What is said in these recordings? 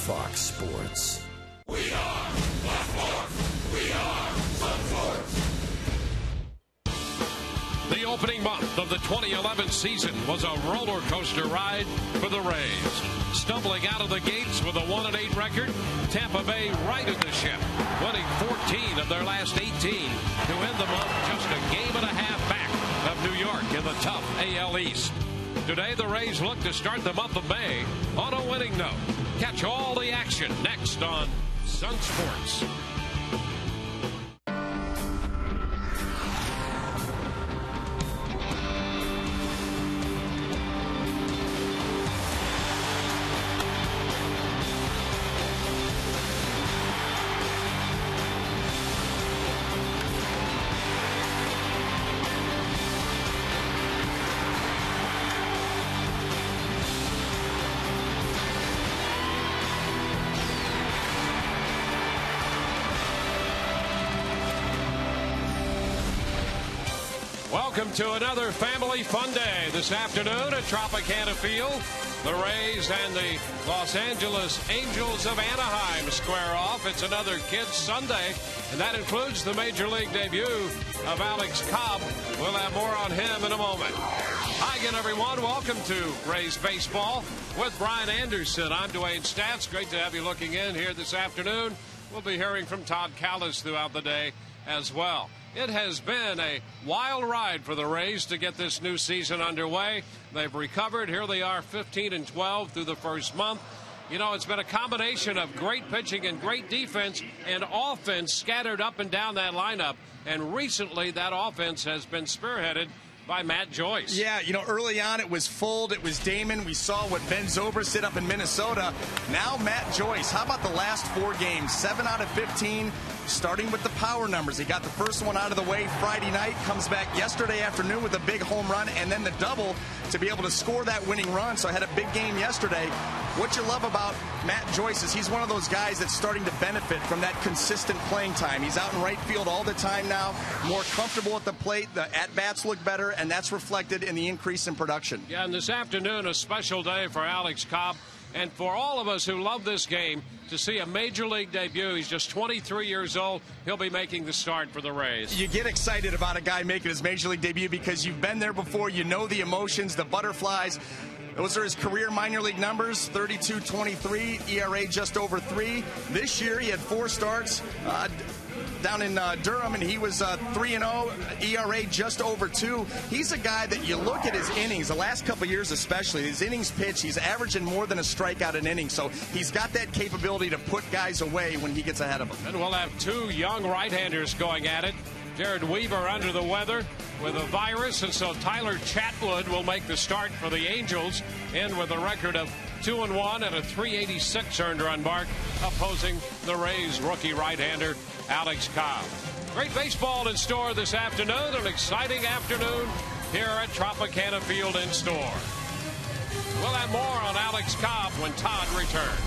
Fox Sports. We are Fox Sports. We are Fox Sports. The opening month of the 2011 season was a roller coaster ride for the Rays. Stumbling out of the gates with a 1-8 record, Tampa Bay righted the ship, winning 14 of their last 18 to end the month just a game and a half back of New York in the tough AL East. Today, the Rays look to start the month of May on a winning note. Catch all the action next on Sun Sports. Welcome to another family fun day this afternoon at Tropicana Field. The Rays and the Los Angeles Angels of Anaheim square off. It's another Kids Sunday, and that includes the Major League debut of Alex Cobb. We'll have more on him in a moment. Hi again, everyone. Welcome to Rays Baseball with Brian Anderson. I'm Dwayne Stats. Great to have you looking in here this afternoon. We'll be hearing from Todd Callis throughout the day as well. It has been a wild ride for the Rays to get this new season underway. They've recovered. Here they are, 15-12 through the first month. You know, it's been a combination of great pitching and great defense and offense scattered up and down that lineup. And recently, that offense has been spearheaded by Matt Joyce. Yeah, you know, early on it was Fuld, it was Damon. We saw what Ben Zobrist did up in Minnesota. Now Matt Joyce. How about the last 4 games? 7 out of 15, starting with the power numbers. He got the first one out of the way Friday night, comes back yesterday afternoon with a big home run, and then the double to be able to score that winning run. So I had a big game yesterday. What you love about Matt Joyce is he's one of those guys that's starting to benefit from that consistent playing time. He's out in right field all the time now, more comfortable at the plate. The at-bats look better, and that's reflected in the increase in production. Yeah, and this afternoon, a special day for Alex Cobb. And for all of us who love this game, to see a Major League debut, he's just 23 years old. He'll be making the start for the Rays. You get excited about a guy making his Major League debut because you've been there before. You know the emotions, the butterflies. Those are his career minor league numbers, 32-23, ERA just over 3. This year he had 4 starts down in Durham, and he was 3-0, ERA just over 2. He's a guy that you look at his innings, the last couple of years especially, his innings pitch, he's averaging more than a strikeout an inning. So he's got that capability to put guys away when he gets ahead of them. And we'll have 2 young right-handers going at it. Jared Weaver under the weather with a virus, and so Tyler Chatwood will make the start for the Angels, in with a record of 2-1 and a 386 earned run mark, opposing the Rays rookie right-hander Alex Cobb. Great baseball in store this afternoon, an exciting afternoon here at Tropicana Field in store. We'll have more on Alex Cobb when Todd returns.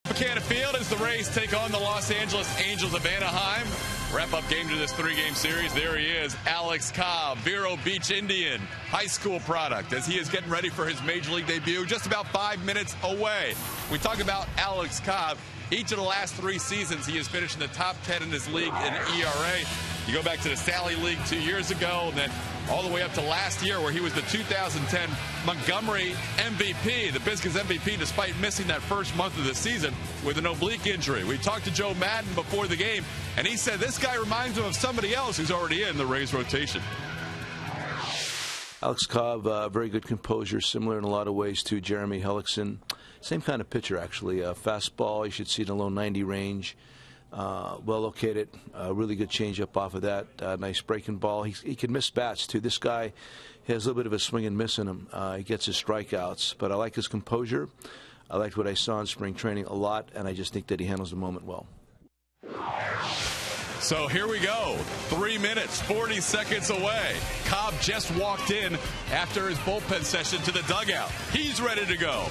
Tropicana Field as the Rays take on the Los Angeles Angels of Anaheim. Wrap-up game to this 3-game series. There he is, Alex Cobb, Vero Beach Indian, high school product, as he is getting ready for his Major League debut, just about 5 minutes away. We talk about Alex Cobb. Each of the last 3 seasons, he has finished in the top 10 in his league in ERA. You go back to the Sally League 2 years ago, and then all the way up to last year, where he was the 2010 Montgomery MVP, the Biscuits MVP, despite missing that first month of the season with an oblique injury. We talked to Joe Madden before the game, and he said this guy reminds him of somebody else who's already in the Rays rotation. Alex Cobb, very good composure, similar in a lot of ways to Jeremy Hellickson. Same kind of pitcher, actually. Fastball, you should see in the low 90 range. Well located, really good changeup off of that. Nice breaking ball. He can miss bats, too. This guy has a little bit of a swing and miss in him. He gets his strikeouts, but I like his composure. I liked what I saw in spring training a lot, and I just think that he handles the moment well. So here we go, 3 minutes, 40 seconds away. Cobb just walked in after his bullpen session to the dugout. He's ready to go.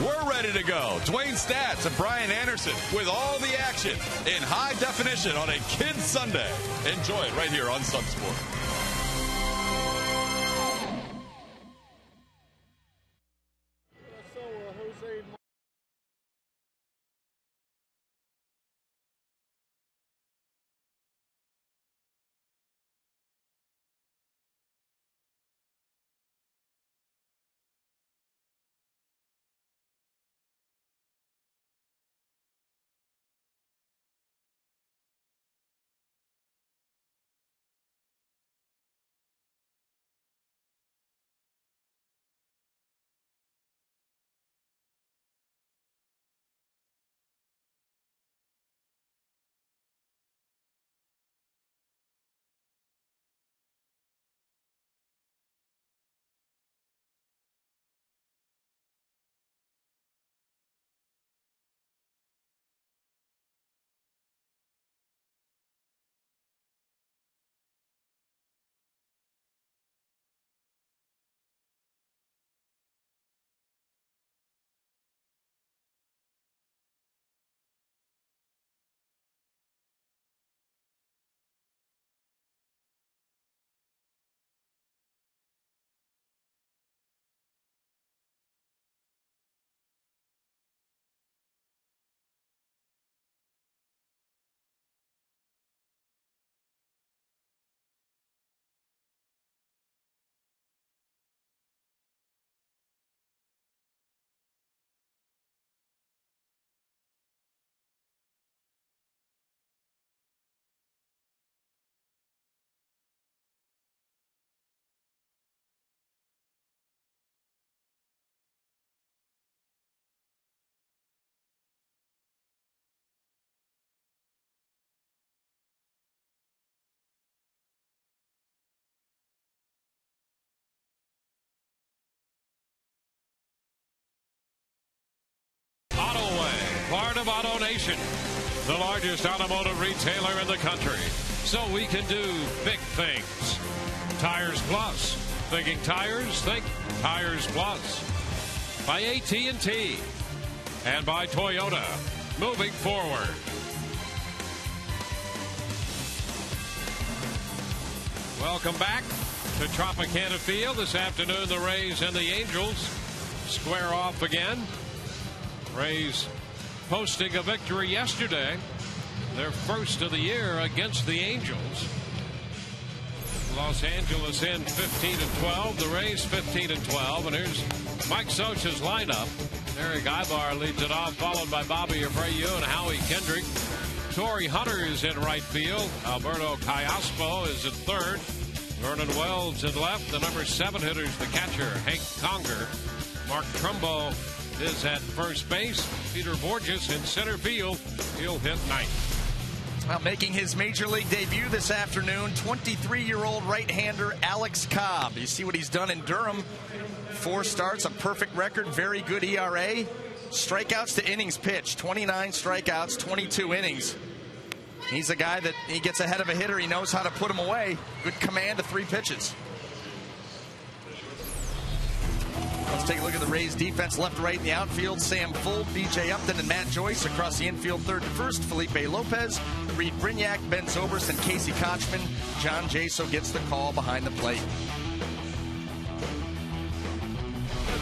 We're ready to go. Dwayne Stats and Brian Anderson with all the action in high definition on a Kids Sunday. Enjoy it right here on Subsport. Part of Auto Nation, the largest automotive retailer in the country. So we can do big things. Tires Plus. Thinking tires? Think Tires Plus. By AT TBA and by Toyota. Moving forward. Welcome back to Tropicana Field. This afternoon, the Rays and the Angels square off again. Rays posting a victory yesterday, their first of the year against the Angels. Los Angeles in 15-12, the Rays 15-12, and here's Mike Socha's lineup. Eric Ibar leads it off, followed by Bobby Abreu and Howie Kendrick. Torrey Hunter is in right field. Alberto Callaspo is in third. Vernon Wells in left. The number 7 hitter is the catcher, Hank Conger. Mark Trumbo is at first base. Peter Borges in center field. He'll hit ninth. Well, making his Major League debut this afternoon, 23-year-old right-hander Alex Cobb. You see what he's done in Durham. 4 starts, a perfect record, very good ERA. Strikeouts to innings pitched, 29 strikeouts, 22 innings. He's a guy that he gets ahead of a hitter. He knows how to put him away. Good command of 3 pitches. Let's take a look at the Rays defense. Left, right in the outfield. Sam Full, B.J. Upton, and Matt Joyce. Across the infield, third to first, Felipe Lopez, Reed Brignac, Ben Zobrist, and Casey Kochman. John Jaso gets the call behind the plate.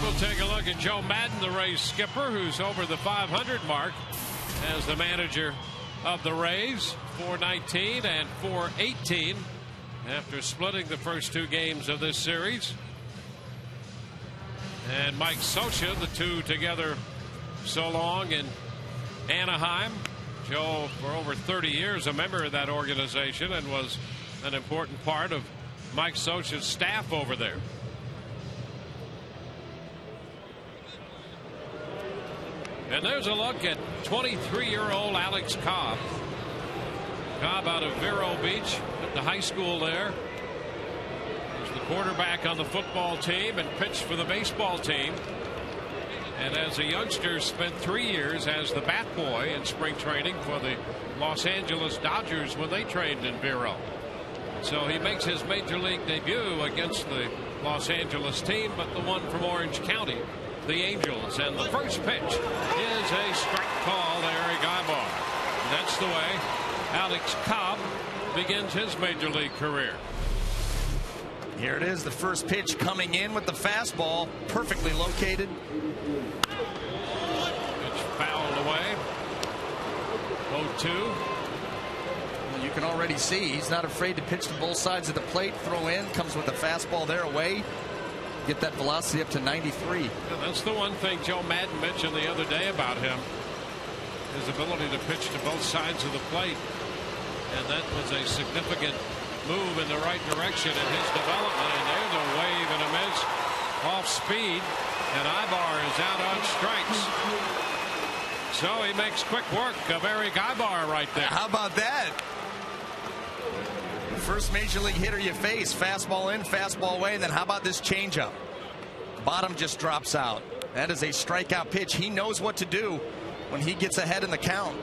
We'll take a look at Joe Madden, the Rays skipper, who's over the 500 mark as the manager of the Rays. 419 and 418 after splitting the first two games of this series. And Mike Scioscia, the two together so long in Anaheim. Joe, for over 30 years, a member of that organization and was an important part of Mike Scioscia's staff over there. And there's a look at 23-year-old Alex Cobb. Cobb out of Vero Beach, at the high school there. He's the quarterback on the football team and pitched for the baseball team. And as a youngster, spent 3 years as the bat boy in spring training for the Los Angeles Dodgers when they trained in Vero. So he makes his major league debut against the Los Angeles team, but the one from Orange County, the Angels. And the first pitch is a strike call to Eric Ibar. That's the way Alex Cobb begins his major league career. Here it is, the first pitch coming in with the fastball, perfectly located. Pitch fouled away. 0-2. Well, you can already see he's not afraid to pitch to both sides of the plate. Throw in, comes with the fastball there away. Get that velocity up to 93. Yeah, that's the one thing Joe Madden mentioned the other day about him. His ability to pitch to both sides of the plate. And that was a significant move in the right direction in his development. And there's a wave and a miss off speed. And Ibar is out on strikes. So he makes quick work of Eric Ibar right there. How about that? First major league hitter you face. Fastball in, fastball away. And then how about this changeup? Bottom just drops out. That is a strikeout pitch. He knows what to do when he gets ahead in the count.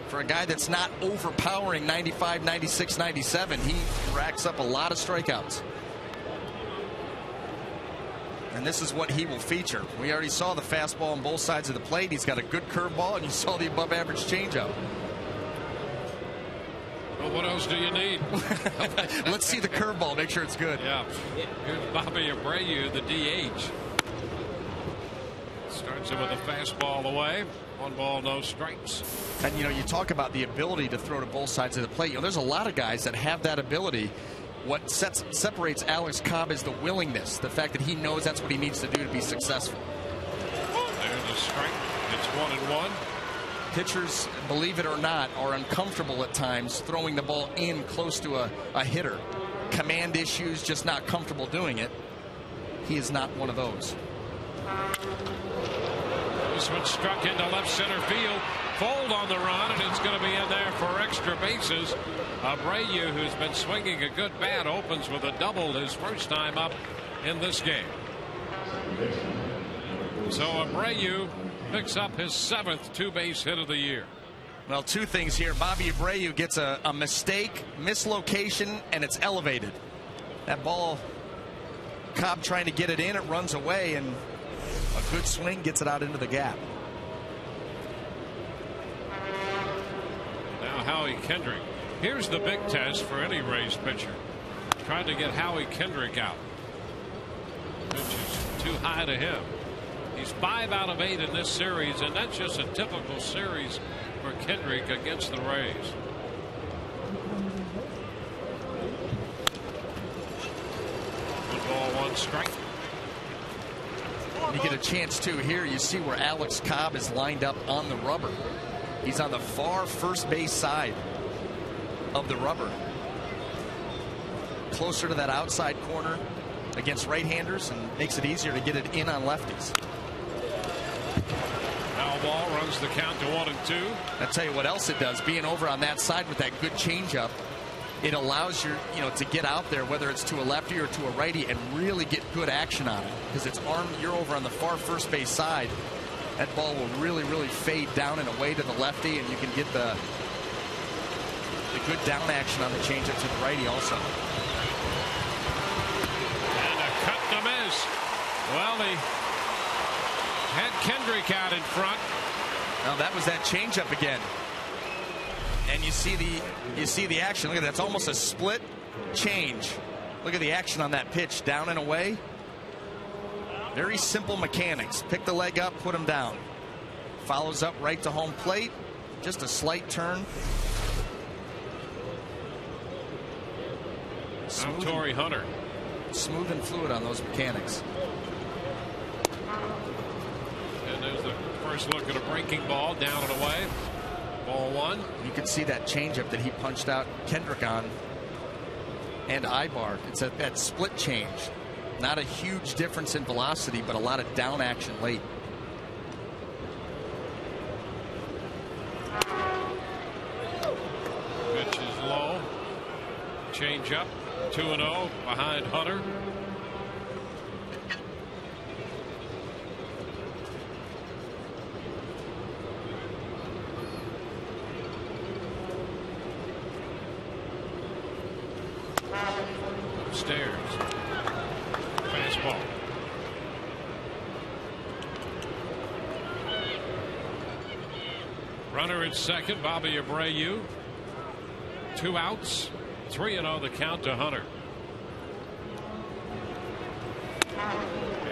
For a guy that's not overpowering 95, 96, 97, he racks up a lot of strikeouts. And this is what he will feature. We already saw the fastball on both sides of the plate. He's got a good curveball, and you saw the above average changeup. Well, what else do you need? Let's see the curveball, make sure it's good. Yeah. Here's Bobby Abreu, the DH. Starts him with a fastball away. 1 ball, no strikes. And you know, you talk about the ability to throw to both sides of the plate. You know, there's a lot of guys that have that ability. What separates Alex Cobb is the willingness, the fact that he knows that's what he needs to do to be successful. There's a strike. It's 1-1. Pitchers, believe it or not, are uncomfortable at times throwing the ball in close to a hitter. Command issues, just not comfortable doing it. He is not one of those. This one struck into left center field. Fold on the run, and it's going to be in there for extra bases. Abreu, who's been swinging a good bat, opens with a double his first time up in this game. So Abreu picks up his 7th two-base hit of the year. Well, two things here. Bobby Abreu gets a mistake, mislocation, and it's elevated. That ball, Cobb trying to get it in, it runs away, and a good swing gets it out into the gap. Now Howie Kendrick. Here's the big test for any Rays pitcher. Trying to get Howie Kendrick out. Which is too high to him. He's 5 out of 8 in this series, and that's just a typical series for Kendrick against the Rays. One ball, one strike. You get a chance to here. You see where Alex Cobb is lined up on the rubber. He's on the far first base side of the rubber, closer to that outside corner against right-handers, and makes it easier to get it in on lefties. Foul ball, runs the count to 1-2. I tell you what else it does. Being over on that side with that good changeup, it allows you to get out there, whether it's to a lefty or to a righty, and really get good action on it, because it's armed. You're over on the far first base side. That ball will really fade down and away to the lefty, and you can get the good down action on the changeup to the righty also. And a cut to miss. Well, the Had Kendrick out in front. Now that was that changeup again. And you see the action. Look at that. It's almost a split change. Look at the action on that pitch. Down and away. Very simple mechanics. Pick the leg up, put him down. Follows up right to home plate. Just a slight turn. Now Torrey Hunter. Smooth and fluid on those mechanics. And there's the first look at a breaking ball, down and away. Ball one. You can see that changeup that he punched out Kendrick on. And Ibar. It's that split change. Not a huge difference in velocity, but a lot of down action late. Pitch is low. Change up. 2-0 behind Hunter. Upstairs. Fastball. Runner at second, Bobby Abreu. 2 outs. 3-0 the count to Hunter.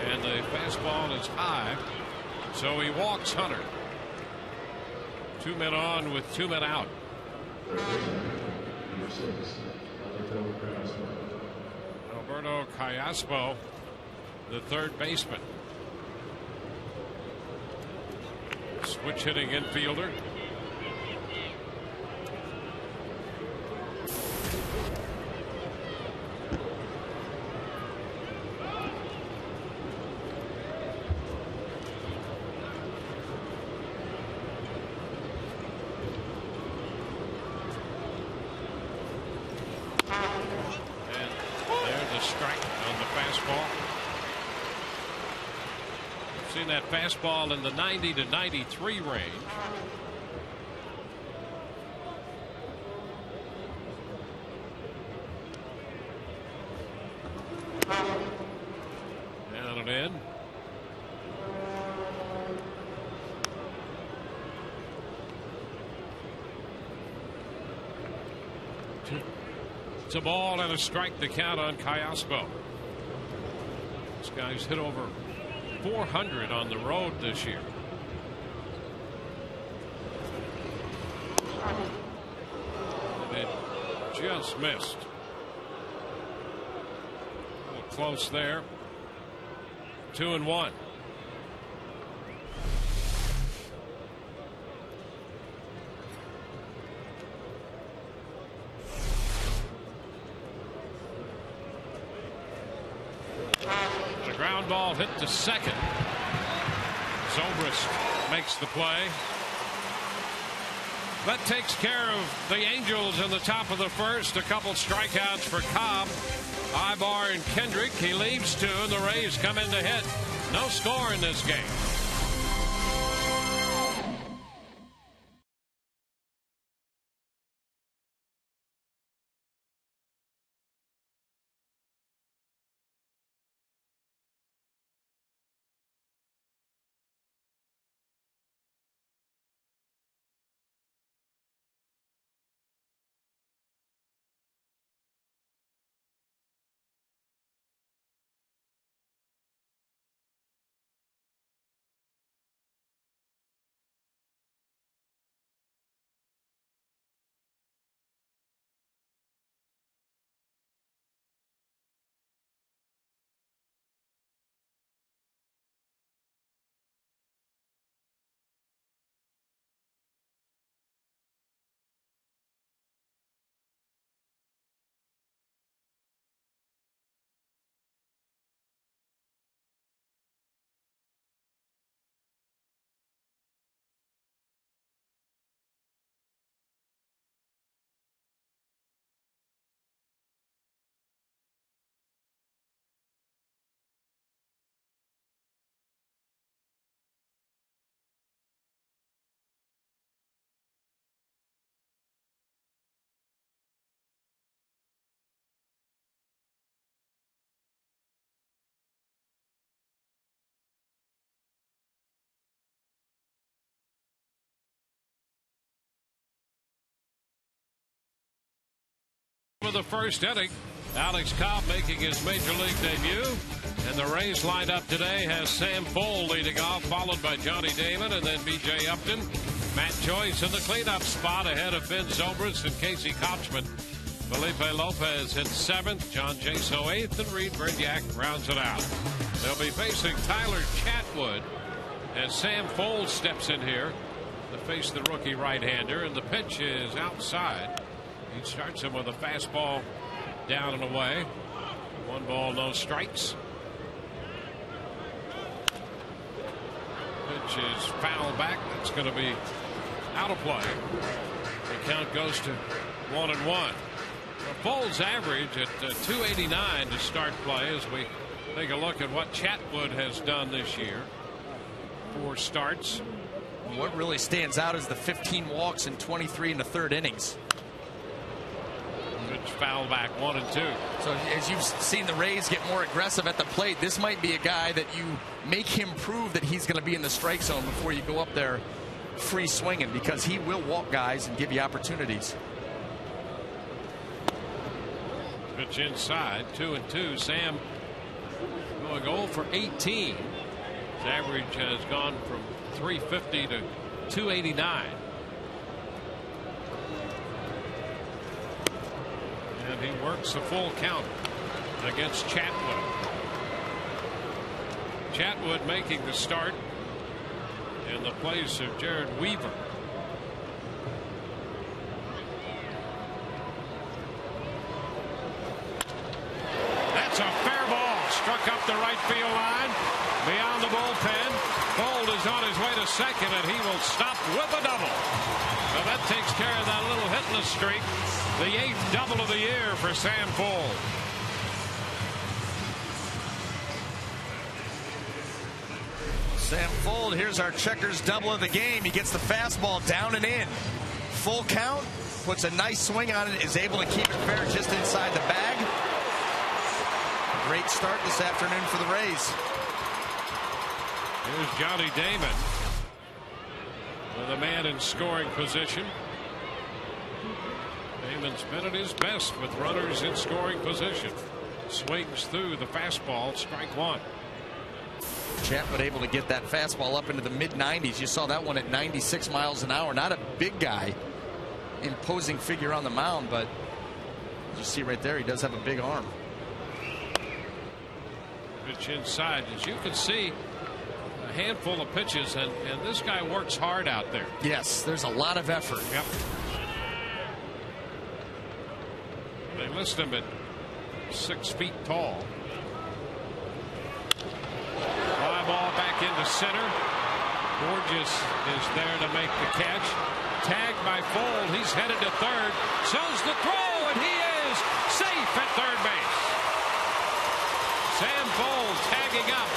And the fastball is high, so he walks Hunter. 2 men on with 2 men out. Alberto Callaspo, the third baseman. Switch hitting infielder. Seen that fastball in the 90 to 93 range. Down and in. It's a ball and a strike to count on Callaspo. This guy's hit over 400 on the road this year. And it just missed. A little close there. 2-1. Ground ball hit to second. Zobrist makes the play. That takes care of the Angels in the top of the first. A couple strikeouts for Cobb. Ibar and Kendrick. He leaves 2, and the Rays come in to hit. No score in this game. For the first inning, Alex Cobb making his major league debut. And the Rays lineup today has Sam Fuld leading off, followed by Johnny Damon and then B.J. Upton. Matt Joyce in the cleanup spot ahead of Ben Zobrist and Casey Kopchman. Felipe Lopez hits 7th, John Jaso 8th, and Reed Brignac rounds it out. They'll be facing Tyler Chatwood as Sam Fuld steps in here to face the rookie right-hander, and the pitch is outside. He starts him with a fastball down and away. 1 ball, no strikes. Pitch is foul back. That's going to be out of play. The count goes to 1-1. Fuld's average at 289 to start play as we take a look at what Chatwood has done this year. 4 starts. What really stands out is the 15 walks in 23 in the 3rd innings. Pitch foul back, 1-2. So as you've seen the Rays get more aggressive at the plate, this might be a guy that you make him prove that he's going to be in the strike zone before you go up there free swinging, because he will walk guys and give you opportunities. Pitch inside, 2-2. Sam going 0 for 18. His average has gone from 350 to 289. And he works a full count against Chatwood. Chatwood making the start in the place of Jared Weaver. That's a fair ball. Struck up the right field line beyond the bullpen. Fuld is on his way to second, and he will stop with a double. So that takes care of that little hitless streak. The 8th double of the year for Sam Fuld. Sam Fuld, here's our checkers double of the game. He gets the fastball down and in. Full count, puts a nice swing on it, is able to keep it fair just inside the bag. Great start this afternoon for the Rays. Here's Johnny Damon with a man in scoring position. Damon's been at his best with runners in scoring position. Swings through the fastball, strike 1. Chatwood able to get that fastball up into the mid-90s. You saw that one at 96 miles an hour. Not a big guy, imposing figure on the mound, but as you see right there, he does have a big arm. Pitch inside. As you can see, a handful of pitches, and this guy works hard out there. Yes, there's a lot of effort. Yep. They list him at 6 feet tall. Fly ball back into center. Borges is there to make the catch. Tagged by Fuld. He's headed to third. Shows the throw, and he is safe at third base. Sam Fuld tagging up.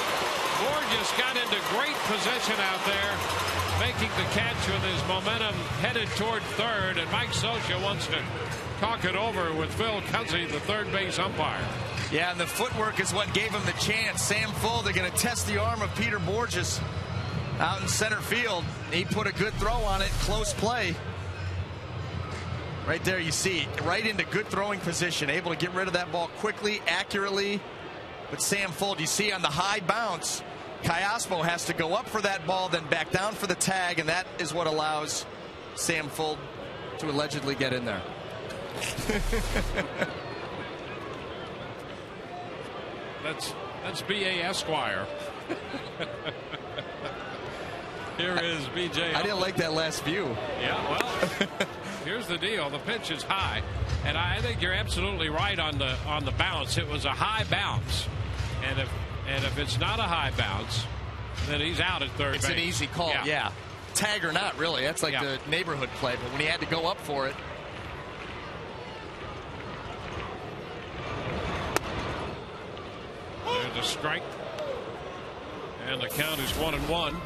Borges got into great position out there, making the catch with his momentum headed toward third, and Mike Scioscia wants to talk it over with Phil Cuzzy, the third base umpire. Yeah, and the footwork is what gave him the chance. Sam Fuld, they're going to test the arm of Peter Borges out in center field. He put a good throw on it, close play. Right there you see, right into good throwing position, able to get rid of that ball quickly, accurately. But Sam Fuld, you see on the high bounce, Kayasmo has to go up for that ball, then back down for the tag, and that is what allows Sam Fuld to allegedly get in there. That's B.A. Esquire. Here is B.J. I didn't like that last view. Yeah, well, here's the deal. The pitch is high, and I think you're absolutely right on the bounce. It was a high bounce, and if it's not a high bounce, then he's out at third base. It's an easy call, yeah. Tag or not, really. That's like the neighborhood play, but when he had to go up for it. There's a strike, and the count is 1-1.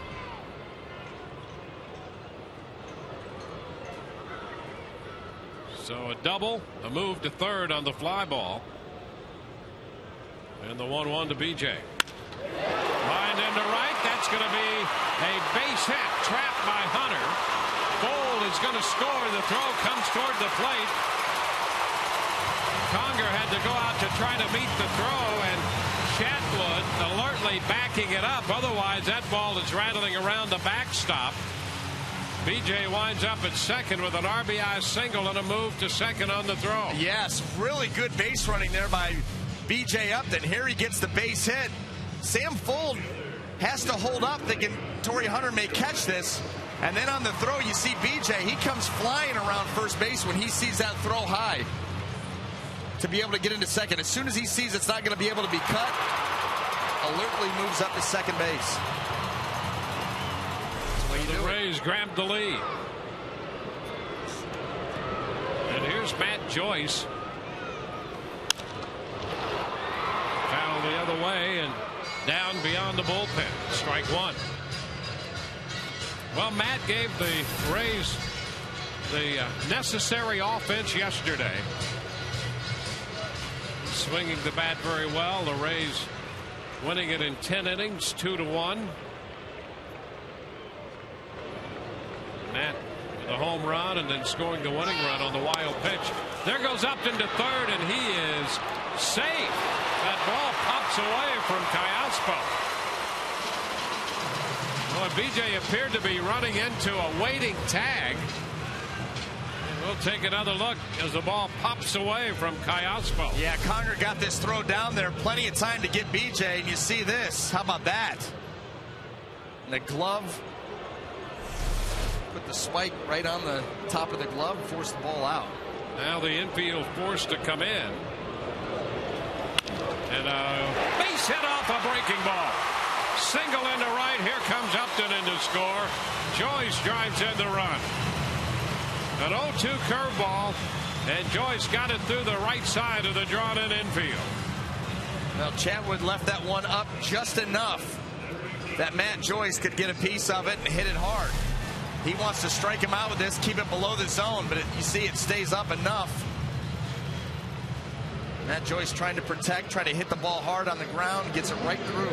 So a double, a move to third on the fly ball, and the 1-1 to B.J. Lined into right. That's going to be a base hit, trapped by Hunter. Fuld is going to score. The throw comes toward the plate. Conger had to go out to try to meet the throw, and Chatwood alertly backing it up. Otherwise, that ball is rattling around the backstop. BJ winds up at second with an RBI single and a move to second on the throw. Yes, really good base running there by BJ Upton. Here he gets the base hit. Sam Fuld has to hold up, thinking Torrey Hunter may catch this. And then on the throw, you see BJ. He comes flying around first base when he sees that throw high to be able to get into second. As soon as he sees it's not going to be able to be cut, alertly moves up to second base. The Rays grabbed the lead. And here's Matt Joyce. Foul the other way and down beyond the bullpen. Strike one. Well, Matt gave the Rays the necessary offense yesterday. Swinging the bat very well. The Rays winning it in 10 innings, 2-1. Matt with a home run and then scoring the winning run on the wild pitch. There goes Upton to third, and he is safe. That ball pops away from Kayaspo. Well, BJ appeared to be running into a waiting tag. And we'll take another look as the ball pops away from Kayaspo. Yeah, Conger got this throw down there. Plenty of time to get BJ, and you see this. How about that? And the glove. Put the spike right on the top of the glove, force the ball out. Now the infield forced to come in. And a base hit off a breaking ball. Single into right. Here comes Upton in to score. Joyce drives in the run. An 0-2 curveball, and Joyce got it through the right side of the drawn-in infield. Well, Chatwood left that one up just enough that Matt Joyce could get a piece of it and hit it hard. He wants to strike him out with this, keep it below the zone, but you see it stays up enough. Matt Joyce trying to protect, trying to hit the ball hard on the ground, gets it right through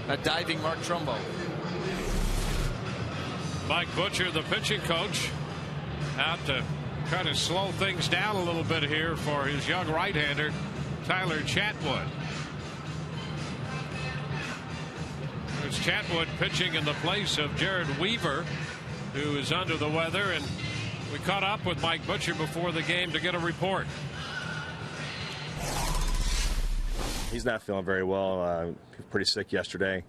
a diving Mark Trumbo. Mike Butcher, the pitching coach, out to try to slow things down a little bit here for his young right-hander, Tyler Chatwood. There's Chatwood pitching in the place of Jared Weaver, who is under the weather, and we caught up with Mike Butcher before the game to get a report. He's not feeling very well. Pretty sick yesterday.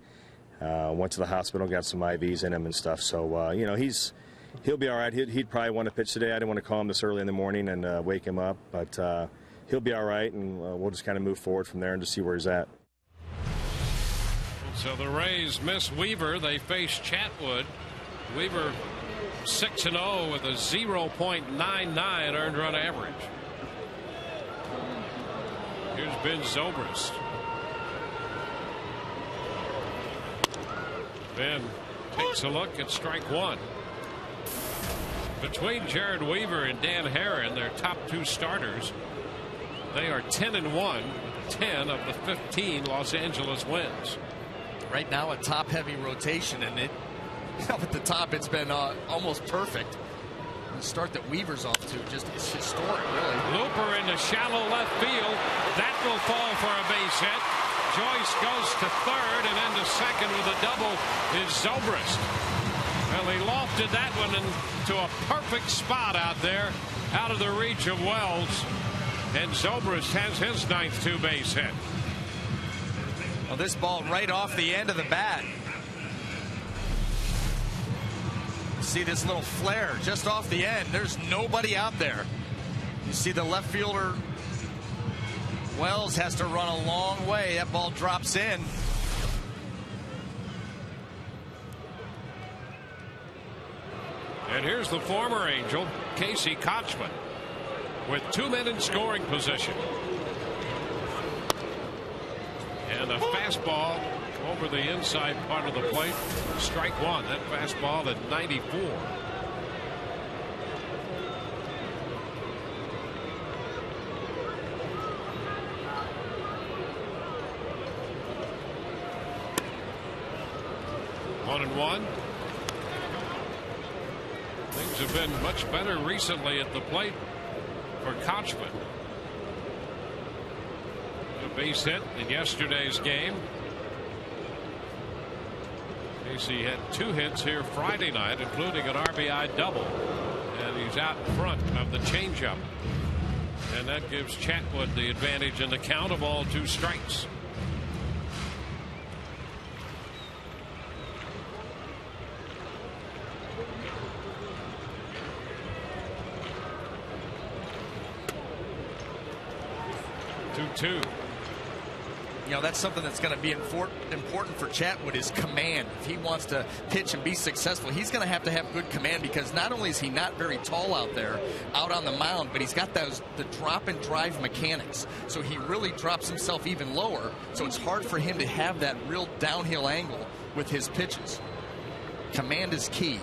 Went to the hospital, got some IVs in him and stuff. So you know, he'll be all right. He'd probably want to pitch today. I didn't want to call him this early in the morning and wake him up, but he'll be all right, and we'll just kind of move forward from there and just see where he's at. So the Rays miss Weaver. They face Chatwood. Weaver 6-0 with a 0.99 earned run average. Here's Ben Zobrist. Ben takes a look at strike one. Between Jared Weaver and Dan Herron, their top two starters, they are 10-1, 10 of the 15 Los Angeles wins. Right now a top heavy rotation, and it up at the top it's been almost perfect. The start that Weaver's off to, just it's historic, really. Looper into shallow left field. That will fall for a base hit. Joyce goes to third, and into second with a double is Zobrist. Well, he lofted that one into a perfect spot out there, out of the reach of Wells, and Zobrist has his ninth two-base hit. Well, this ball right off the end of the bat. See this little flare just off the end. There's nobody out there. You see the left fielder Wells has to run a long way. That ball drops in. And here's the former Angel, Casey Kochman, with 2 men in scoring position. And a fastball over the inside part of the plate. Strike one. That fastball at 94. One and one. Things have been much better recently at the plate for Kochman. base hit in yesterday's game. Casey had 2 hits here Friday night, including an RBI double. And he's out in front of the changeup. And that gives Chatwood the advantage in the count of all 2 strikes. Two. You know, that's something that's going to be important for Chatwood is command. If he wants to pitch and be successful, he's going to have good command, because not only is he not very tall out there, out on the mound, but he's got the drop and drive mechanics. So he really drops himself even lower. So it's hard for him to have that real downhill angle with his pitches. Command is key.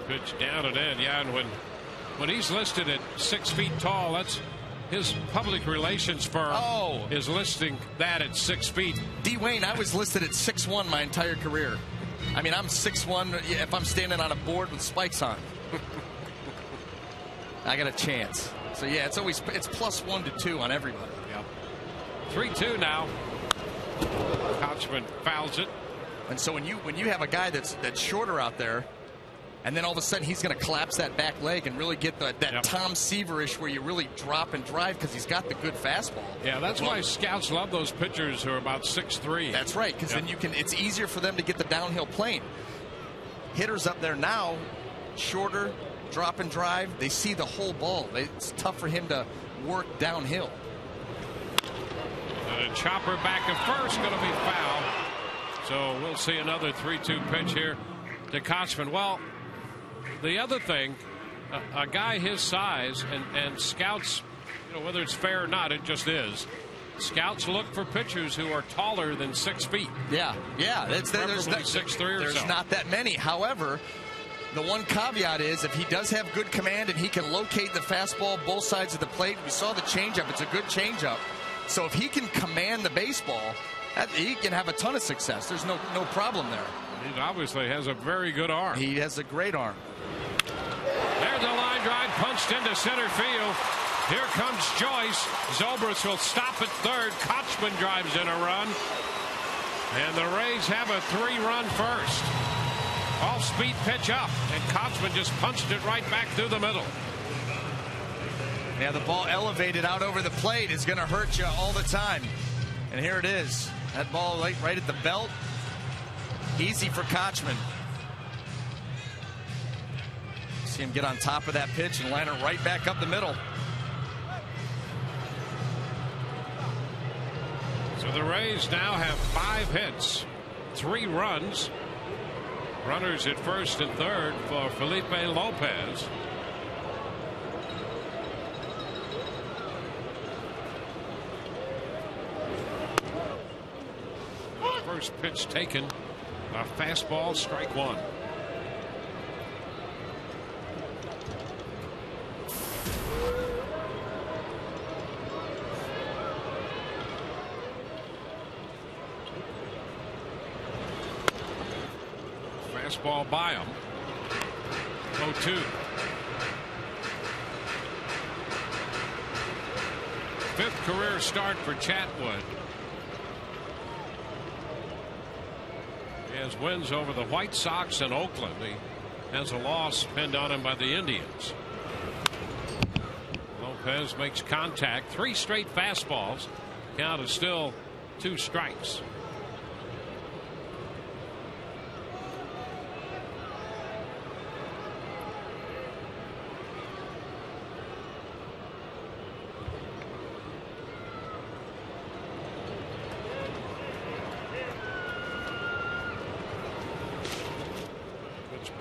Pitch down and in. Yeah, and when he's listed at 6 feet tall, that's his public relations firm is listing that at 6 feet. D. Wayne, I was listed at 6'1" my entire career. I mean, I'm 6'1" if I'm standing on a board with spikes on. I got a chance. So yeah, it's +1 to 2 on everybody. Yep. 3-2 now. Kochman fouls it. And so when you have a guy that's shorter out there, and then all of a sudden he's going to collapse that back leg and really get that Tom Seaver-ish where you really drop and drive, because he's got the good fastball. Yeah, that's why scouts love those pitchers who are about 6'3". That's right, because then it's easier for them to get the downhill plane. Hitters up there now, shorter, drop and drive, they see the whole ball. It's tough for him to work downhill. And a chopper back at first, going to be foul. So we'll see another 3-2 pitch here to Kochman. Well, the other thing, a guy his size, and scouts, whether it's fair or not, it just is. Scouts look for pitchers who are taller than 6 feet. Yeah. There's 6'3" or there's so. not that many. However, the one caveat is if he does have good command and he can locate the fastball both sides of the plate. We saw the changeup. It's a good changeup. So if he can command the baseball, he can have a ton of success. There's no problem there. He obviously has a very good arm. He has a great arm. There's a line drive punched into center field. Here comes Joyce. Zobrist will stop at third. Kochman drives in a run. And the Rays have a 3-run first. Off-speed pitch up. And Kochman just punched it right back through the middle. Yeah, the ball elevated out over the plate is going to hurt you all the time. And here it is. That ball right at the belt. Easy for Kochman. See him get on top of that pitch and line it right back up the middle. So the Rays now have 5 hits, 3 runs. Runners at first and third for Felipe Lopez. First pitch taken. A fastball, strike 1. Fastball by him. 0-2. Fifth career start for Chatwood. He has wins over the White Sox and Oakland. He has a loss pinned on him by the Indians. Lopez makes contact. 3 straight fastballs. Count is still 2 strikes.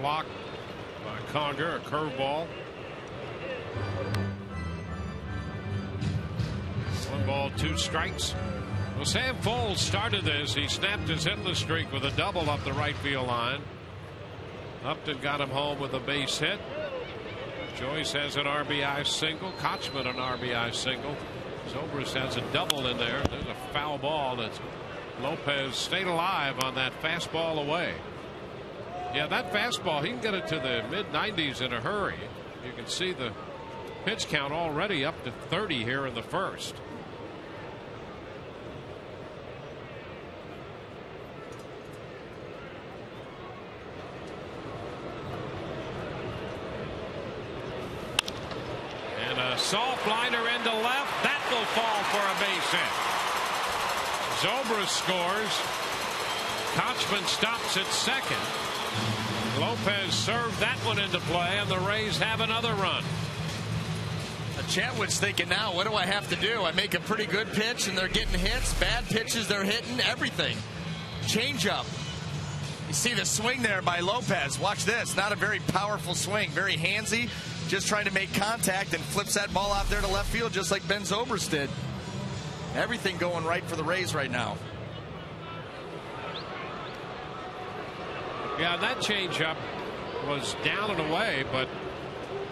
Blocked by Conger, a curveball. 1 ball, 2 strikes. Well, Sam Folds started this. He snapped his hitless streak with a double up the right field line. Upton got him home with a base hit. Joyce has an RBI single. Kochman an RBI single. Zobrist has a double in there. There's a foul ball that Lopez stayed alive on that fastball away. Yeah, that fastball, he can get it to the mid-90s in a hurry. You can see the pitch count already up to 30 here in the first. And a soft liner into left. That will fall for a base hit. Zobrist scores. Kochman stops at second. Lopez served that one into play, and the Rays have another run. Chatwood's thinking now, what do I have to do? I make a pretty good pitch, and they're getting hits. Bad pitches, they're hitting everything. Changeup. You see the swing there by Lopez. Watch this. Not a very powerful swing. Very handsy. Just trying to make contact and flips that ball out there to left field just like Ben Zobrist did. Everything going right for the Rays right now. Yeah, that changeup was down and away, but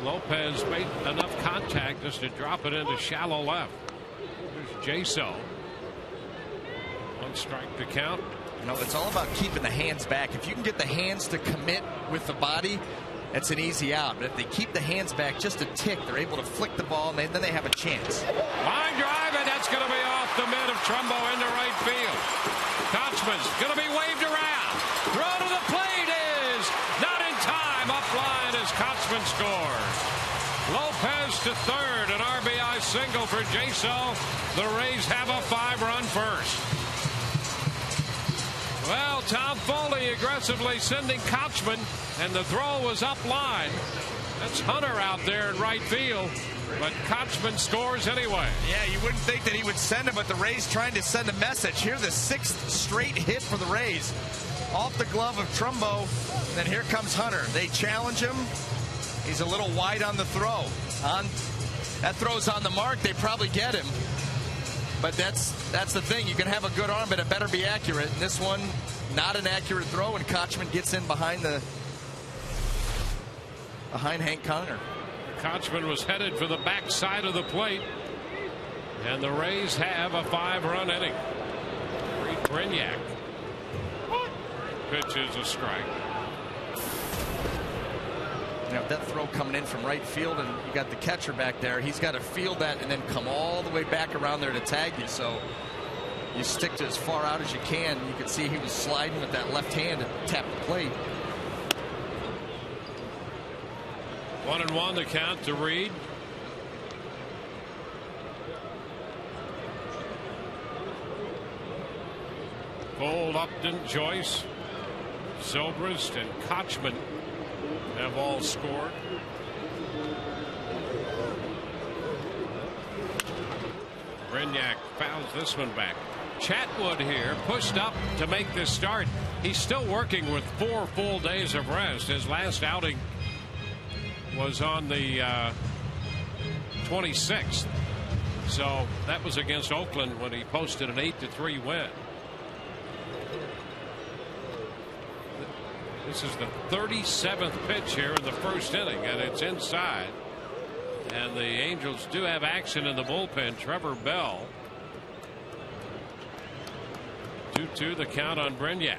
Lopez made enough contact just to drop it into shallow left. Here's Jaso. 1 strike to count. You know, it's all about keeping the hands back. If you can get the hands to commit with the body, that's an easy out. But if they keep the hands back just a tick, they're able to flick the ball, and then they have a chance. Line drive, and that's going to be off the mid of Trumbo into right field. Kochman's going to be waved around. Throw to the plate is not in time. Up line as Kochman scores. Lopez to third, an RBI single for Jaso. The Rays have a 5-run first. Well, Tom Foley aggressively sending Kochman, and the throw was up line. That's Hunter out there in right field, but Kochman scores anyway. Yeah, you wouldn't think that he would send him, but the Rays trying to send a message. Here, the 6th straight hit for the Rays. Off the glove of Trumbo, then here comes Hunter. They challenge him. He's a little wide on the throw. That throw's on the mark. They probably get him. But that's the thing. You can have a good arm, but it better be accurate. And this one, not an accurate throw, and Kochman gets in behind Hank Conger. Kochman was headed for the backside of the plate, and the Rays have a 5-run inning. Reed Brignac pitches a strike. Now that throw coming in from right field, and you got the catcher back there. He's got to field that and then come all the way back around there to tag you. So you stick to as far out as you can. You can see he was sliding with that left hand and tapped the plate. 1-1 the count to Reed. Gold, Upton, Joyce, Zobrist, and Kochman have all scored. Brignac fouls this one back. Chatwood here pushed up to make this start. He's still working with 4 full days of rest. His last outing was on the 26th. So that was against Oakland when he posted an 8-3 win. This is the 37th pitch here in the first inning, and it's inside. And the Angels do have action in the bullpen. Trevor Bell. 2-2 the count on Brignac.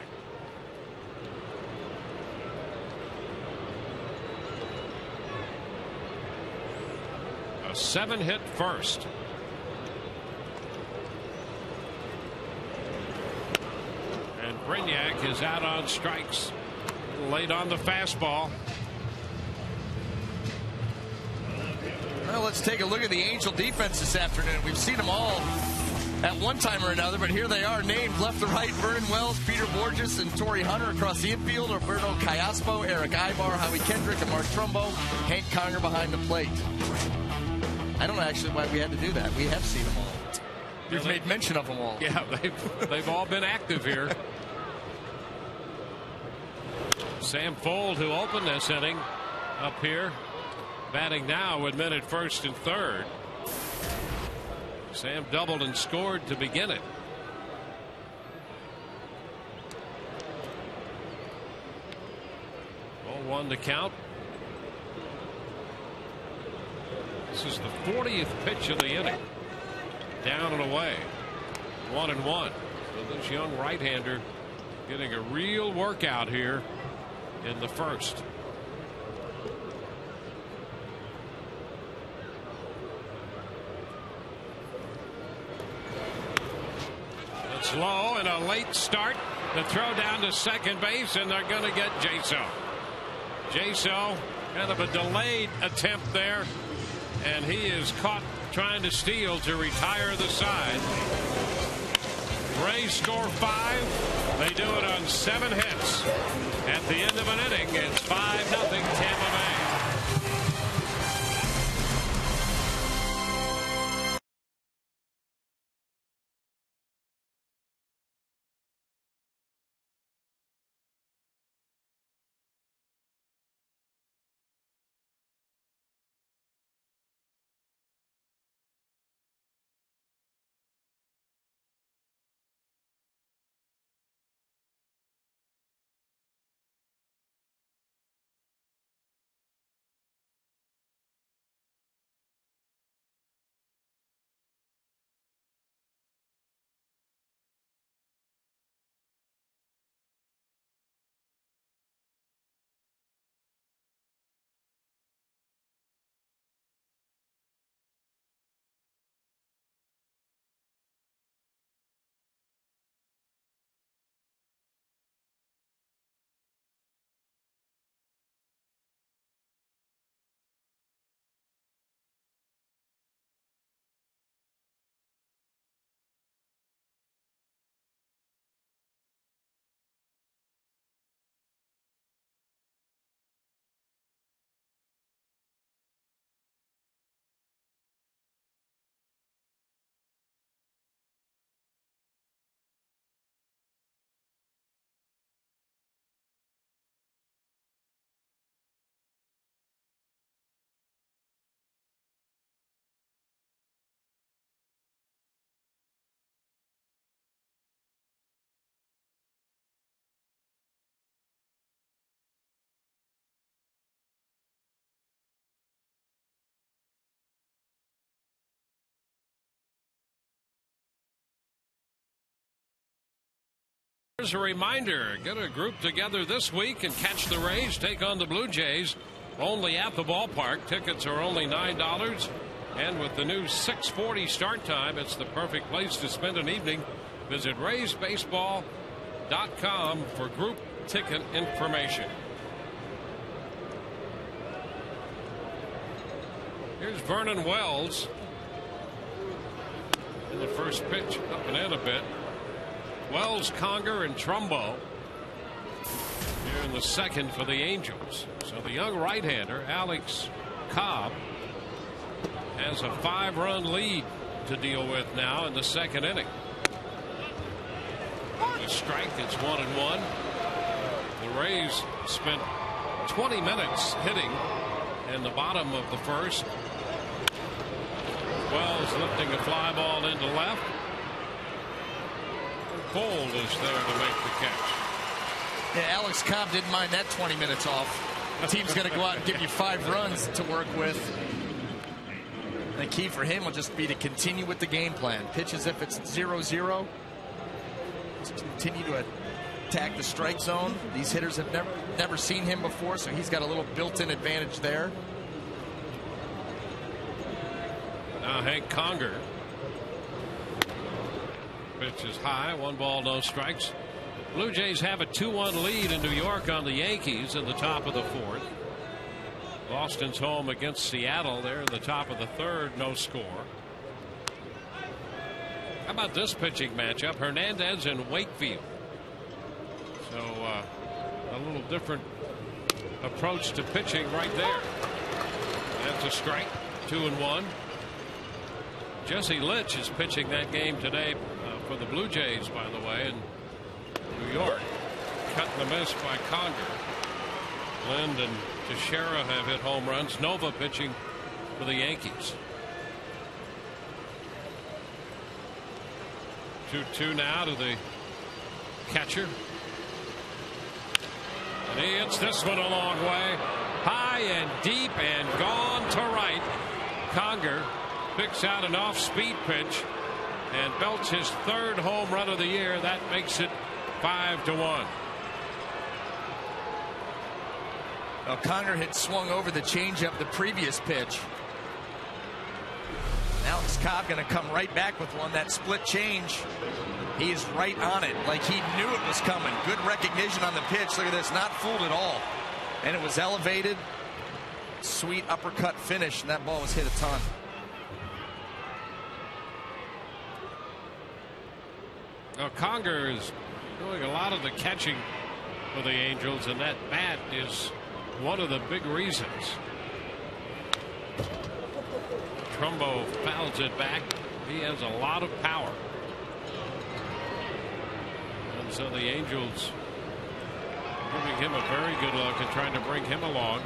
A 7-hit first. And Brignac is out on strikes. Late on the fastball. Well, let's take a look at the Angel defense this afternoon. We've seen them all at one time or another, but here they are named left to right. Vernon Wells, Peter Borges, and Torrey Hunter across the infield. Roberto Callaspo, Eric Ibar, Howie Kendrick, and Mark Trumbo. Hank Conger behind the plate. I don't know actually why we had to do that. We have seen them all. We've made mention of them all. Yeah, they've all been active here. Sam Fold, who opened this inning, up here, batting now with men at first and third. Sam doubled and scored to begin it. Ball 1 to count. This is the 40th pitch of the inning. Down and away. 1-1. So this young right-hander getting a real workout here in the first. It's low and a late start. The throw down to second base, and they're going to get Jaso. Jaso, kind of a delayed attempt there, and he is caught trying to steal to retire the side. Rays score 5. They do it on 7 hits. At the end of an inning, it's 5-0 Tampa Bay. Here's a reminder, get a group together this week and catch the Rays take on the Blue Jays only at the ballpark. Tickets are only $9, and with the new 6:40 start time, it's the perfect place to spend an evening. Visit RaysBaseball.com for group ticket information. Here's Vernon Wells in the first pitch, up and in a bit. Wells, Conger, and Trumbo here in the second for the Angels. So the young right-hander, Alex Cobb, has a 5-run lead to deal with now in the second inning. A strike, it's 1-1. The Rays spent 20 minutes hitting in the bottom of the first. Wells lifting a fly ball into left. Cole is there to make the catch. Yeah, Alex Cobb didn't mind that 20 minutes off. The team's going to go out and give you 5 runs to work with. The key for him will just be to continue with the game plan. Pitch as if it's 0-0. Just continue to attack the strike zone. These hitters have never seen him before, so he's got a little built-in advantage there. Now Hank Conger. Pitch is high, 1 ball, no strikes. Blue Jays have a 2-1 lead in New York on the Yankees in the top of the 4th. Boston's home against Seattle. They're in the top of the 3rd, no score. How about this pitching matchup? Hernandez and Wakefield. So a little different approach to pitching right there. That's a strike, 2-1. Jesse Litch is pitching that game today for the Blue Jays, by the way, in New York. Cut and the miss by Conger. Lind and Teixeira have hit home runs. Nova pitching for the Yankees. 2-2 now to the catcher. And he hits this one a long way. High and deep and gone to right. Conger picks out an off-speed pitch and belts his 3rd home run of the year. That makes it 5-1. Well, Conger had swung over the changeup the previous pitch. Alex Cobb going to come right back with one. That split change, he is right on it, like he knew it was coming. Good recognition on the pitch. Look at this, not fooled at all. And it was elevated. Sweet uppercut finish, and that ball was hit a ton. Now Conger is doing a lot of the catching for the Angels, and that bat is one of the big reasons. Trumbo fouls it back. He has a lot of power. And so the Angels giving him a very good look and trying to bring him along.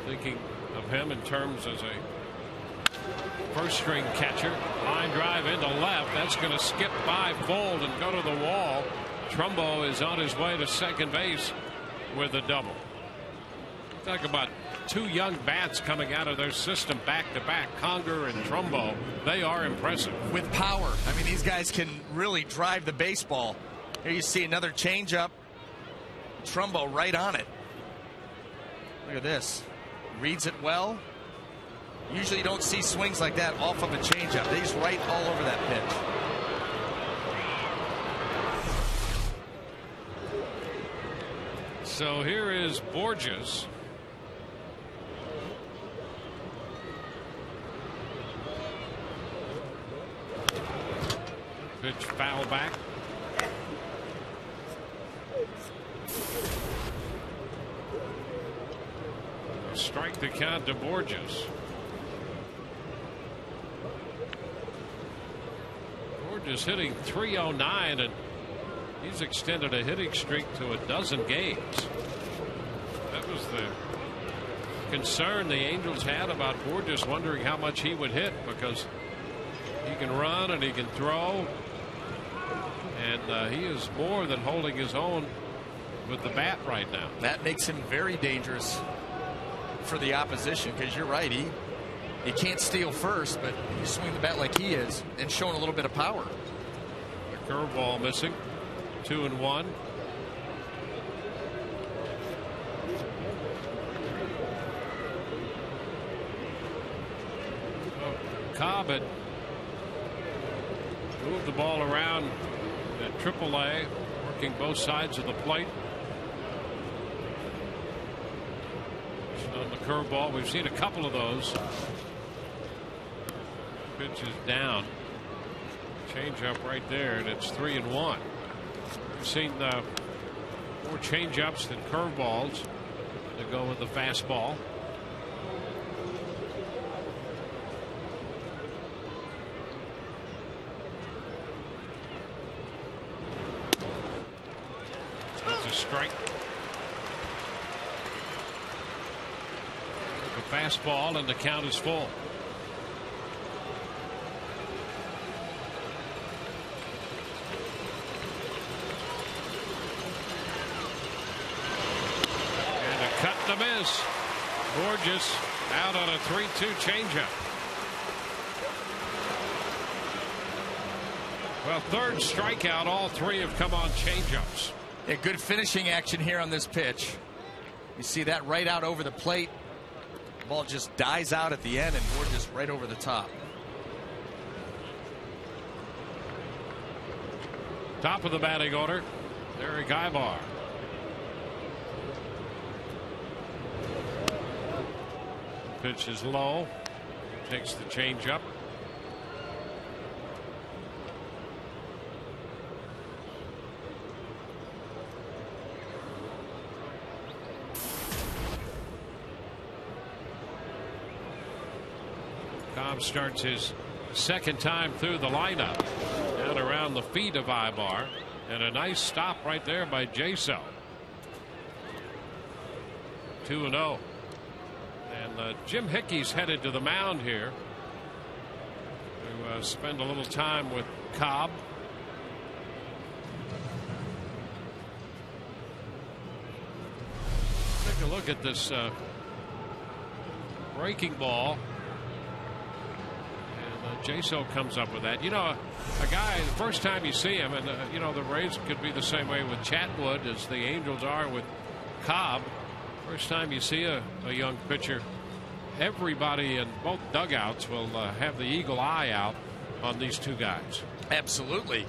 Thinking of him in terms as a first string catcher. Line drive into left. That's going to skip by Fold and go to the wall. Trumbo is on his way to second base with a double. Talk about two young bats coming out of their system back to back. Conger and Trumbo. They are impressive. With power. I mean, these guys can really drive the baseball. Here you see another changeup. Trumbo right on it. Look at this. Reads it well. Usually you don't see swings like that off of a changeup. He's right all over that pitch. So here is Borges. Pitch foul back. Strike the count to Borges. Borges hitting .309, and he's extended a hitting streak to 12 games. That was the concern the Angels had about Borges, wondering how much he would hit, because he can run and he can throw, and he is more than holding his own with the bat right now. That makes him very dangerous for the opposition, because you're right, he can't steal first, but you swing the bat like he is and showing a little bit of power. The curveball missing. 2-1. Cobb had moved the ball around at AAA, working both sides of the plate. On the curveball, we've seen a couple of those. Pitch is down. Change up right there, and it's 3-1. We've seen more change ups than curveballs to go with the fastball. That's a strike. A fastball, and the count is full. Cut to miss. Borges out on a 3-2 changeup. Well, third strikeout. All three have come on changeups. Yeah, good finishing action here on this pitch. You see that right out over the plate. The ball just dies out at the end, and Borges right over the top. Top of the batting order, Eric Ibar. Pitch is low. Takes the changeup. Cobb starts his second time through the lineup. Down around the feet of Ibar. And a nice stop right there by Jaso. 2-0. And Jim Hickey's headed to the mound here to spend a little time with Cobb. Take a look at this breaking ball. And Jaso comes up with that. You know, a guy, the first time you see him, and you know, the Rays could be the same way with Chatwood as the Angels are with Cobb. First time you see a young pitcher everybody in both dugouts will have the eagle eye out on these two guys. Absolutely.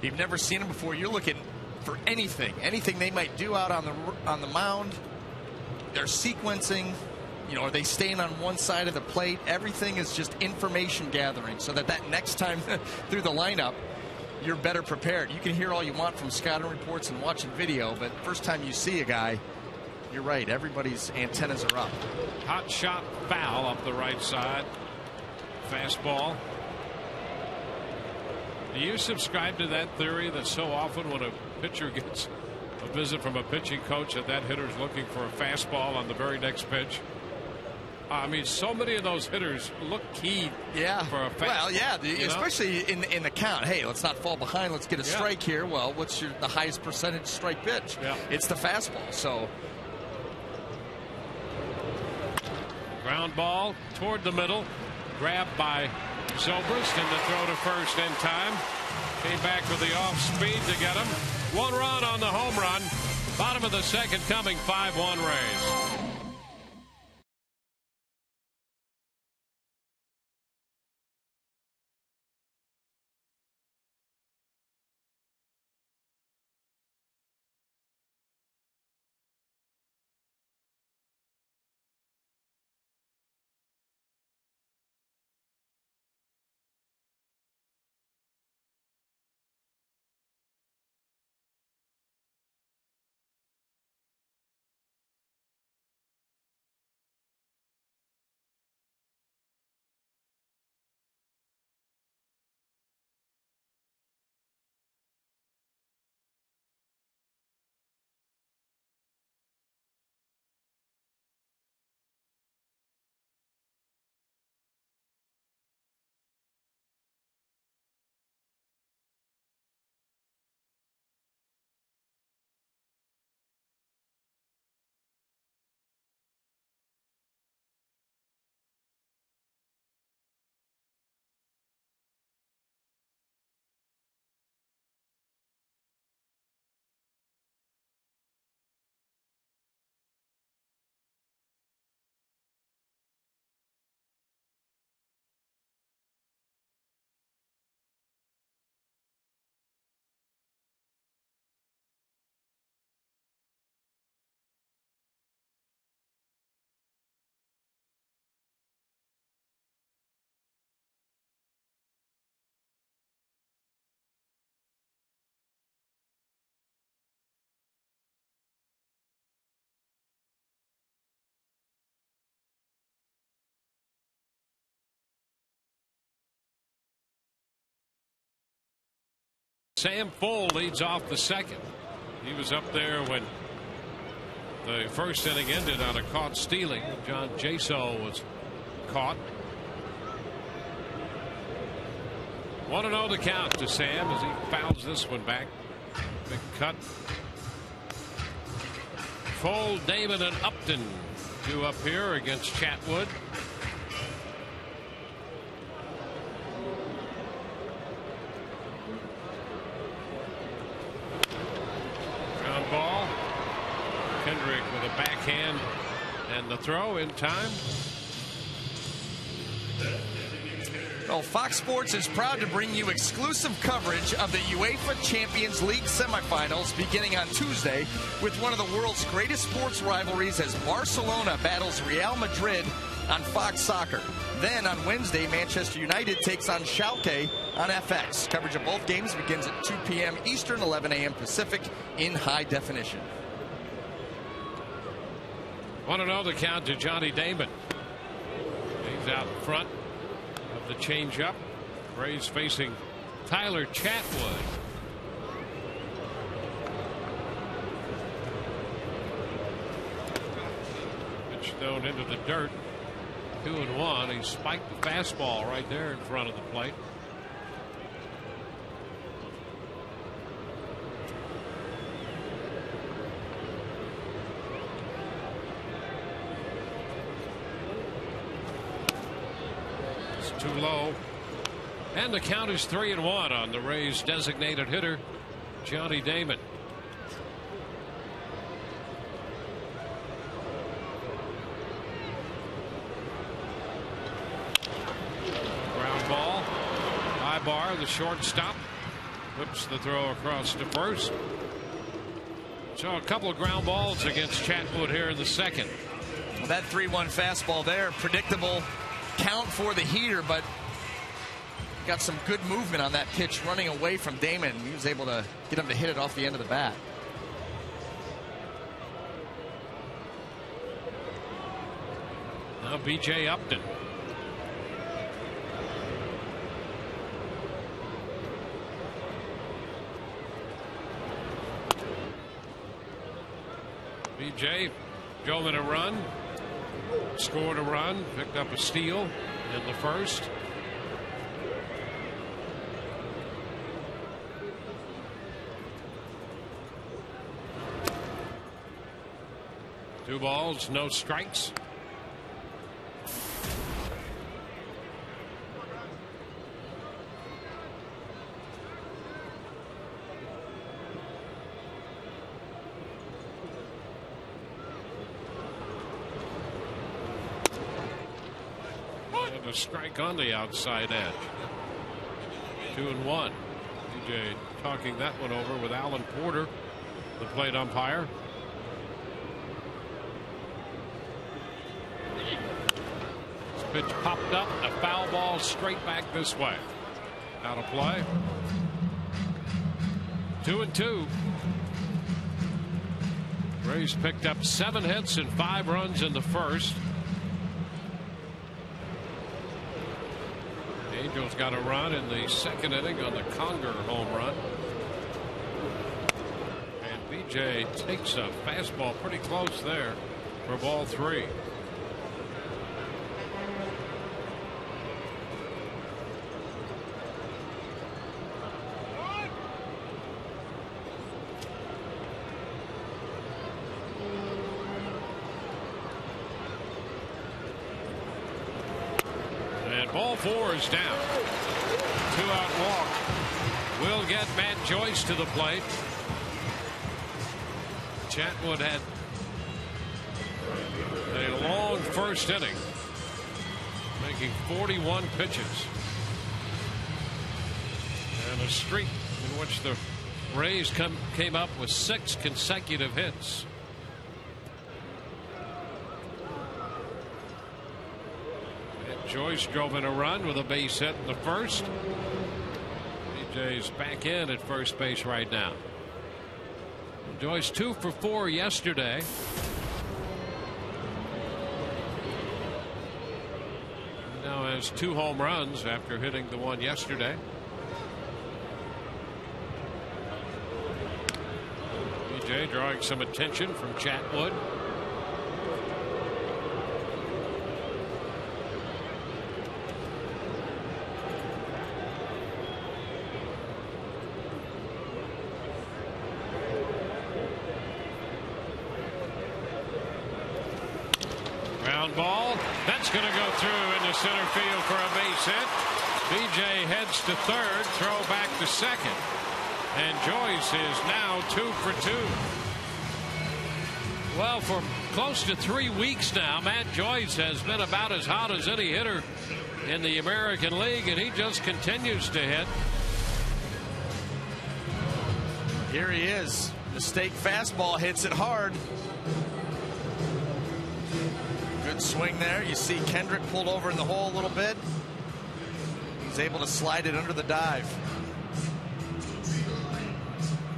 You've never seen them before. You're looking for anything they might do out on the mound. They're sequencing. You know, are they staying on one side of the plate? Everything is just information gathering so that next time through the lineup, you're better prepared. You can hear all you want from scouting reports and watching video, but first time you see a guy, you're right, everybody's antennas are up. Hot shot foul up the right side. Fastball. Do you subscribe to that theory that so often when a pitcher gets a visit from a pitching coach that hitter's looking for a fastball on the very next pitch? I mean, so many of those hitters look keyed for a fastball. Well, yeah, especially in the count. Hey, let's not fall behind. Let's get a strike here. Well, what's the highest percentage strike pitch? Yeah. It's the fastball. So ground ball toward the middle, grabbed by Zobrist, and the throw to first in time. Came back with the off speed to get him. 1 run on the home run. Bottom of the second coming, 5-1 Rays. Sam Full leads off the second. He was up there when the first inning ended on a caught stealing. John Jaso was caught. 1-0 the count to Sam as he fouls this one back. Big cut. Full, Damon, and Upton two up here against Chatwood. Ball. Kendrick with a backhand and the throw in time. Well, Fox Sports is proud to bring you exclusive coverage of the UEFA Champions League semifinals beginning on Tuesday with one of the world's greatest sports rivalries as Barcelona battles Real Madrid on Fox Soccer. Then on Wednesday, Manchester United takes on Schalke on FX. Coverage of both games begins at 2 p.m. Eastern, 11 a.m. Pacific in high definition. 1-0 the count to Johnny Damon. He's out in front of the changeup. Rays facing Tyler Chatwood. Pitch thrown into the dirt. 2-1. He spiked the fastball right there in front of the plate. It's too low. And the count is 3-1 on the Rays' designated hitter, Johnny Damon. Rybar, the shortstop, whips the throw across to first. So a couple of ground balls against Chatwood here in the second. Well, that 3-1 fastball there, predictable count for the heater, but got some good movement on that pitch running away from Damon. He was able to get him to hit it off the end of the bat. Now B.J. Upton. B.J. drove in a run, scored a run, picked up a steal in the first. Two balls, no strikes. And a strike on the outside edge. 2-1. DJ talking that one over with Alan Porter, the plate umpire. Pitch popped up, a foul ball straight back this way. Out of play. 2-2. Rays picked up 7 hits and 5 runs in the first. The Angels got a run in the second inning on the Conger home run. And BJ takes a fastball pretty close there for ball 3. Ball 4 is down. 2-out walk will get Matt Joyce to the plate. Chatwood had a long first inning, making 41 pitches. And a streak in which the Rays came up with 6 consecutive hits. Joyce drove in a run with a base hit in the first. BJ's back in at first base right now. Joyce 2 for 4 yesterday. Now has 2 home runs after hitting the one yesterday. BJ drawing some attention from Chatwood. Ball that's going to go through into center field for a base hit. BJ heads to third, throw back to second, and Joyce is now 2 for 2. Well, for close to 3 weeks now, Matt Joyce has been about as hot as any hitter in the American League, and he just continues to hit. Here he is. Mistake fastball, hits it hard. Good swing there. You see Kendrick pulled over in the hole a little bit. He's able to slide it under the dive.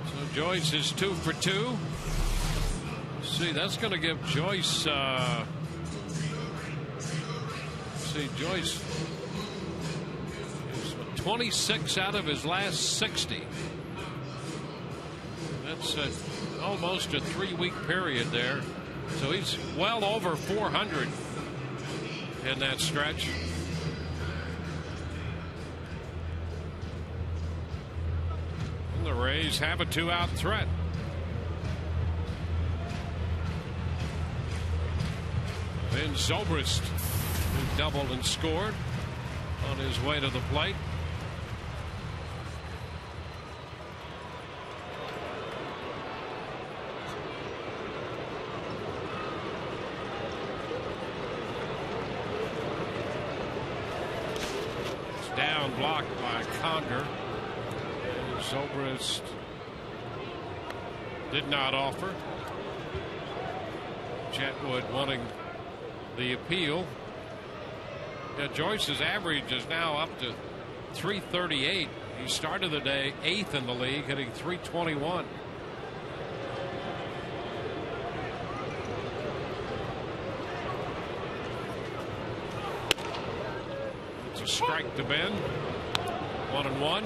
So Joyce is 2 for 2. See, that's going to give Joyce. See, Joyce is 26 out of his last 60. That's almost a 3-week period there. So he's well over 400 in that stretch. And the Rays have a 2-out threat. Then Zobrist, who doubled and scored, on his way to the plate. down, blocked by Conger. Zobrist did not offer. Chetwood wanting the appeal. Joyce's average is now up to 338. He started the day 8th in the league, hitting 321. It's a strike to Ben. 1-1.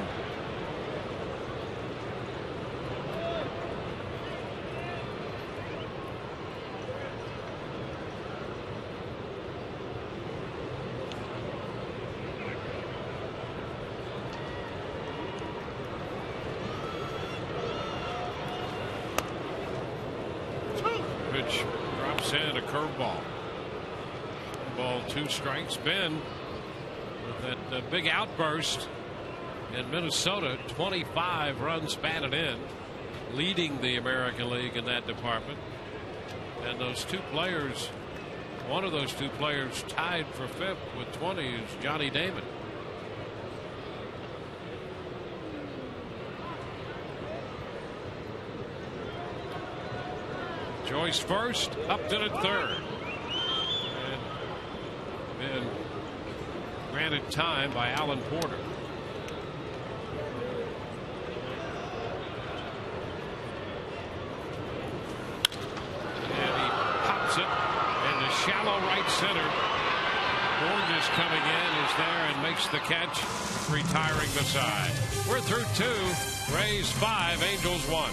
Pitch drops in, a curveball. Ball, 2 strikes. Ben with that big outburst in Minnesota, 25 runs batted in, leading the American League in that department. And those 2 players, one of those 2 players tied for 5th with 20 is Johnny Damon. Joyce first, Upton at third. And then granted time by Alan Porter. And he pops it into shallow right center. Borges coming in is there and makes the catch, retiring the side. We're through 2. Rays 5, Angels 1.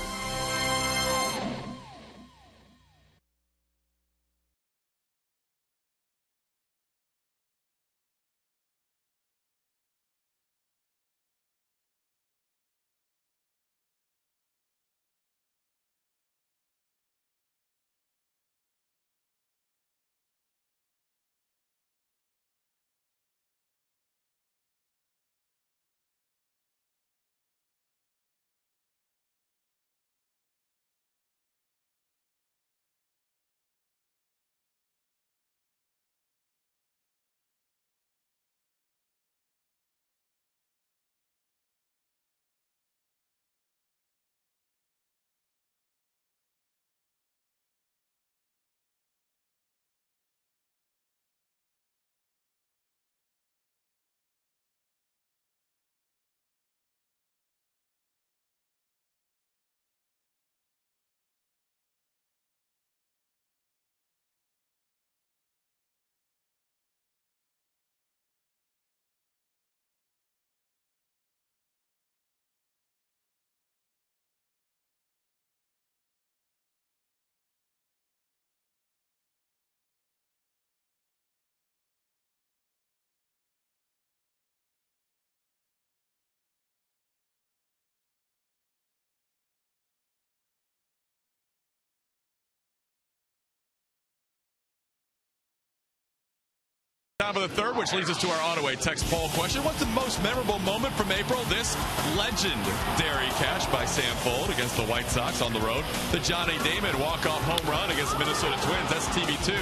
Top of the third, which leads us to our on-away text poll question. What's the most memorable moment from April? This legendary catch by Sam Fuld against the White Sox on the road. The Johnny Damon walk-off home run against the Minnesota Twins. That's TV2.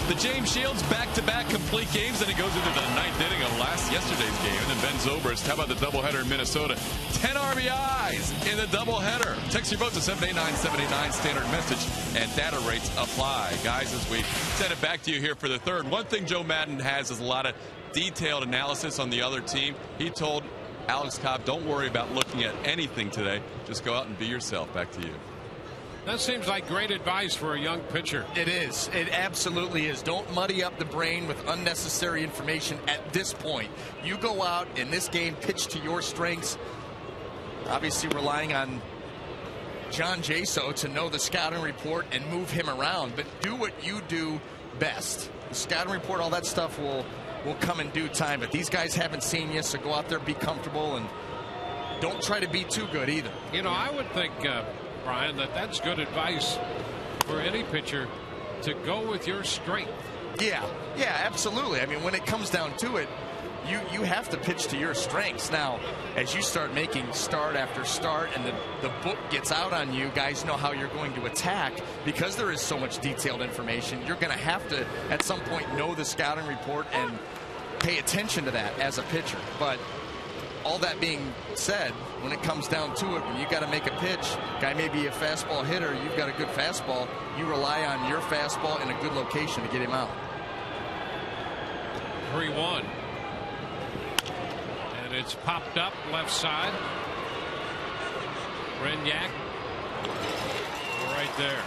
The James Shields back-to-back complete games, and it goes into the 9th inning of yesterday's game. And then Ben Zobrist, how about the doubleheader in Minnesota? 10 RBIs in the doubleheader. Text your vote to 789-789, standard message, and data rates apply. Guys, as we send it back to you here for the third, one thing Joe Madden has is a lot of detailed analysis on the other team. He told Alex Cobb, don't worry about looking at anything today. Just go out and be yourself. Back to you. That seems like great advice for a young pitcher. It is. It absolutely is. Don't muddy up the brain with unnecessary information at this point. You go out in this game, pitch to your strengths. Obviously relying on John Jaso to know the scouting report and move him around. But do what you do best. The scouting report, all that stuff will come in due time. But these guys haven't seen you, so go out there, be comfortable, and don't try to be too good either. You know, I would think, Brian, that's good advice for any pitcher, to go with your strength. Yeah, absolutely. I mean, when it comes down to it, you have to pitch to your strengths. Now, as you start making start after start and the book gets out on you, guys know how you're going to attack. Because there is so much detailed information, you're going to have to, at some point, know the scouting report and pay attention to that as a pitcher. But all that being said, when it comes down to it, when you got to make a pitch, guy may be a fastball hitter, you've got a good fastball, you rely on your fastball in a good location to get him out. 3-1. And it's popped up left side. Renyak right there.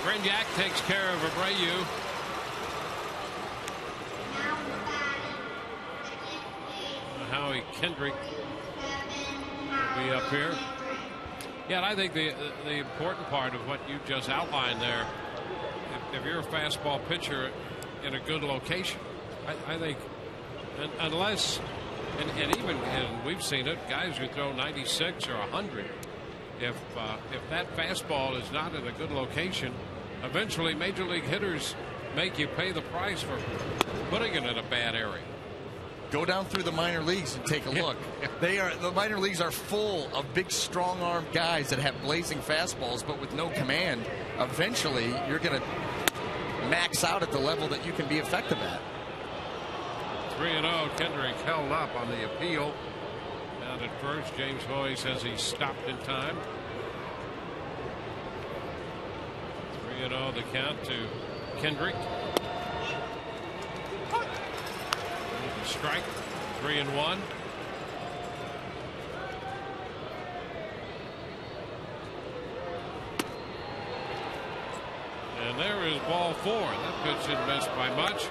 Renyak takes care of Abreu. Howie Kendrick will be up here. Yeah, and I think the important part of what you just outlined there, if you're a fastball pitcher in a good location, I think unless and even and we've seen it, guys who throw 96 or 100, if that fastball is not in a good location, eventually major league hitters make you pay the price for putting it in a bad area. Go down through the minor leagues and take a look. The minor leagues are full of big, strong-armed guys that have blazing fastballs, but with no command. Eventually, you're going to max out at the level that you can be effective at. 3-0. Kendrick held up on the appeal. Down at first, James Hoy says he stopped in time. 3-0 the count to Kendrick. Strike. 3-1. And there is ball 4. That pitch didn't miss by much.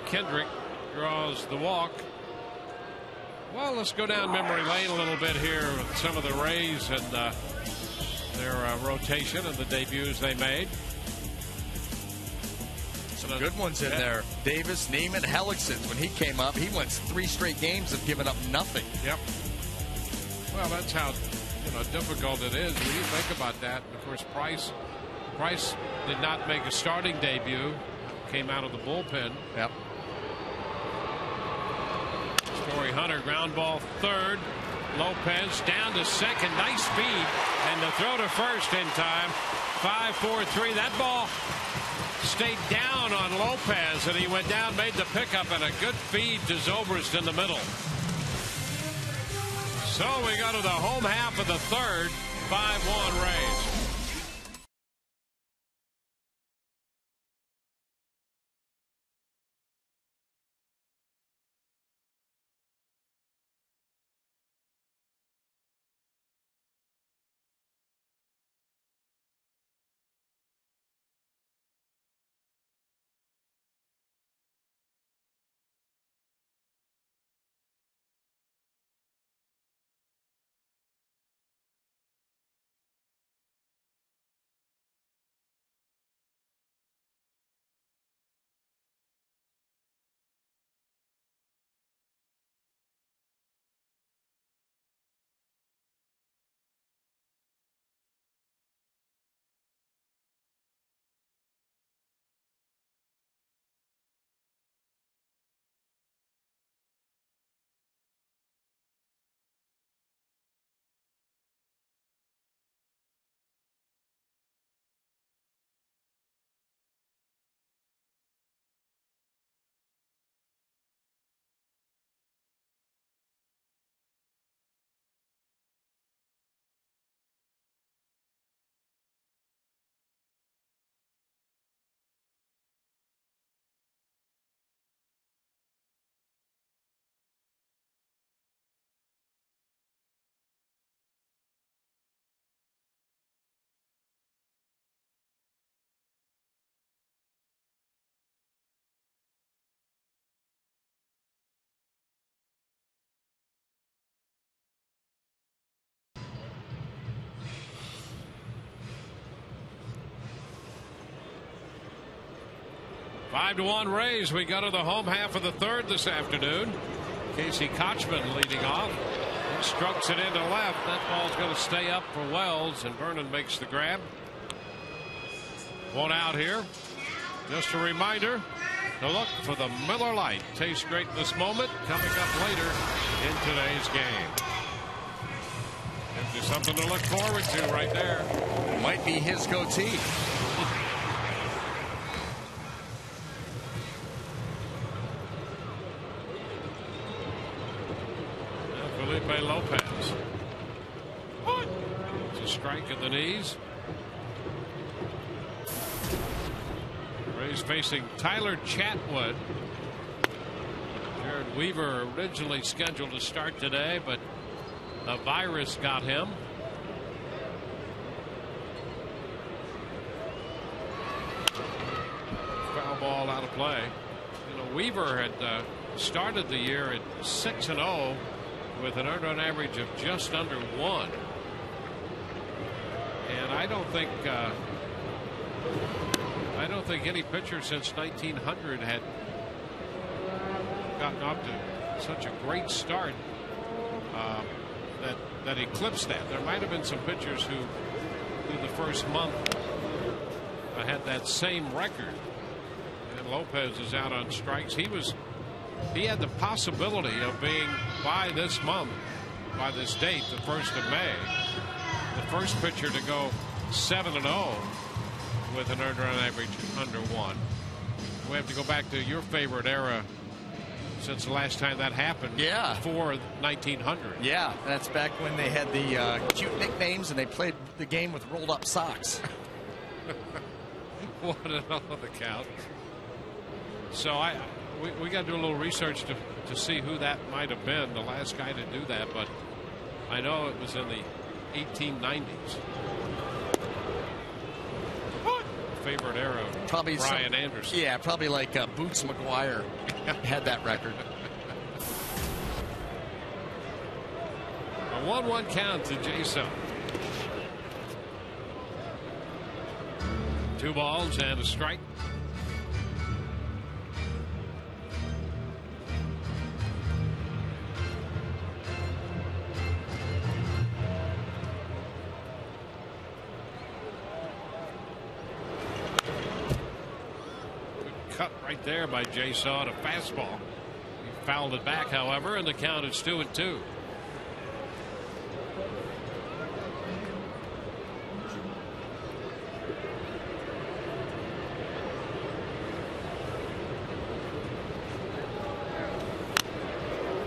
Kendrick draws the walk. Well, let's go down memory lane a little bit here with some of the Rays and their rotation and the debuts they made. Some good ones in there. Davis, Neiman, Hellickson. When he came up, he went 3 straight games of giving up nothing. Yep. Well, that's how difficult it is when you think about that. And of course, Price did not make a starting debut. Came out of the bullpen. Yep. Story Hunter, ground ball third. Lopez down to second. Nice speed. And the throw to first in time. 5-4-3. That ball stayed down on Lopez, and he went down, made the pickup, and a good feed to Zobrist in the middle. So we go to the home half of the third. 5-1 Rays. Five to 1 Rays. We go to the home half of the third this afternoon. Casey Kochman leading off. He strokes it into left. That ball's going to stay up for Wells, and Vernon makes the grab. 1 out here. Just a reminder to look for the Miller Lite. Tastes great in this moment. Coming up later in today's game. Gives you something to look forward to right there. Might be his goatee. Felipe Lopez. It's a strike at the knees. Rays facing Tyler Chatwood. Jared Weaver originally scheduled to start today, but a virus got him. Foul ball out of play. You know, Weaver had started the year at 6-0 with an earned run average of just under 1. And I don't think any pitcher since 1900 had gotten off to such a great start that eclipsed that. There might have been some pitchers who, through the first month, had that same record. And Lopez is out on strikes. He had the possibility of being, by this month, by this date, the 1st of May, the first pitcher to go 7-0 with an earned run average under 1. We have to go back to your favorite era since the last time that happened. Yeah. Before 1900. Yeah, that's back when they had the cute nicknames and they played the game with rolled up socks. 1-0 on the count. So we got to do a little research to see who that might have been, the last guy to do that, but I know it was in the 1890s. Favorite era, probably Brian Anderson. Yeah, probably like Boots McGuire had that record. A 1-1 count to Jason. 2 balls and a strike. Cut right there by Jason, a fastball. He fouled it back, however, and the count is 2-2.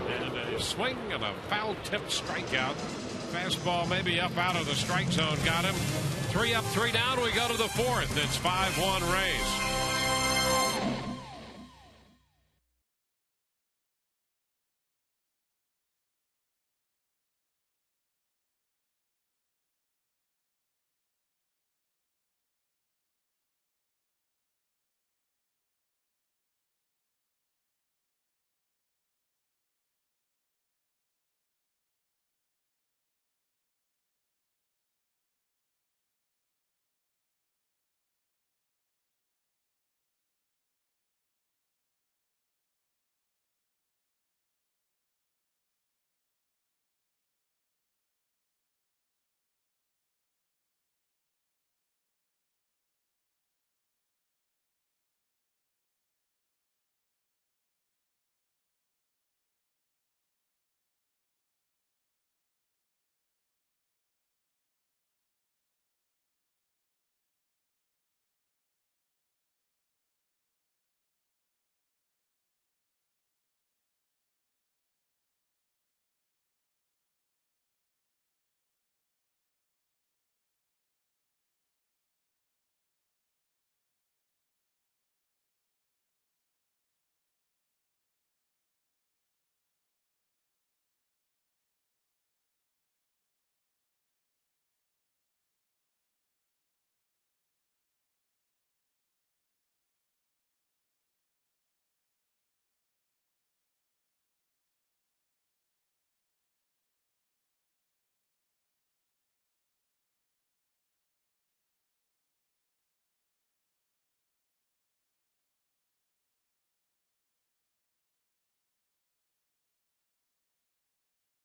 And a swing and a foul tip strikeout. Fastball maybe up out of the strike zone got him. 3 up, 3 down. We go to the 4th. It's 5-1 Rays.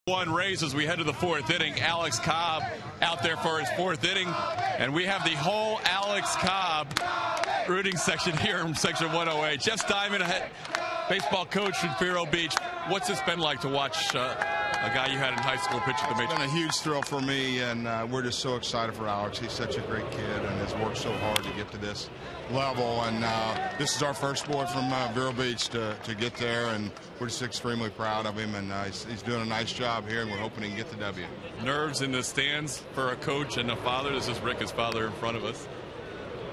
One Rays as we head to the 4th inning. Alex Cobb out there for his 4th inning, and we have the whole Alex Cobb rooting section here in section 108. Jeff Steinman, baseball coach from Vero Beach. What's this been like to watch a guy you had in high school pitch at the major. It's been a huge thrill for me, and we're just so excited for Alex. He's such a great kid and has worked so hard to get to this level. And this is our first boy from Vero Beach to get there, and we're just extremely proud of him. And he's doing a nice job here, and we're hoping he can get the W. Nerves in the stands for a coach and a father. This is Rick, his father, in front of us.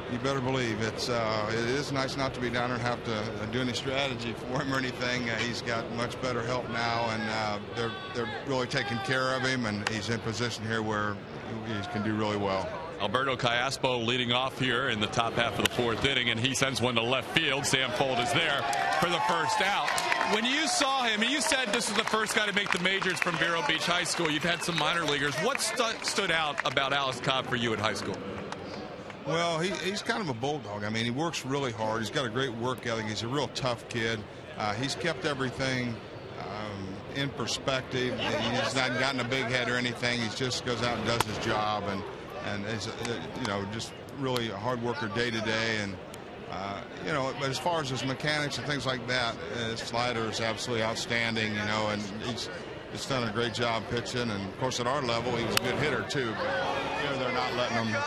You better believe it is nice not to be down there and have to do any strategy for him or anything. He's got much better help now, and they're really taking care of him, and he's in position here where he can do really well. Alberto Callaspo leading off here in the top half of the fourth inning, and he sends one to left field. Sam Fold is there for the first out. When you saw him, and you said this is the first guy to make the majors from Vero Beach High School, you've had some minor leaguers. What stood out about Alex Cobb for you at high school? Well, he's kind of a bulldog. I mean, he works really hard. He's got a great work ethic. He's a real tough kid. He's kept everything in perspective. He's not gotten a big head or anything. He just goes out and does his job, and is just really a hard worker day to day. And but as far as his mechanics and things like that, his slider is absolutely outstanding. And he's done a great job pitching. And of course, at our level, he was a good hitter too. But they're not letting him.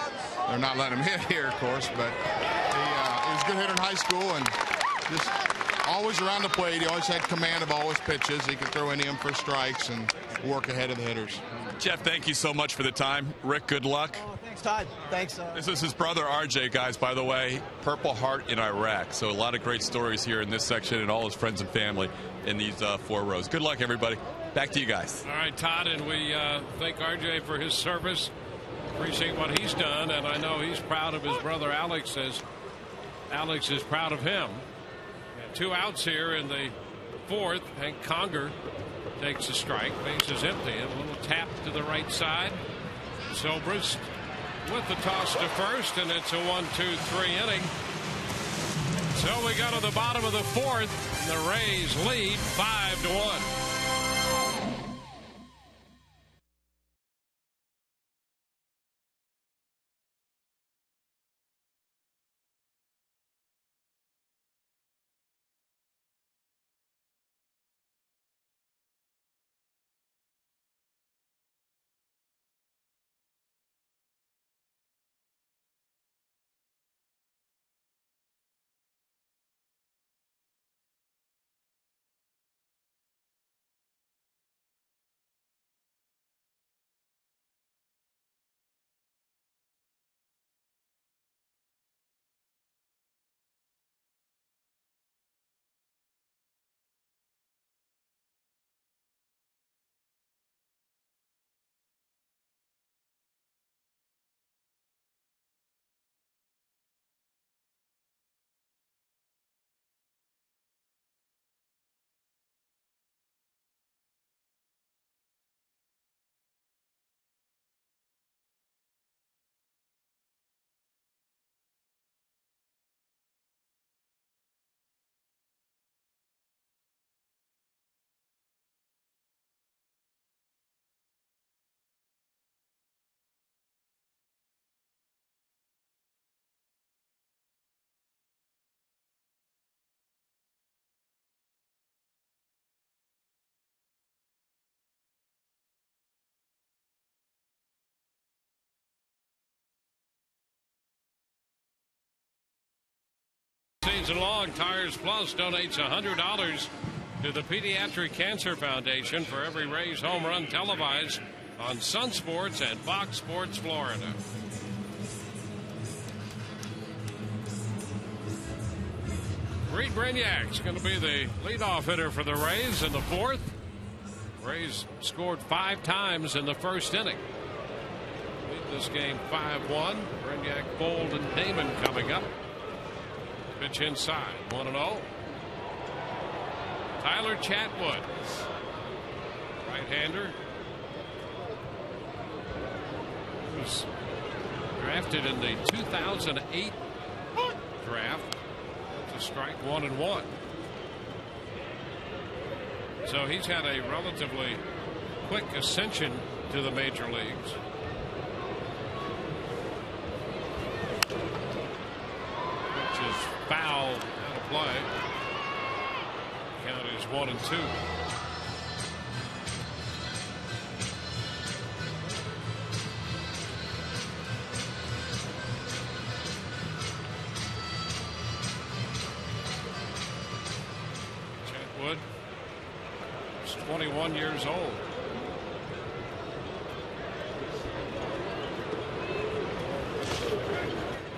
They're not letting him hit here, of course, but he was a good hitter in high school and just always around the plate. He always had command of all his pitches. He could throw any of them for strikes and work ahead of the hitters. Jeff, thank you so much for the time. Rick, good luck. Oh, thanks, Todd. Thanks. This is his brother, RJ, guys, by the way. Purple Heart in Iraq. So a lot of great stories here in this section and all his friends and family in these 4 rows. Good luck, everybody. Back to you guys. All right, Todd, and we thank RJ for his service. Appreciate what he's done, and I know he's proud of his brother Alex, as Alex is proud of him. And 2 outs here in the 4th. Hank Conger takes a strike. Base is empty. And a little tap to the right side. Zobrist with the toss to first, and it's a 1-2-3 inning. So we go to the bottom of the 4th, and the Rays lead 5-1. Season long, Tires Plus donates $100 to the Pediatric Cancer Foundation for every Rays home run televised on Sun Sports and Fox Sports Florida. Reed Brignac's going to be the leadoff hitter for the Rays in the 4th. Rays scored 5 times in the 1st inning. Lead this game 5-1. Brignac, Fold, and Damon coming up. Pitch inside, 1-0. Tyler Chatwood, right-hander, was drafted in the 2008 draft. To strike 1-1. So he's had a relatively quick ascension to the major leagues. Which is foul, out of play. Count is 1-2. Chatwood is 21 years old.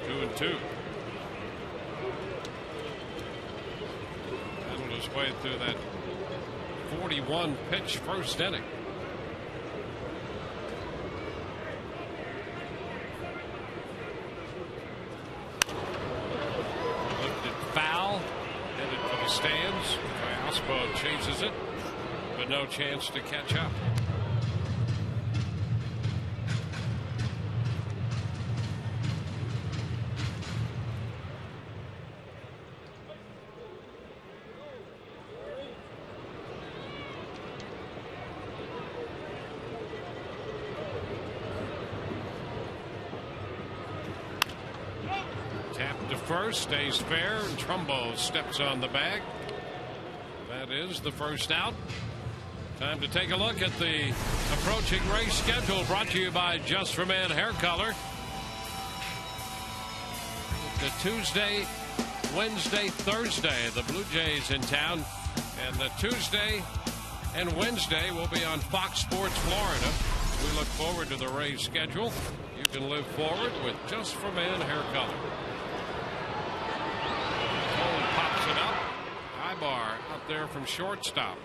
Two and two. Battled his way through that 41 pitch first inning. Lifted foul, headed for the stands. Triaspo chases it, but no chance to catch up. First, stays fair, and Trumbo steps on the bag. That is the first out. Time to take a look at the approaching race schedule, brought to you by Just for Man Hair Color. The Tuesday, Wednesday, Thursday, the Blue Jays in town, and the Tuesday and Wednesday will be on Fox Sports Florida. We look forward to the Rays schedule. You can live forward with Just for Man Hair Color. Pops it up. Ibar out there from shortstop.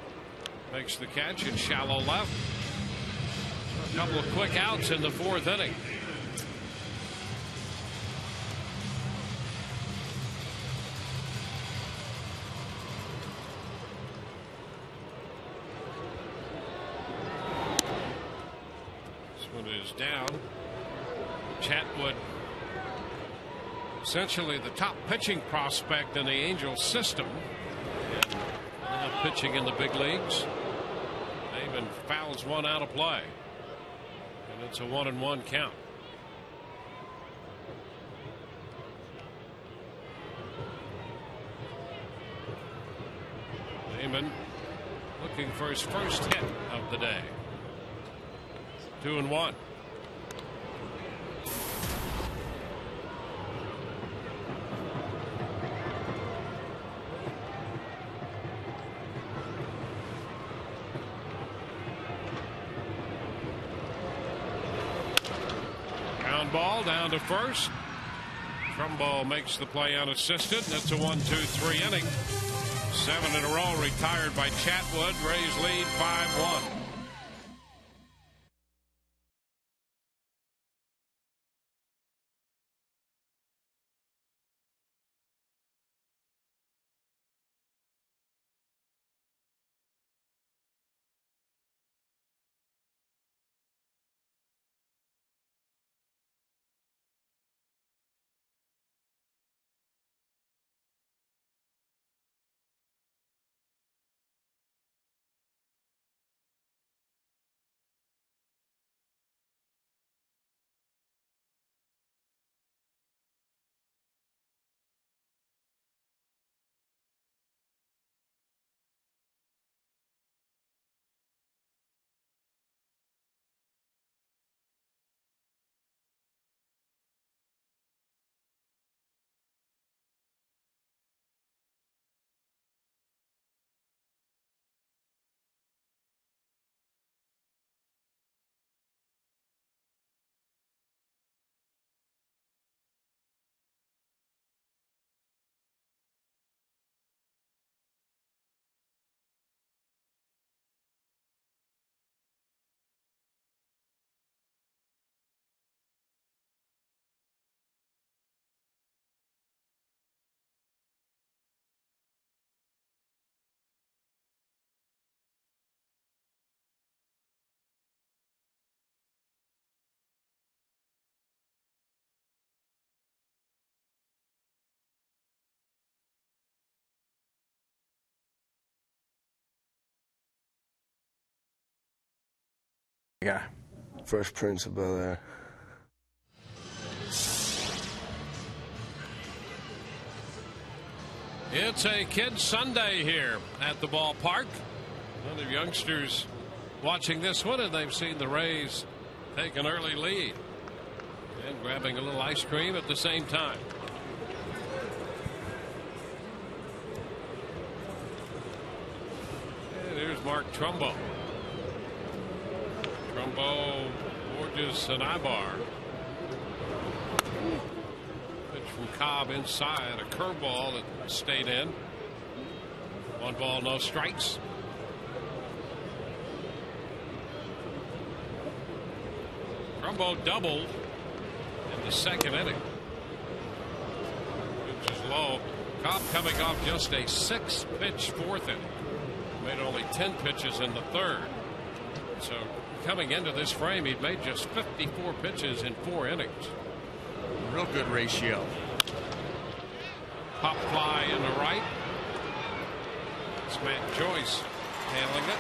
Makes the catch in shallow left. A couple of quick outs in the fourth inning. This one is down. Chatwood, essentially the top pitching prospect in the Angels system, and now pitching in the big leagues. Damon fouls one out of play, and it's a 1-1 count. Damon looking for his first hit of the day. 2-1. Ball down to first. Trumbo makes the play unassisted. That's a 1-2-3 inning. 7 in a row retired by Chatwood. Rays lead 5-1. Yeah, Fresh Prince of Bel-Air. It's a Kids Sunday here at the ballpark. Other youngsters watching this one, and they've seen the Rays take an early lead and grabbing a little ice cream at the same time. Mark Trumbo. Trumbo, Borges, and Ibar. Pitch from Cobb inside, a curveball that stayed in. 1 ball, no strikes. Trumbo doubled in the 2nd inning. Pitch is low. Cobb coming off just a 6-pitch 4th inning. Made only 10 pitches in the 3rd. So coming into this frame, he'd made just 54 pitches in 4 innings. Real good ratio. Pop fly in the right. It's Matt Joyce handling it.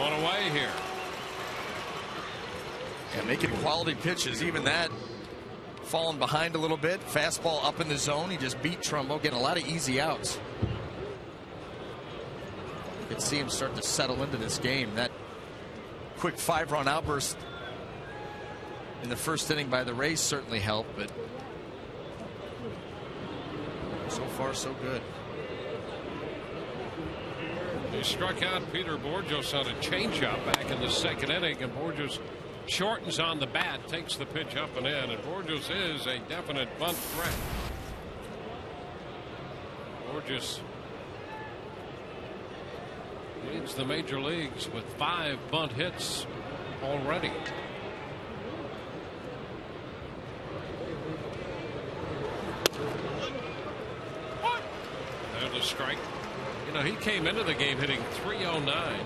1 away here. And making quality pitches, even that falling behind a little bit. Fastball up in the zone. He just beat Trumbo, getting a lot of easy outs. You can see him start to settle into this game. That quick 5-run outburst in the 1st inning by the Rays certainly helped, but so far so good. He struck out Peter Borges on a changeup back in the 2nd inning, and Borges shortens on the bat, takes the pitch up and in, and Borges is a definite bunt threat. Borges leads the major leagues with 5 bunt hits already. There's a strike. You know, he came into the game hitting .309.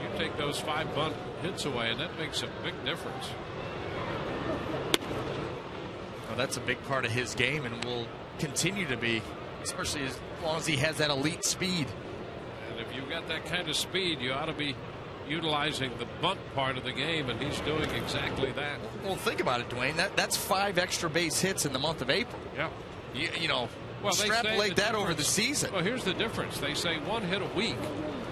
You take those 5 bunt hits away, and that makes a big difference. Well, that's a big part of his game and will continue to be, especially as long as he has that elite speed. And if you've got that kind of speed, you ought to be utilizing the bunt part of the game, and he's doing exactly that. Well, think about it, Dwayne. That's 5 extra base hits in the month of April. Yeah. You know, well, extrapolate that over the season. Well, here's the difference. They say 1 hit a week.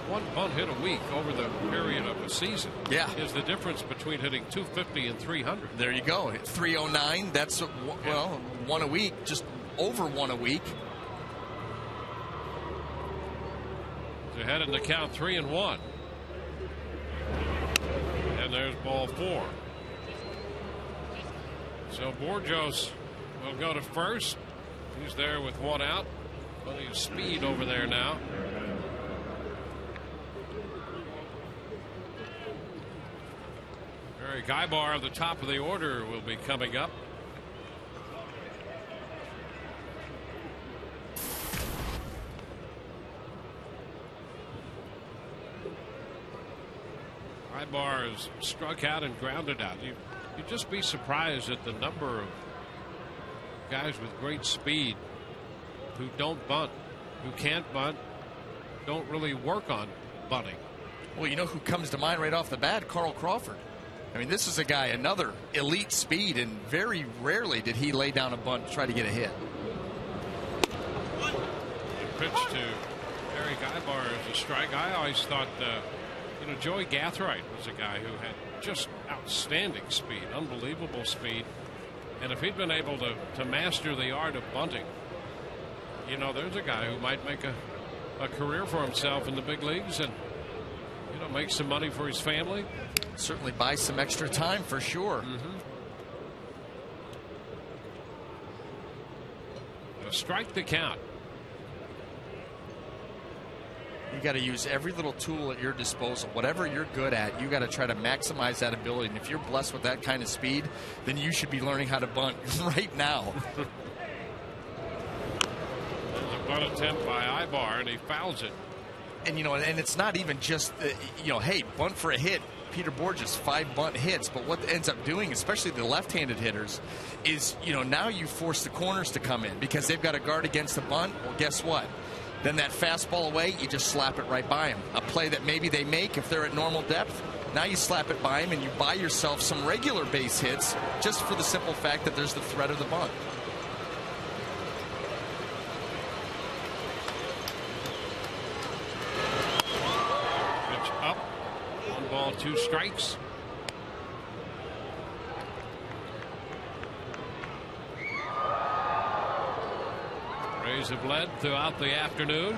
1 bunt hit a week over the period of a season. Yeah. Is the difference between hitting 250 and 300. There you go. 309. That's, well, 1 a week, just over 1 a week. Ahead in the count, 3-1. And there's ball 4. So Borges will go to first. He's there with 1 out. Plenty of speed over there now. Eric Ibar at the top of the order will be coming up. Ibar is struck out and grounded out. You'd just be surprised at the number of guys with great speed who don't bunt, who can't bunt, don't really work on bunting. Well, you know who comes to mind right off the bat? Carl Crawford. I mean, this is a guy, another elite speed, and very rarely did he lay down a bunt to try to get a hit. The pitch to Eric Ibar is a strike. I always thought, you know, Joey Gathright was a guy who had just outstanding speed, unbelievable speed. And if he'd been able to master the art of bunting, you know, there's a guy who might make a career for himself in the big leagues and, you know, make some money for his family. Certainly buy some extra time for sure. Strike the count. You got to use every little tool at your disposal. Whatever you're good at, you got to try to maximize that ability. And if you're blessed with that kind of speed, then you should be learning how to bunt right now. There's a bunt attempt by Ibar, and he fouls it. And, you know, and it's not even just, you know, hey, bunt for a hit. Peter Borges, 5 bunt hits. But what ends up doing, especially the left-handed hitters, is, you know, now you force the corners to come in because they've got to guard against the bunt. Well, guess what? Then that fastball away, you just slap it right by them. A play that maybe they make if they're at normal depth, now you slap it by them and you buy yourself some regular base hits just for the simple fact that there's the threat of the bunt. Pitch up. 1 ball, 2 strikes. Rays have led throughout the afternoon.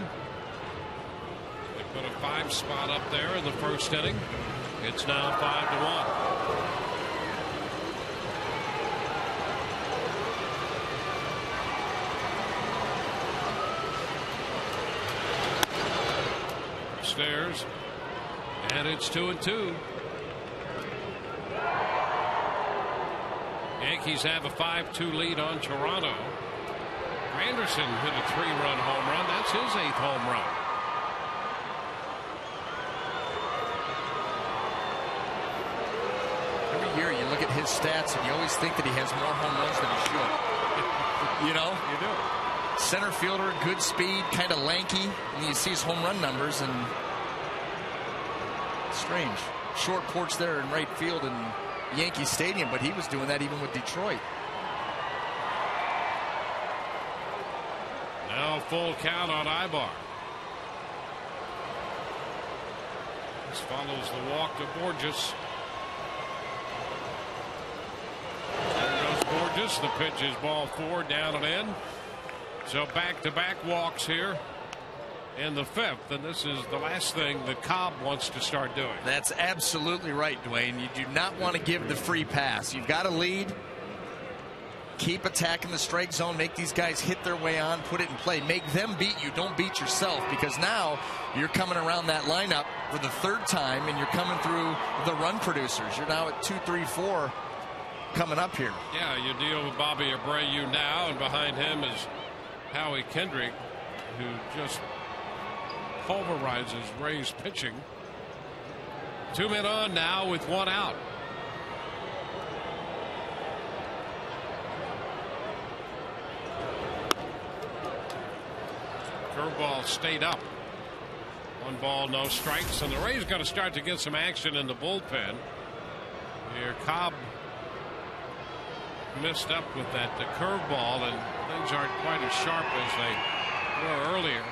Put a 5 spot up there in the first inning. It's now 5-1. Upstairs, and it's 2-2. Yankees have a 5-2 lead on Toronto. Anderson hit a 3-run home run. That's his 8th home run. Every year you look at his stats and you always think that he has more home runs than he should. You know? You do. Center fielder, good speed, kind of lanky. And you see his home run numbers, and strange. Short porch there in right field in Yankee Stadium, but he was doing that even with Detroit. Now full count on Ibar. This follows the walk to Borges. There goes Borges. The pitch is ball 4, down and in. So back-to-back walks here in the 5th, and this is the last thing that Cobb wants to start doing. That's absolutely right, Dwayne. You do not want to give the free pass. You've got to lead. Keep attacking the strike zone. Make these guys hit their way on. Put it in play. Make them beat you. Don't beat yourself, because now you're coming around that lineup for the 3rd time, and you're coming through the run producers. You're now at 2, 3, 4 coming up here. Yeah, you deal with Bobby Abreu now, and behind him is Howie Kendrick, who just pulverizes Ray's pitching. 2 men on now with 1 out. Curveball stayed up. 1 ball, no strikes, and the Rays going to start to get some action in the bullpen. Here, Cobb missed up with that curveball, and things aren't quite as sharp as they were earlier.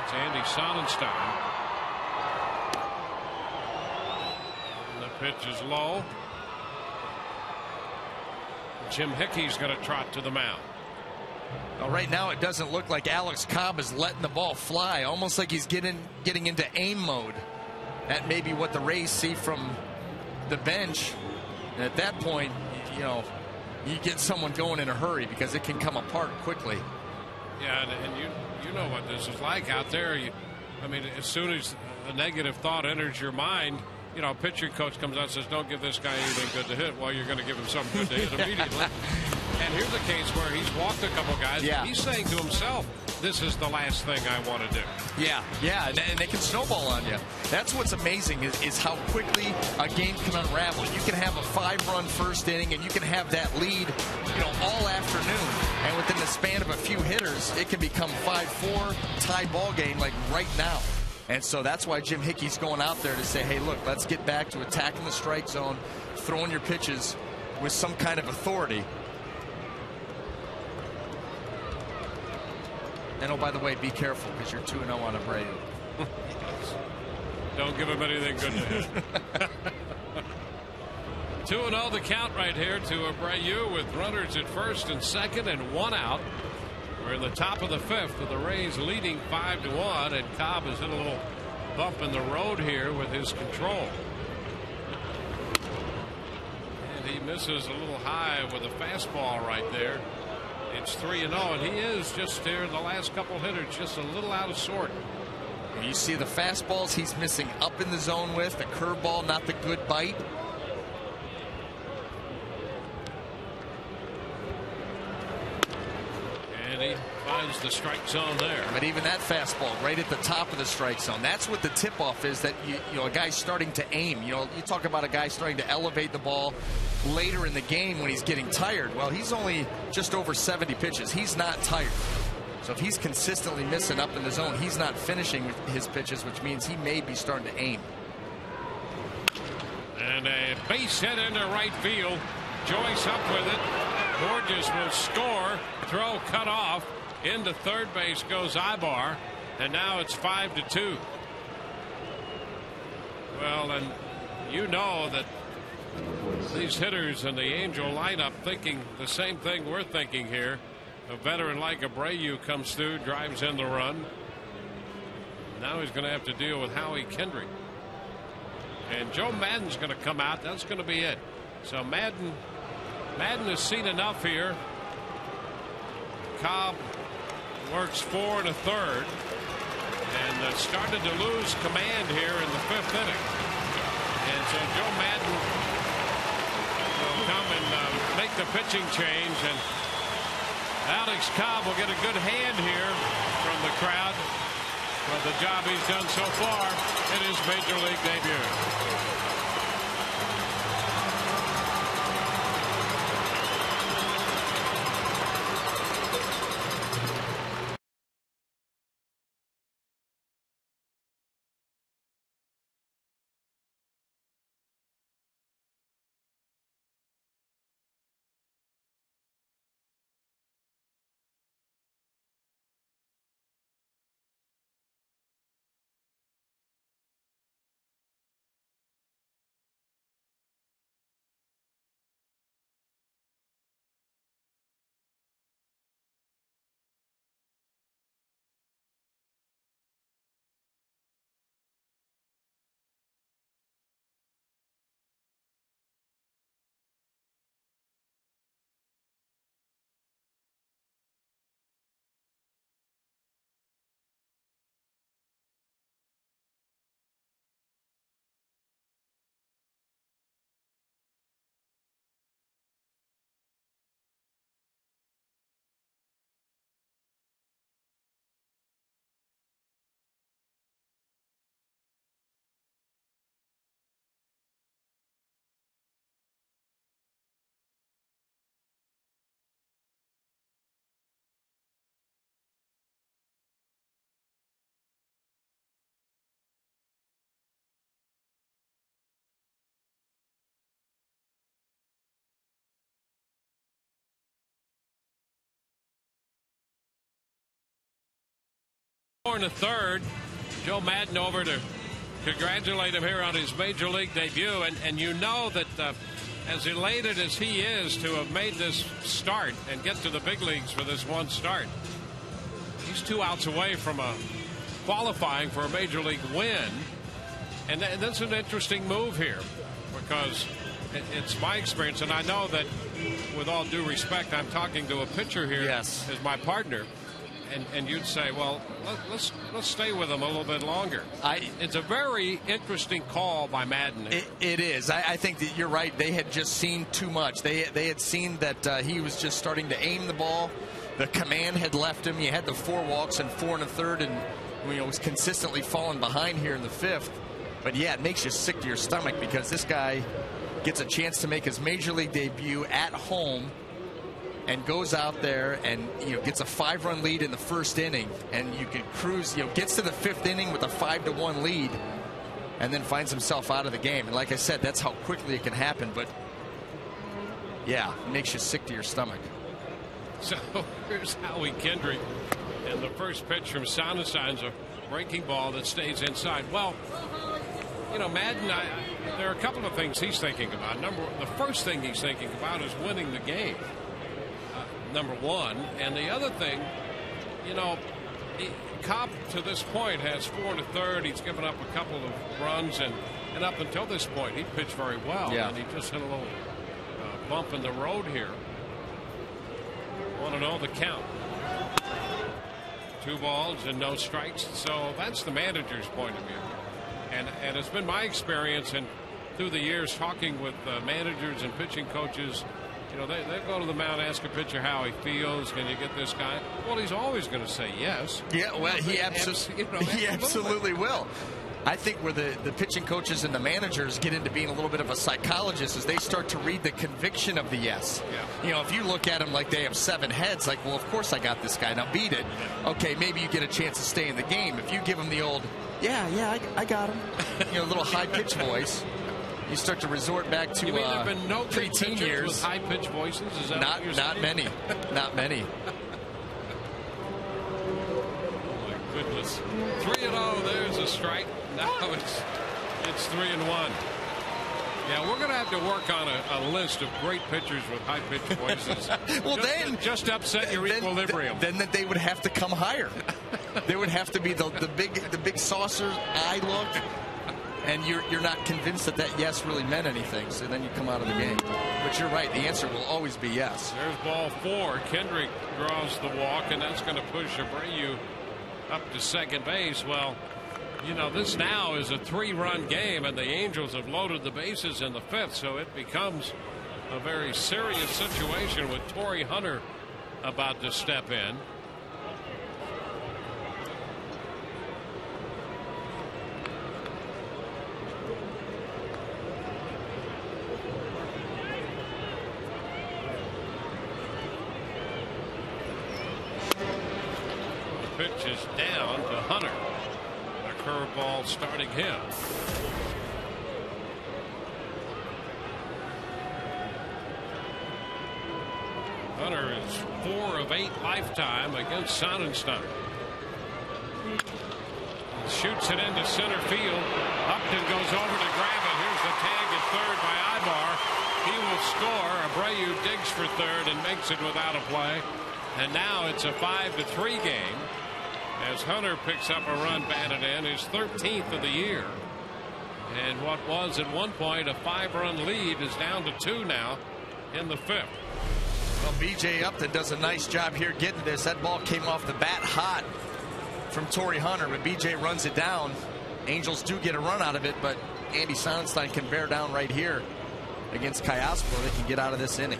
It's Andy Sonnenstein. And the pitch is low. Jim Hickey's going to trot to the mound. Well, right now it doesn't look like Alex Cobb is letting the ball fly, almost like he's getting into aim mode. That may be what the Rays see from the bench. And at that point, you know, you get someone going in a hurry, because it can come apart quickly. Yeah, and you know what this is like out there. I mean, as soon as a negative thought enters your mind, you know, a pitching coach comes out and says, don't give this guy anything good to hit. Well, you're going to give him something good to hit immediately. And here's a case where he's walked a couple guys. Yeah. He's saying to himself, this is the last thing I want to do. Yeah, and they can snowball on you. That's what's amazing is how quickly a game can unravel. You can have a 5-run first inning, and you can have that lead, you know, all afternoon. And within the span of a few hitters, it can become 5-4 tie ball game like right now. And so that's why Jim Hickey's going out there to say, hey, look, let's get back to attacking the strike zone, throwing your pitches with some kind of authority. And, oh, by the way, be careful, because you're 2-0 on Abreu. Don't give him anything good to hit. 2-0 the count right here to Abreu, with runners at first and second and 1 out. We're in the top of the 5th, with the Rays leading 5-1, and Cobb has hit a little bump in the road here with his control. And he misses a little high with a fastball right there. It's 3-0, and he is just there in the last couple hitters, just a little out of sort. You see the fastballs he's missing up in the zone with, the curveball, not the good bite. And he finds the strike zone there. But even that fastball right at the top of the strike zone, that's what the tip-off is, that you know, a guy's starting to aim. You know, you talk about a guy starting to elevate the ball later in the game when he's getting tired. Well, he's only just over 70 pitches. He's not tired. So if he's consistently missing up in the zone, he's not finishing his pitches, which means he may be starting to aim. And a base hit into right field. Joyce up with it. Borges will score. Throw cut off. Into third base goes Ibar. And now it's 5-2. Well, and you know that these hitters in the Angel lineup thinking the same thing we're thinking here. A veteran like Abreu comes through, drives in the run. Now he's going to have to deal with Howie Kendrick. And Joe Madden's going to come out. That's going to be it. So Madden has seen enough here. Cobb works 4 1/3 and started to lose command here in the 5th inning. And so Joe Madden will come and make the pitching change, and Alex Cobb will get a good hand here from the crowd for the job he's done so far in his major league debut. In the 3rd, Joe Madden over to congratulate him here on his major league debut, and you know that as elated as he is to have made this start and get to the big leagues for this one start, he's 2 outs away from qualifying for a major league win, and that's an interesting move here, because it's my experience, and I know that with all due respect, I'm talking to a pitcher here as my partner. And you'd say, well, let's stay with him a little bit longer. It's a very interesting call by Madden. It is. I think that you're right. They had just seen too much. They had seen that he was just starting to aim the ball. The command had left him. He had the 4 walks and 4 1/3, and was consistently falling behind here in the 5th. But yeah, it makes you sick to your stomach, because this guy gets a chance to make his major league debut at home, and goes out there and gets a 5-run lead in the 1st inning, and you can cruise, gets to the 5th inning with a 5-1 lead, and then finds himself out of the game. And like I said, that's how quickly it can happen. But yeah, it makes you sick to your stomach. So here's Howie Kendrick, and the first pitch from Sonnenstein's a breaking ball that stays inside. Well, Madden, there are a couple of things he's thinking about. The first thing he's thinking about is winning the game. Number one, and the other thing, Cobb to this point has 4 1/3. He's given up a couple of runs, and up until this point, he pitched very well. Yeah. And he just hit a little bump in the road here. 1-0 the count. 2 balls and no strikes. So that's the manager's point of view. And it's been my experience, and through the years talking with managers and pitching coaches. They go to the mound, ask a pitcher how he feels. Can you get this guy? Well, he's always going to say yes. Yeah, well, he absolutely will. I think where the pitching coaches and the managers get into being a little bit of a psychologist is they start to read the conviction of the yes. Yeah. If you look at them like they have 7 heads, like, well, of course I got this guy. Now beat it. Okay, maybe you get a chance to stay in the game. If you give them the old, I got him, little high-pitched voice, you start to resort back to there have been no pre-teen years with high-pitched voices? Is that not what you're saying? many. Not many. Oh, my goodness. 3-0, there's a strike. Now it's 3-1. Yeah, we're going to have to work on a list of great pitchers with high-pitched voices. Well, just upset your equilibrium. Then they would have to come higher. They would have to be the big saucer eye look, and you're not convinced that yes really meant anything. So then you come out of the game. But you're right. The answer will always be yes. There's ball 4. Kendrick draws the walk, and that's going to push Abreu up to second base. Well, you know, this now is a 3-run game, and the Angels have loaded the bases in the 5th, so it becomes a very serious situation with Torrey Hunter about to step in. The pitch is down to Hunter. Curveball starting him. Hunter is 4 of 8 lifetime against Sonnenstein. Shoots it into center field. Upton goes over to grab it. Here's the tag at third by Ibar. He will score. Abreu digs for third and makes it without a play. And now it's a 5-3 game, as Hunter picks up a run batted in, his 13th of the year. And what was at one point a 5-run lead is down to 2 now in the 5th. Well, B.J. Upton does a nice job here getting this. That ball came off the bat hot from Torrey Hunter, but B.J. runs it down. Angels do get a run out of it, but Andy Sonnenstein can bear down right here against Kayaspo. They can get out of this inning.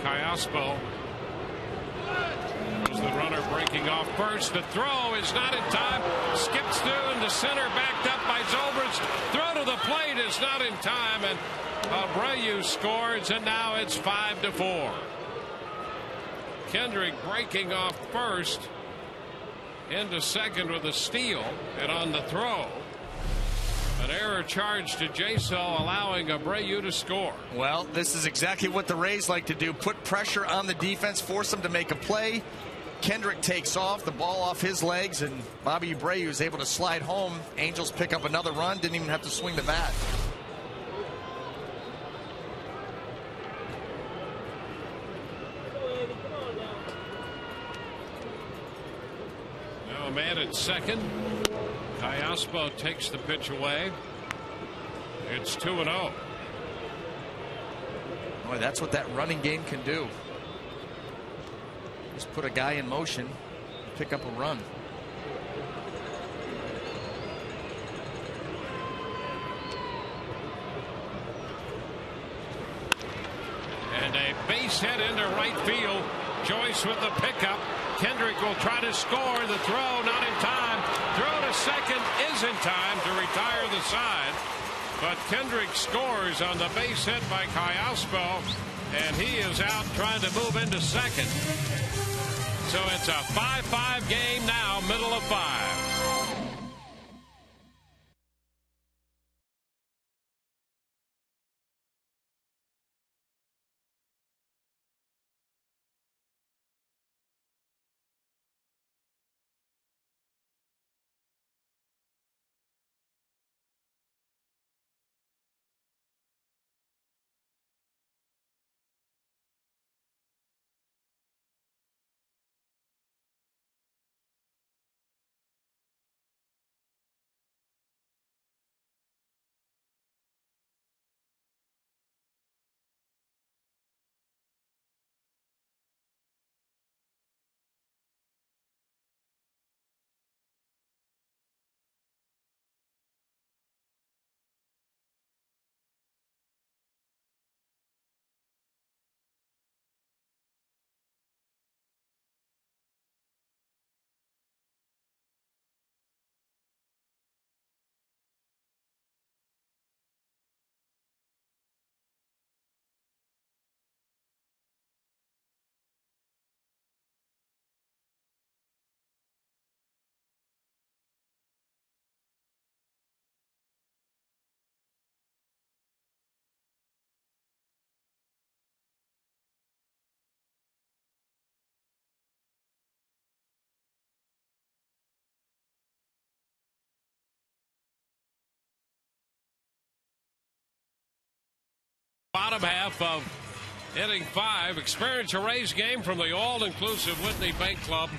Kayaspo was the runner breaking off first. The throw is not in time. Skips through into center, backed up by Zobrist. Throw to the plate is not in time, and Abreu scores, and now it's 5-4. Kendrick breaking off first into second with a steal, and on the throw, an error charge to Jaso, allowing Abreu to score. Well, this is exactly what the Rays like to do. Put pressure on the defense, force them to make a play. Kendrick takes off, the ball off his legs, and Bobby Abreu is able to slide home. Angels pick up another run, didn't even have to swing the bat. Now a man at second. Kayaspo takes the pitch away. It's 2-0. Boy, that's what that running game can do. Just put a guy in motion, pick up a run. And a base hit into right field. Joyce with the pickup. Kendrick will try to score. The throw not in time. Throw to second is in time to retire the side. But Kendrick scores on the base hit by Kayaspo, and he is out trying to move into second. So it's a 5-5 game now, middle of 5. bottom half of inning 5. Experience a Rays game from the all-inclusive Whitney Bank Club,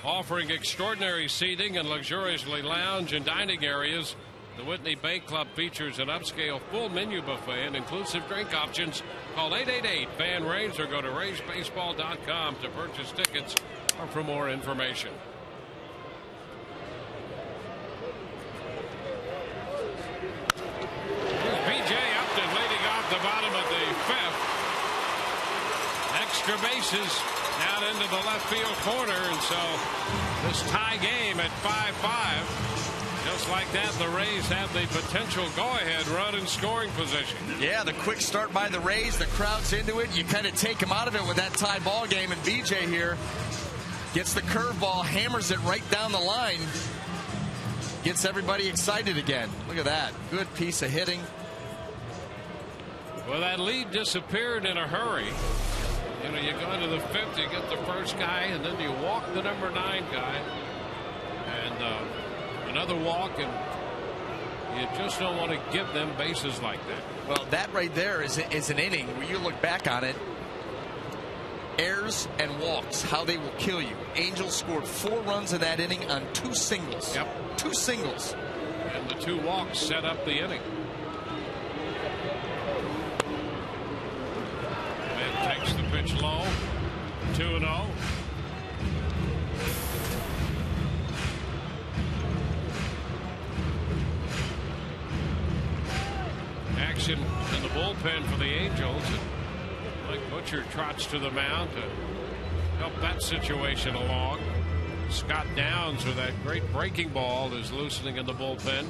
offering extraordinary seating and luxuriously lounge and dining areas. The Whitney Bank Club features an upscale full menu buffet and inclusive drink options. Call 888-FAN-RAYS or go to RaysBaseball.com to purchase tickets or for more information. Here's B.J. Upton leading off the bottom of the 5th. Extra bases down into the left field corner, and so this tie game at 5-5. Just like that, the Rays have the potential go-ahead run in scoring position. Yeah, the quick start by the Rays, the crowd's into it. You kind of take them out of it with that tie ball game, and BJ here gets the curveball, hammers it right down the line, gets everybody excited again. Look at that. Good piece of hitting. Well, that lead disappeared in a hurry. You know, you go into the 5th, you get the first guy, and then you walk the number 9 guy. And another walk, and you just don't want to give them bases like that. Well, that right there is an inning where you look back on it. Errors and walks, how they will kill you. Angels scored 4 runs in that inning on 2 singles. Yep. 2 singles. And the 2 walks set up the inning. Man takes the pitch low. 2-0. Action in the bullpen for the Angels. Mike Butcher trots to the mound to help that situation along. Scott Downs with that great breaking ball is loosening in the bullpen.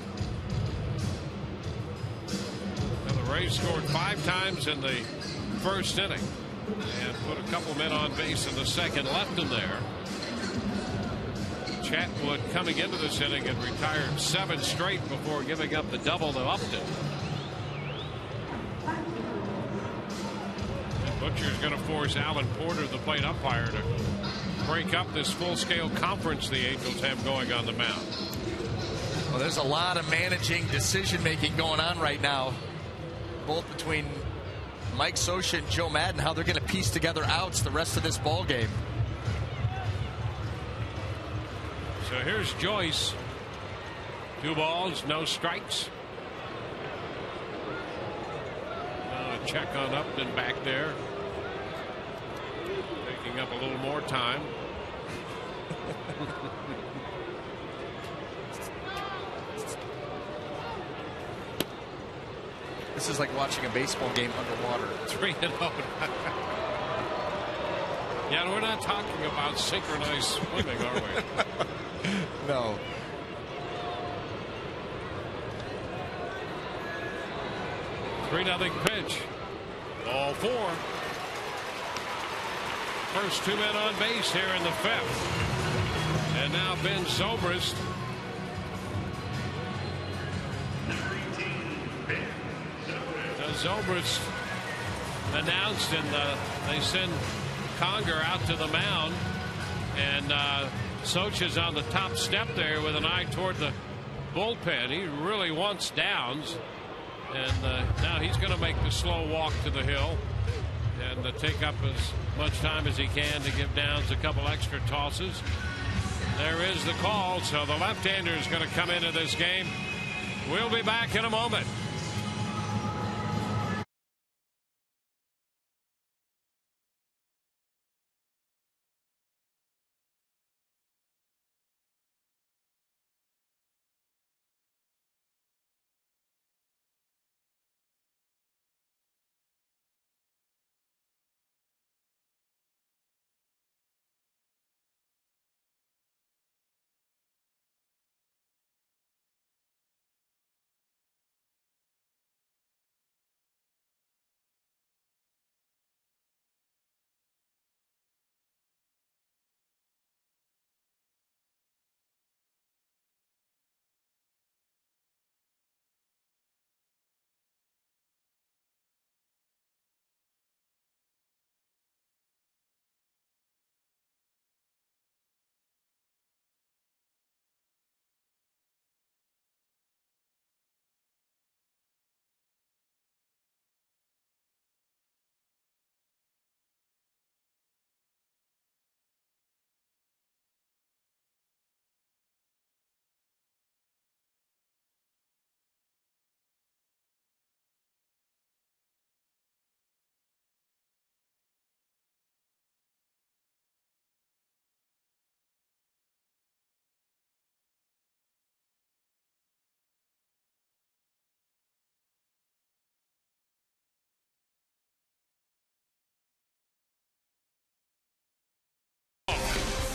Now the Rays scored 5 times in the first inning and put a couple men on base in the second, left them there. Chatwood coming into this inning and retired 7 straight before giving up the double to Upton. Butcher's going to force Alan Porter, the plate umpire, to break up this full-scale conference the Angels have going on the mound. Well, there's a lot of managing, decision-making going on right now, both between Mike Scioscia and Joe Madden, how they're going to piece together outs the rest of this ball game. So here's Joyce. 2 balls, no strikes. Check on Upton back there. Taking up a little more time. This is like watching a baseball game underwater. 3-0. Yeah, we're not talking about synchronized swimming, are we? No. Three-0 pitch. Ball 4. First 2 men on base here in the 5th. And now Ben Zobrist. Zobrist announced, and they send Conger out to the mound. And Scioscia's on the top step there with an eye toward the bullpen. He really wants Downs. And now he's going to make the slow walk to the hill and take up as much time as he can to give Downs a couple extra tosses. There is the call. So the left-hander is going to come into this game. We'll be back in a moment.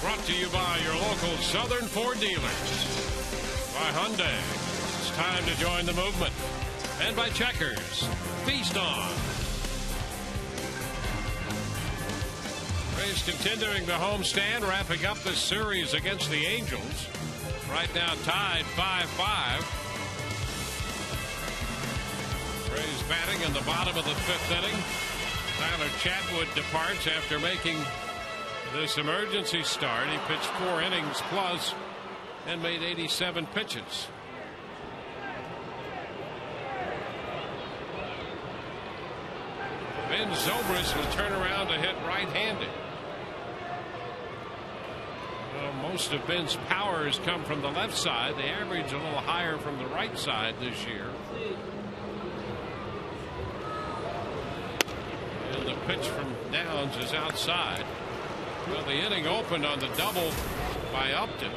Brought to you by your local Southern Ford dealers. By Hyundai, it's time to join the movement. And by Checkers, feast on. Rays continuing the homestand, wrapping up this series against the Angels. Right now tied 5-5. Rays batting in the bottom of the 5th inning. Tyler Chatwood departs after making this emergency start. He pitched 4 innings plus and made 87 pitches. Ben Zobrist will turn around to hit right-handed. Well, most of Ben's power has come from the left side. The average a little higher from the right side this year. And the pitch from Downs is outside. Well, the inning opened on the double by Upton.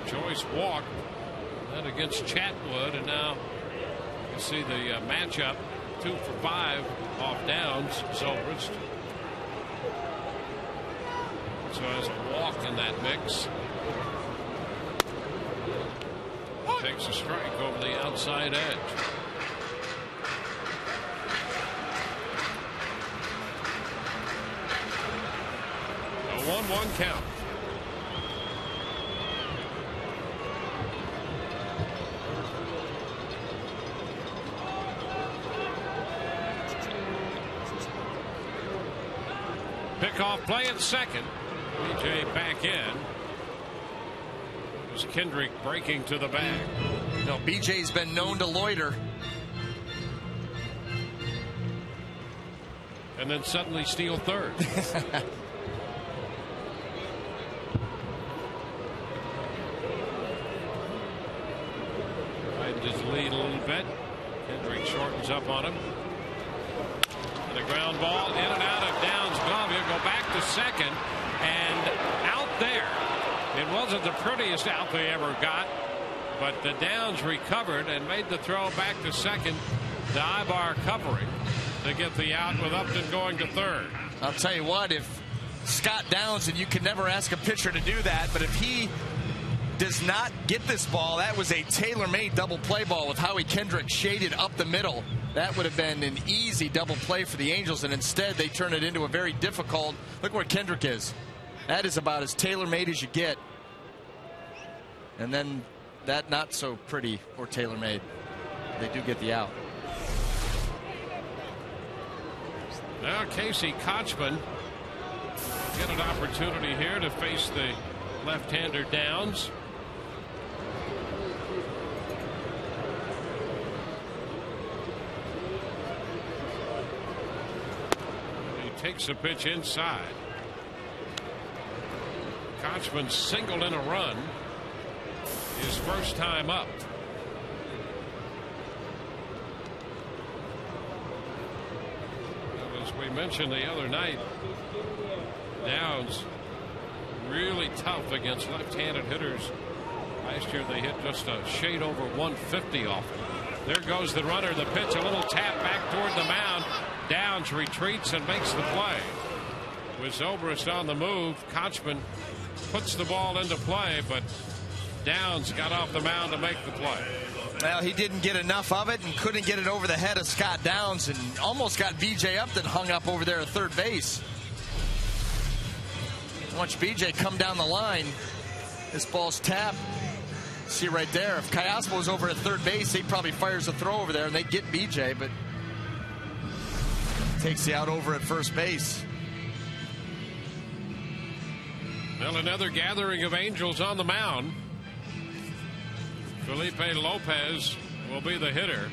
Joyce walked, then against Chatwood, and now you see the matchup. 2 for 5 off Downs. Zobrist. So has a walk in that mix. Takes a strike over the outside edge. A 1-1 count. Pickoff play at second. BJ back in. It was Kendrick breaking to the bag. No, BJ's been known to loiter. And then suddenly steal third. Widens his lead a little bit. Kendrick shortens up on him. And a ground ball in and out of Downs' glove. He'll go back to second. And out there. It wasn't the prettiest out they ever got. But the Downs recovered and made the throw back to second. The Ibar covering to get the out with Upton going to third. I'll tell you what, if Scott Downs, and you can never ask a pitcher to do that, but if he does not get this ball, that was a tailor-made double play ball with Howie Kendrick shaded up the middle. That would have been an easy double play for the Angels, and instead they turn it into a very difficult. Look where Kendrick is. That is about as tailor-made as you get. And then that not so pretty or tailor-made. They do get the out. Now Casey Kochman get an opportunity here to face the left-hander Downs. He takes a pitch inside. Kochman singled in a run. His first time up. As we mentioned the other night, Downs really tough against left-handed hitters. Last year they hit just a shade over 150 off. There goes the runner. The pitch, a little tap back toward the mound. Downs retreats and makes the play. With Zobrist on the move, Kochman puts the ball into play, but Downs got off the mound to make the play. Well, he didn't get enough of it and couldn't get it over the head of Scott Downs, and almost got BJ Upton hung up over there at third base. Watch BJ come down the line. This ball's tapped. See right there. If Kayaspo was over at third base, he probably fires a throw over there and they get BJ, but takes the out over at first base. Well, another gathering of Angels on the mound. Felipe Lopez will be the hitter.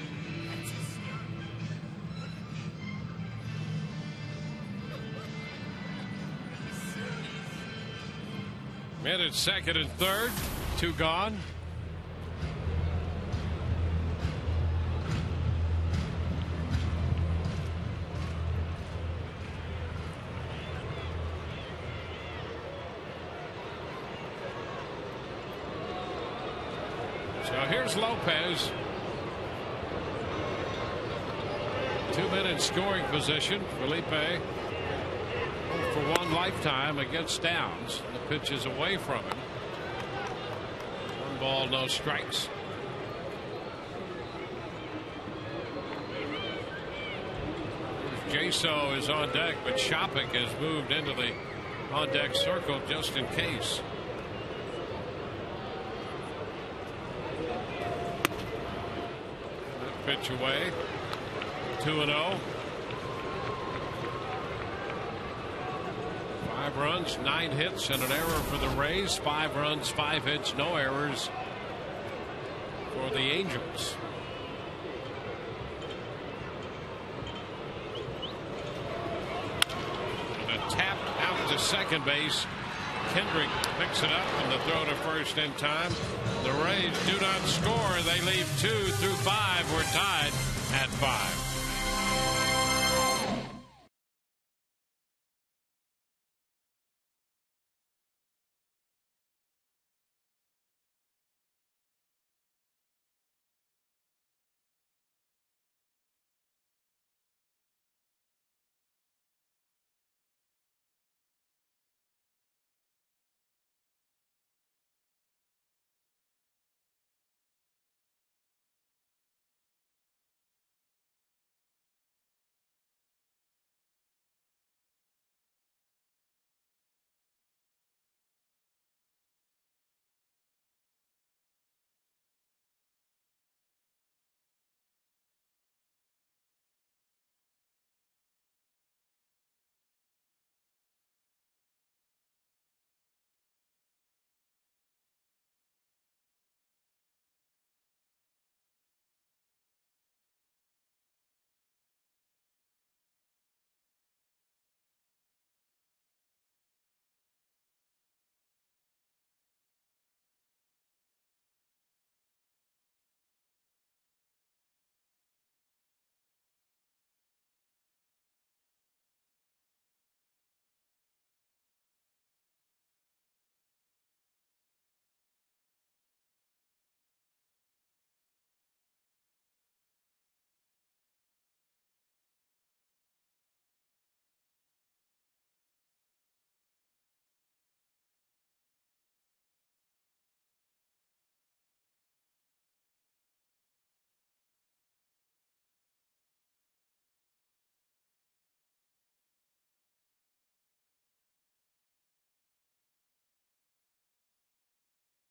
Men at second and third. 2 gone. So here's Lopez. 2 men in scoring position. Felipe for one lifetime against Downs. The pitch is away from him. 1 ball, no strikes. Jaso is on deck, but Shopik has moved into the on deck circle just in case. That pitch away. 2-0. 5 runs, 9 hits, and an error for the Rays. 5 runs, 5 hits, no errors for the Angels. And a tap out to second base. Kendrick picks it up, and the throw to first in time. The Rays do not score. They leave 2 through 5. We're tied at 5.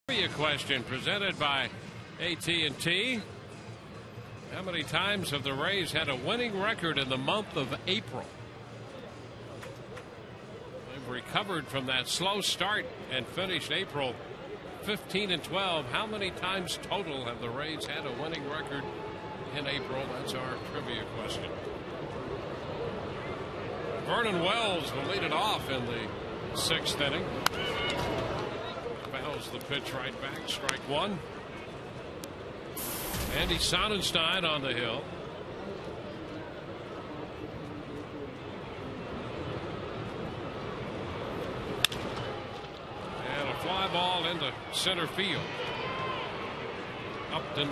A question presented by AT&T. How many times have the Rays had a winning record in the month of April? They've recovered from that slow start and finished April 15-12. How many times total have the Rays had a winning record in April? That's our trivia question. Vernon Wells will lead it off in the 6th inning. Fouls the pitch right back. Strike 1. Andy Sonnenstein on the hill. And a fly ball into center field. Upton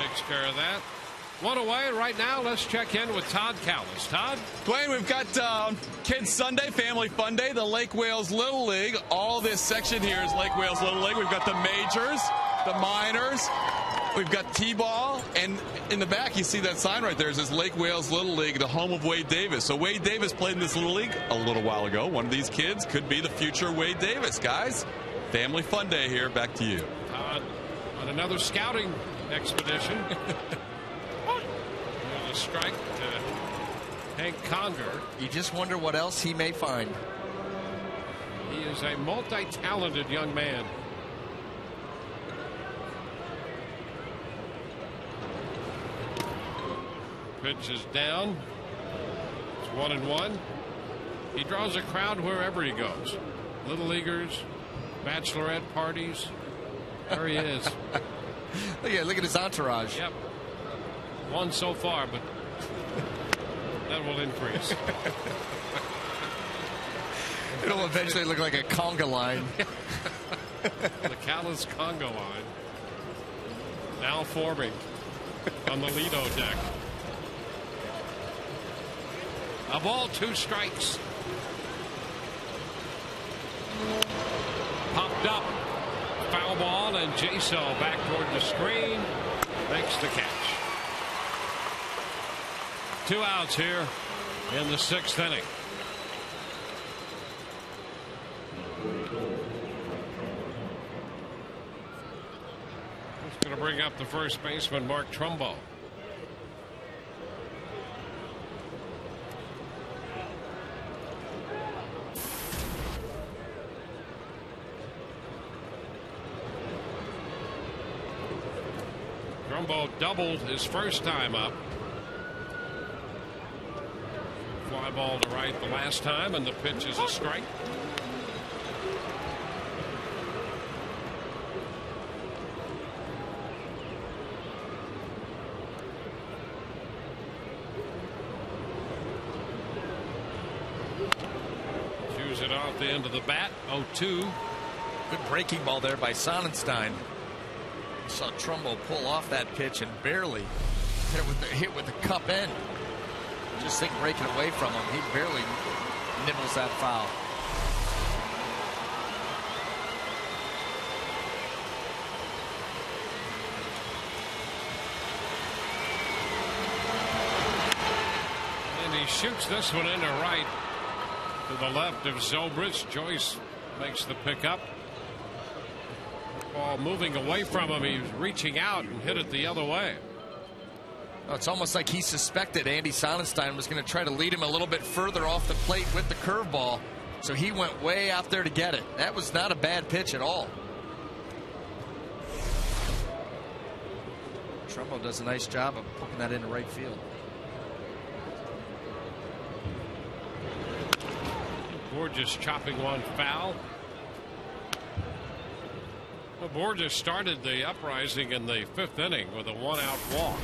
takes care of that. One away right now. Let's check in with Todd Callis. Todd? Dwayne, we've got Kids Sunday, Family Fun Day, the Lake Wales Little League. All this section here is Lake Wales Little League. We've got the majors, the minors, we've got T-ball, and in the back you see that sign right there. It says Lake Wales Little League, the home of Wade Davis. So Wade Davis played in this Little League a little while ago. One of these kids could be the future Wade Davis. Guys, Family Fun Day here. Back to you. Todd on another scouting expedition. Strike to Hank Conger. You just wonder what else he may find. He is a multi-talented young man. Pitch is down. It's 1-1. He draws a crowd wherever he goes. Little leaguers, bachelorette parties. There he is. Look at his entourage. Yep. One so far, but that will increase. It'll eventually look like a conga line. The Callis conga line now forming on the Lido deck. A ball, 2 strikes. Popped up. Foul ball, and Jaso back toward the screen. Makes the catch. 2 outs here in the 6th inning. It's going to bring up the first baseman, Mark Trumbo. Trumbo doubled his first time up. Fly ball to right the last time, and the pitch is a strike. Chews it off the end of the bat. 0-2. Good breaking ball there by Sonnenstein. Saw Trumbo pull off that pitch and barely hit with the cup end. Just think breaking away from him. He barely nibbles that foul. And he shoots this one into right to the left of Zobrist. Joyce makes the pickup. Ball moving away from him. He was reaching out and hit it the other way. Well, it's almost like he suspected Andy Sonnenstein was going to try to lead him a little bit further off the plate with the curveball. So he went way out there to get it. That was not a bad pitch at all. Trumbo does a nice job of poking that into right field. Borges chopping one foul. Well, Borges started the uprising in the 5th inning with a 1-out walk.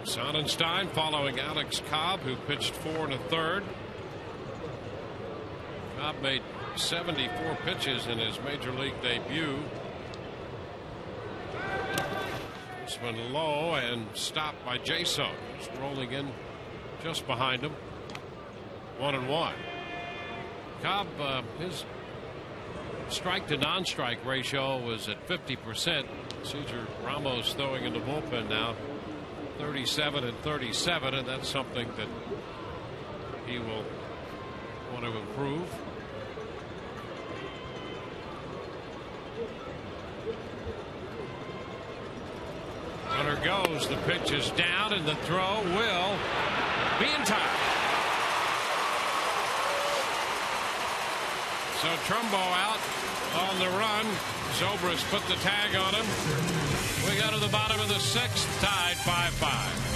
Sonnenstein following Alex Cobb, who pitched 4 1/3. Cobb made 74 pitches in his major league debut. This one low and stopped by Jaso. Just rolling in just behind him. 1-1. Cobb, his strike to non-strike ratio was at 50%. Cesar Ramos throwing in the bullpen now. 37 and 37, and that's something that he will want to improve. Runner goes. The pitch is down, and the throw will be in time. So Trumbo out on the run. Zobrist put the tag on him. We go to the bottom of the 6th, tied 5-5.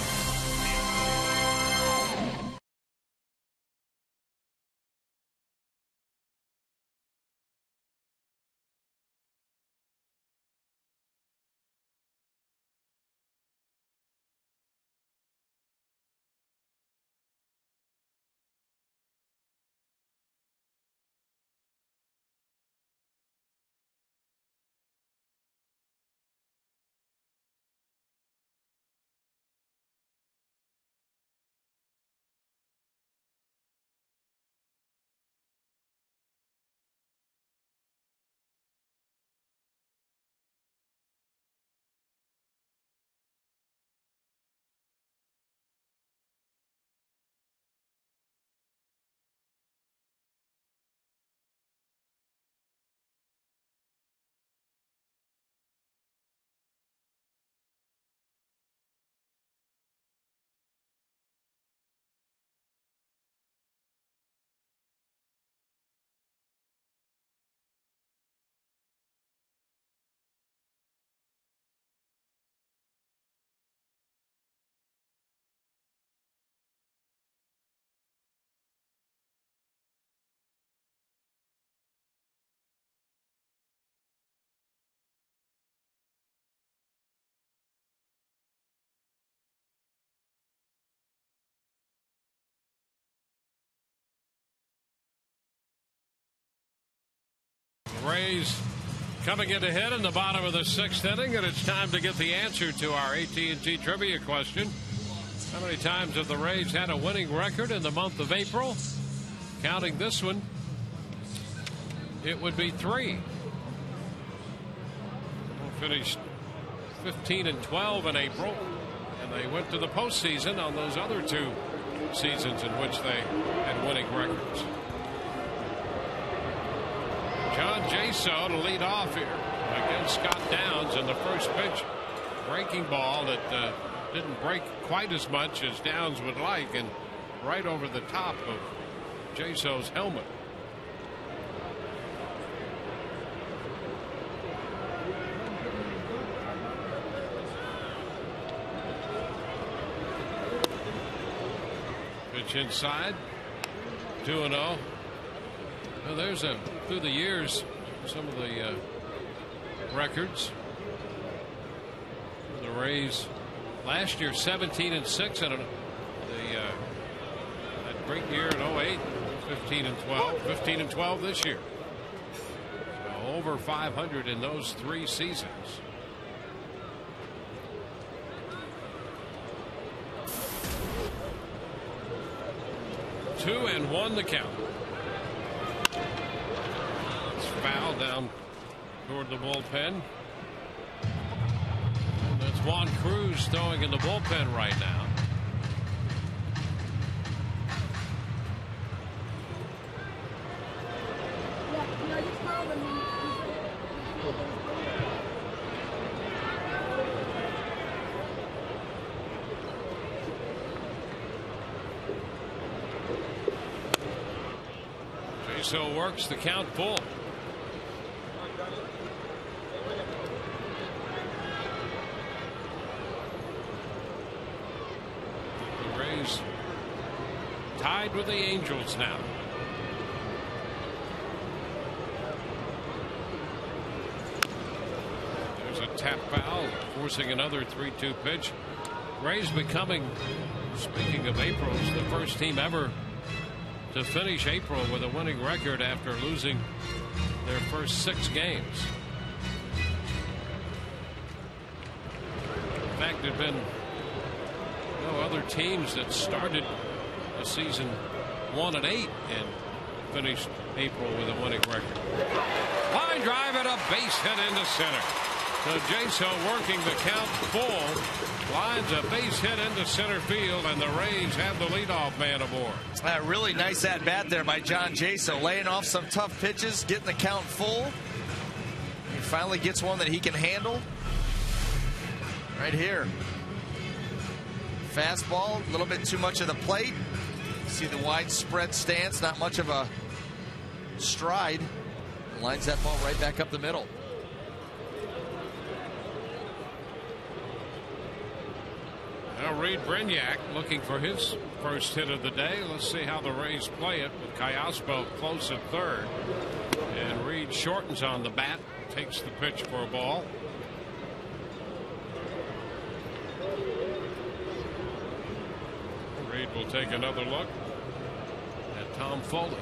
Rays Coming in to hit in the bottom of the 6th inning, and it's time to get the answer to our AT trivia question. How many times have the Rays had a winning record in the month of April? Counting this one, it would be 3. Finished 15-12 in April, and they went to the postseason on those other 2 seasons in which they had winning records. John Jaso to lead off here against Scott Downs in the first pitch. Breaking ball that didn't break quite as much as Downs would like, and right over the top of Jaso's helmet. Pitch inside. 2-0. Well, there's through the years, some of the records. The Rays last year 17-6, and that great year in 08, 15-12, 15-12 this year. So over 500 in those 3 seasons. Two and 1 the count. It's foul down toward the bullpen. And that's Juan Cruz throwing in the bullpen right now. So works the count full. The Rays tied with the Angels now. There's a tap foul, forcing another 3-2 pitch. Rays becoming, speaking of Aprils, the first team ever to finish April with a winning record after losing their first 6 games. In fact, there have been no other teams that started the season 1-8 and finished April with a winning record. Line drive and a base hit into center. So Jaso working the count full, lines a base hit into center field, and the Rays have the leadoff man aboard. Really nice at bat there by John Jaso, laying off some tough pitches, getting the count full. He finally gets one that he can handle. Right here. Fastball, a little bit too much of the plate. See the widespread stance, not much of a stride. Lines that ball right back up the middle. Now Reed Brignac looking for his first hit of the day. Let's see how the Rays play it with Callaspo close at third. And Reed shortens on the bat, takes the pitch for a ball. Reed will take another look at Tom Foley.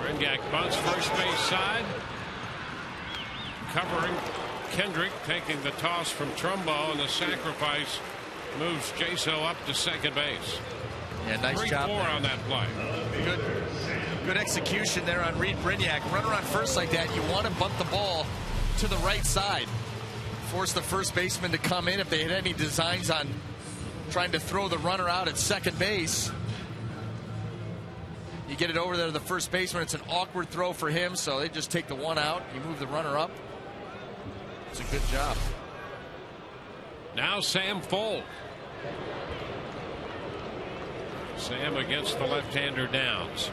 Brignac bunts first base side. Covering Kendrick, taking the toss from Trumbo, and the sacrifice moves Jaso up to second base. Yeah, nice job 3-4 on that play. Good execution there on Reed Brignac. Runner on first like that, you want to bunt the ball to the right side. Force the first baseman to come in if they had any designs on trying to throw the runner out at second base. You get it over there to the first baseman. It's an awkward throw for him, so they just take the one out. You move the runner up. It's a good job. Now Sam Fuld. Sam against the left-hander Downs.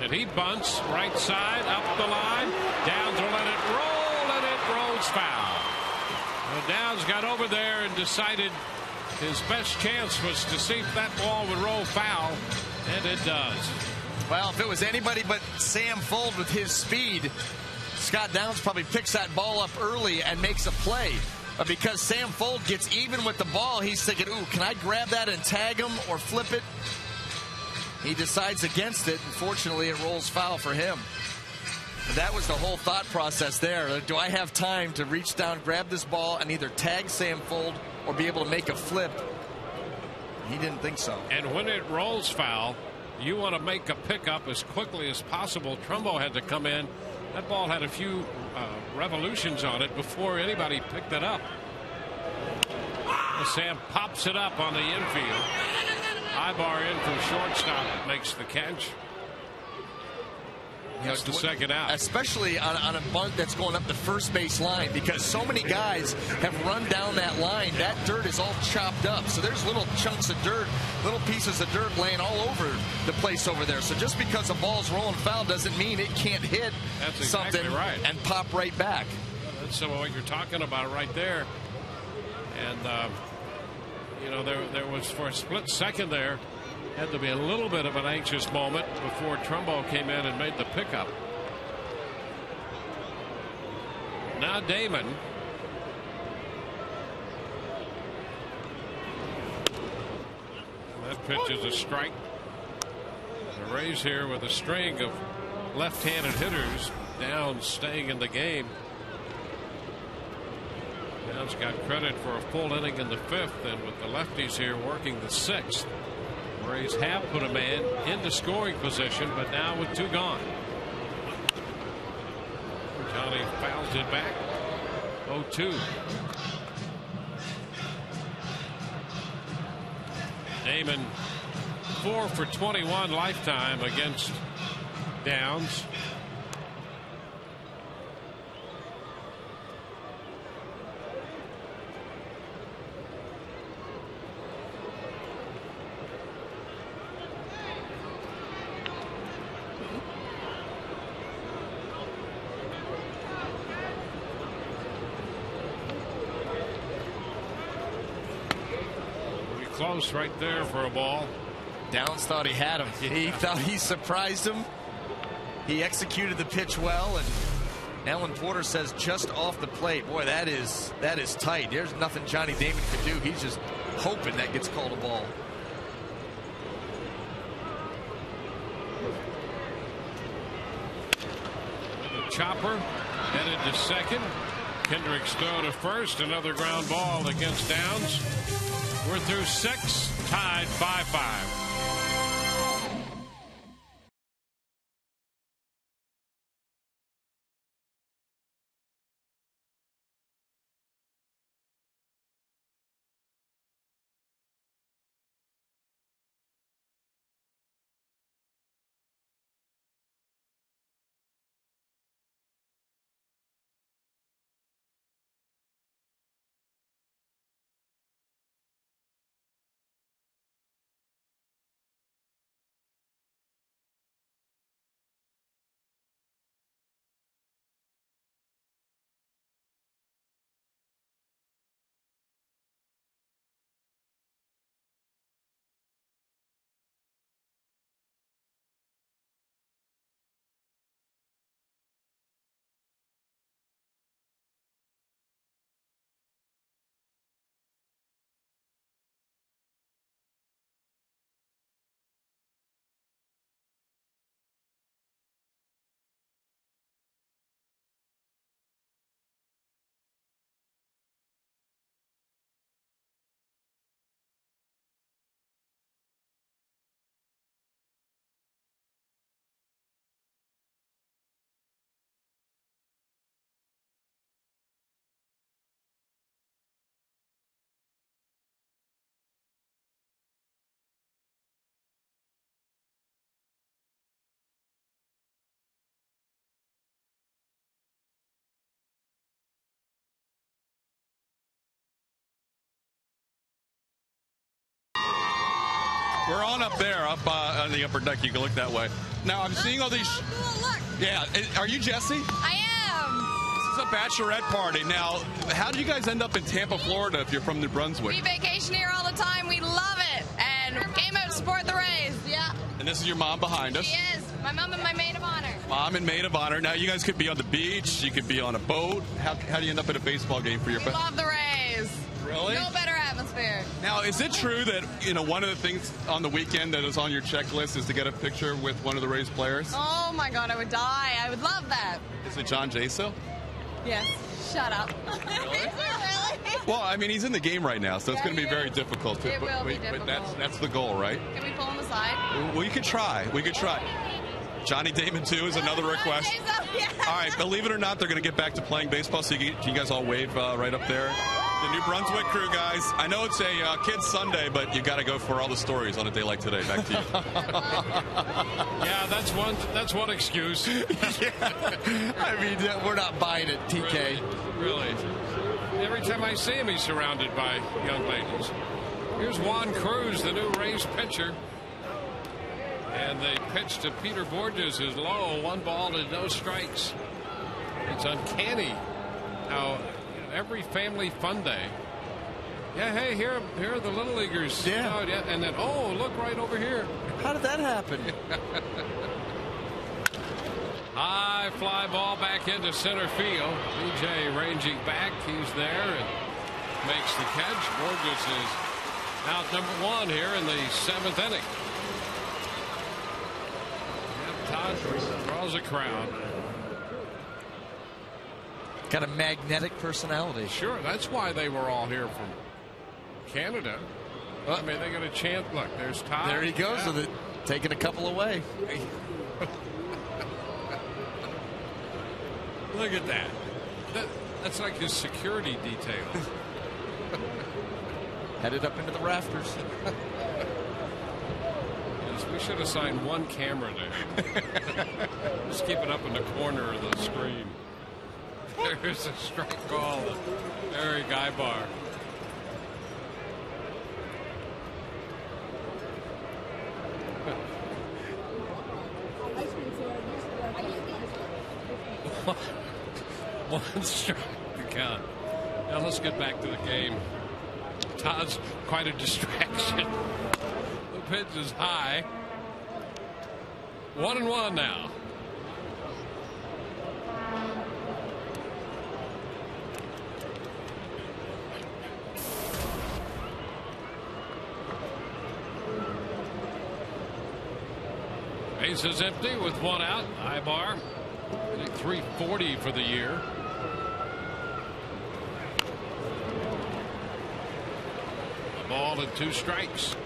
And he bunts right side up the line. Downs will let it roll, and it rolls foul. Well, Downs got over there and decided his best chance was to see if that ball would roll foul, and it does. Well, if it was anybody but Sam Fuld with his speed, Scott Downs probably picks that ball up early and makes a play. But because Sam Fuld gets even with the ball, he's thinking, ooh, can I grab that and tag him or flip it? He decides against it. Unfortunately, it rolls foul for him. But that was the whole thought process there. Do I have time to reach down, grab this ball, and either tag Sam Fuld or be able to make a flip? He didn't think so. And when it rolls foul, you want to make a pickup as quickly as possible. Trumbo had to come in. That ball had a few revolutions on it before anybody picked it up. Sam pops it up on the infield. Ibar in from shortstop, makes the catch. That's the second out. Especially on a bunt that's going up the first base line, because so many guys have run down that line. That dirt is all chopped up. So there's little chunks of dirt, little pieces of dirt laying all over the place over there. So just because a ball's rolling foul doesn't mean it can't hit something right and pop right back. That's what you're talking about right there. And, you know, there was, for a split second there, had to be a little bit of an anxious moment before Trumbo came in and made the pickup. Now Damon. That pitch is a strike. The Rays here with a string of left-handed hitters. Downs staying in the game. Downs got credit for a full inning in the 5th, and with the lefties here working the 6th. Rays have put a man into scoring position, but now with 2 gone. Johnny fouls it back. 0-2. Damon 4 for 21 lifetime against Downs. Close right there for a ball. Downs thought he had him. He thought he surprised him. He executed the pitch well, and Alan Porter says just off the plate. Boy, that is tight. There's nothing Johnny Damon could do. He's just hoping that gets called a ball. The chopper headed to second. Kendrick's throw to first. Another ground ball against Downs. We're through 6, tied 5-5. We're on up there, up on the upper deck. You can look that way. Now, I'm seeing all these. Oh, cool, look. Yeah. Are you Jesse? I am. This is a bachelorette party. Now, how did you guys end up in Tampa, Florida, if you're from New Brunswick? We vacation here all the time. We love it. And came out to support the Rays. Yeah. And this is your mom behind us. She is. My mom and my maid of honor. Mom and maid of honor. Now, you guys could be on the beach. You could be on a boat. How do you end up at a baseball game for your We love the Rays. Really? No better atmosphere. Now, is it true that, one of the things on the weekend that is on your checklist is to get a picture with one of the Rays players? Oh, my God. I would die. I would love that. Is it John Jaso? Yes. Shut up. Really? Well, I mean, he's in the game right now, so it's going to be very difficult. It will be difficult. But that's the goal, right? Can we pull him aside? We could try. We could try. Johnny Damon, too, is another request. Yeah. All right, believe it or not, they're going to get back to playing baseball, so you guys all wave right up there. The New Brunswick crew, guys. I know it's a Kids Sunday, but you got to go for all the stories on a day like today. Back to you. Yeah, that's one excuse. Yeah. I mean, we're not buying it, TK. Really. Every time I see him, he's surrounded by young ladies. Here's Juan Cruz, the new Rays pitcher. And the pitch to Peter Borges is low. 1 ball and no strikes. It's uncanny how every family fun day. Yeah, hey, here are the little leaguers. Yeah. Oh, yeah. And then, look right over here. How did that happen? High fly ball back into center field. BJ ranging back. He's there and makes the catch. Borges is out number 1 here in the 7th inning. Todd draws a crowd. Got a magnetic personality. Sure, that's why they were all here from Canada. I mean, they got a chance. Look, there's Todd. There he goes with it, taking a couple away. Look at that. That's like his security detail. Headed up into the rafters. We should assign 1 camera there. Just keep it up in the corner of the screen. There's a strike call. Harry Guybar. One strike to count. Now let's get back to the game. Todd's quite a distraction. The pitch is high. 1-1 now. Base is empty with 1 out. Ibar hitting .340 for the year. A ball and 2 strikes.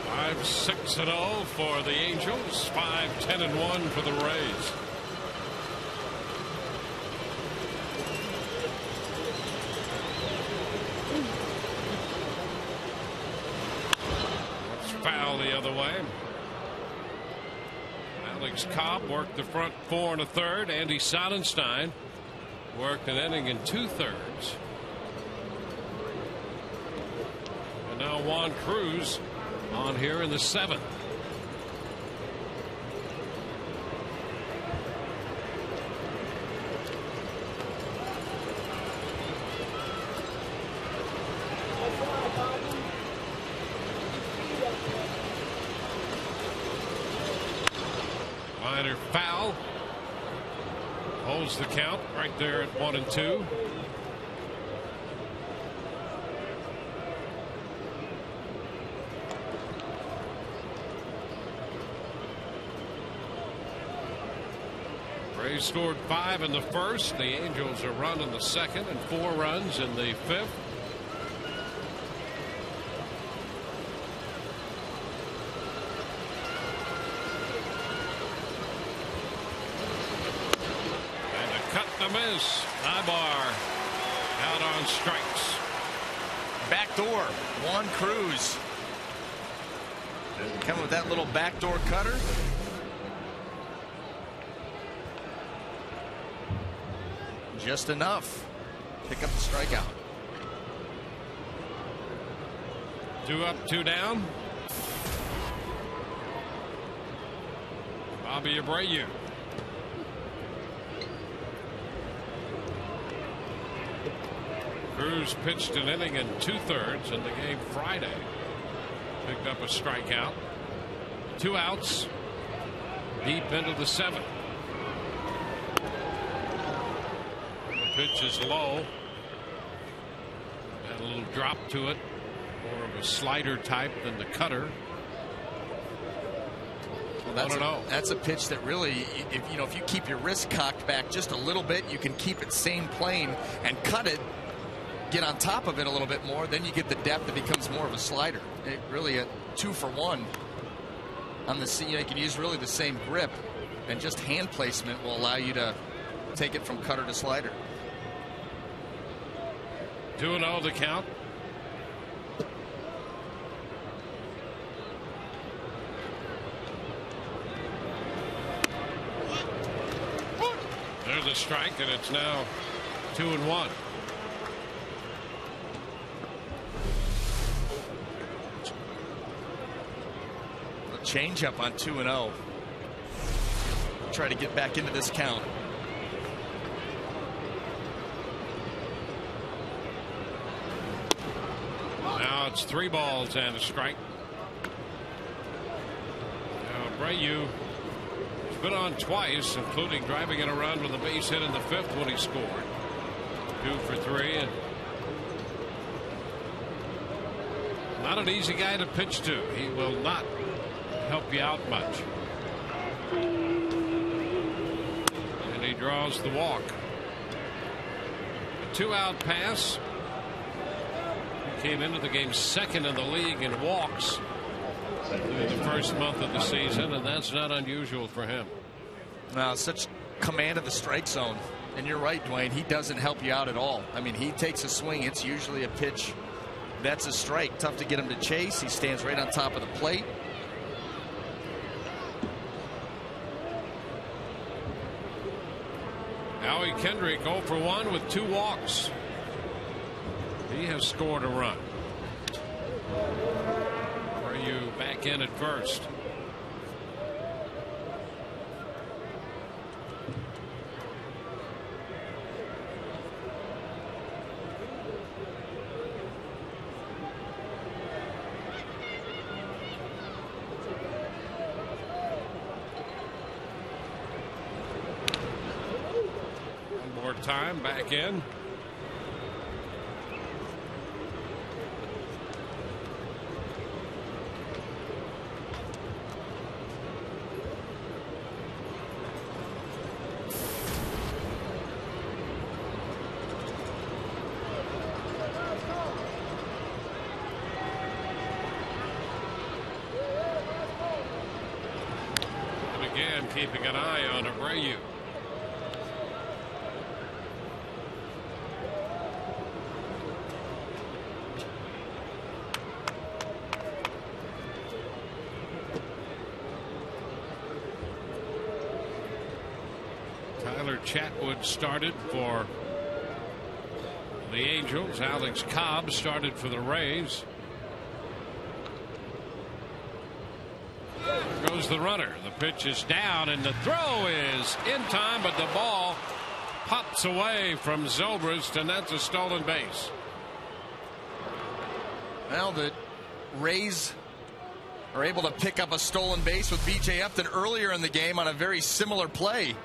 Five 6-0 for the Angels. 5-10-1 for the Rays. That's foul the other way. Alex Cobb worked the front 4 1/3. Andy Sonnenstein worked an inning in 2/3. And now Juan Cruz on here in the 7th. Minor foul. Holds the count right there at 1-2. Rays scored 5 in the first. The Angels a run in the second and 4 runs in the 5th. And a cut to miss. Ibar out on strikes. Backdoor. Juan Cruz. Coming with that little backdoor cutter. Just enough. Pick up the strikeout. 2 up, 2 down. Robbie Abreu. Cruz pitched an inning and 2/3 in the game Friday. Picked up a strikeout. 2 outs. Deep into the 7th. The pitch is low. Had a little drop to it. More of a slider type than the cutter. Well, that's a pitch that really, if you keep your wrist cocked back just a little bit, you can keep it same plane and cut it, get on top of it a little bit more, then you get the depth that becomes more of a slider. It really a 2-for-1 on the you can use really the same grip, and just hand placement will allow you to take it from cutter to slider. 2-0 the count. There's a strike, and it's now 2-1. A changeup on 2-0. Try to get back into this count. Now it's 3 balls and a strike. Now Abreu has been on twice, including driving in a run with a base hit in the 5th when he scored. 2 for 3, and not an easy guy to pitch to. He will not help you out much. And he draws the walk. A 2-out pass. He came into the game 2nd in the league in walks through the first month of the season, and that's not unusual for him. Now, such command of the strike zone. And you're right, Dwayne, he doesn't help you out at all. I mean, he takes a swing, it's usually a pitch that's a strike. Tough to get him to chase. He stands right on top of the plate. Howie Kendrick 0 for 1 with 2 walks. He has scored a run. Abreu back in at first. Time back in. And again, keeping an eye on Abreu. Chatwood started for the Angels. Alex Cobb started for the Rays. There goes the runner. The pitch is down and the throw is in time, but the ball pops away from Zobrist, and that's a stolen base. Well, the Rays are able to pick up a stolen base with B.J. Upton earlier in the game on a very similar play.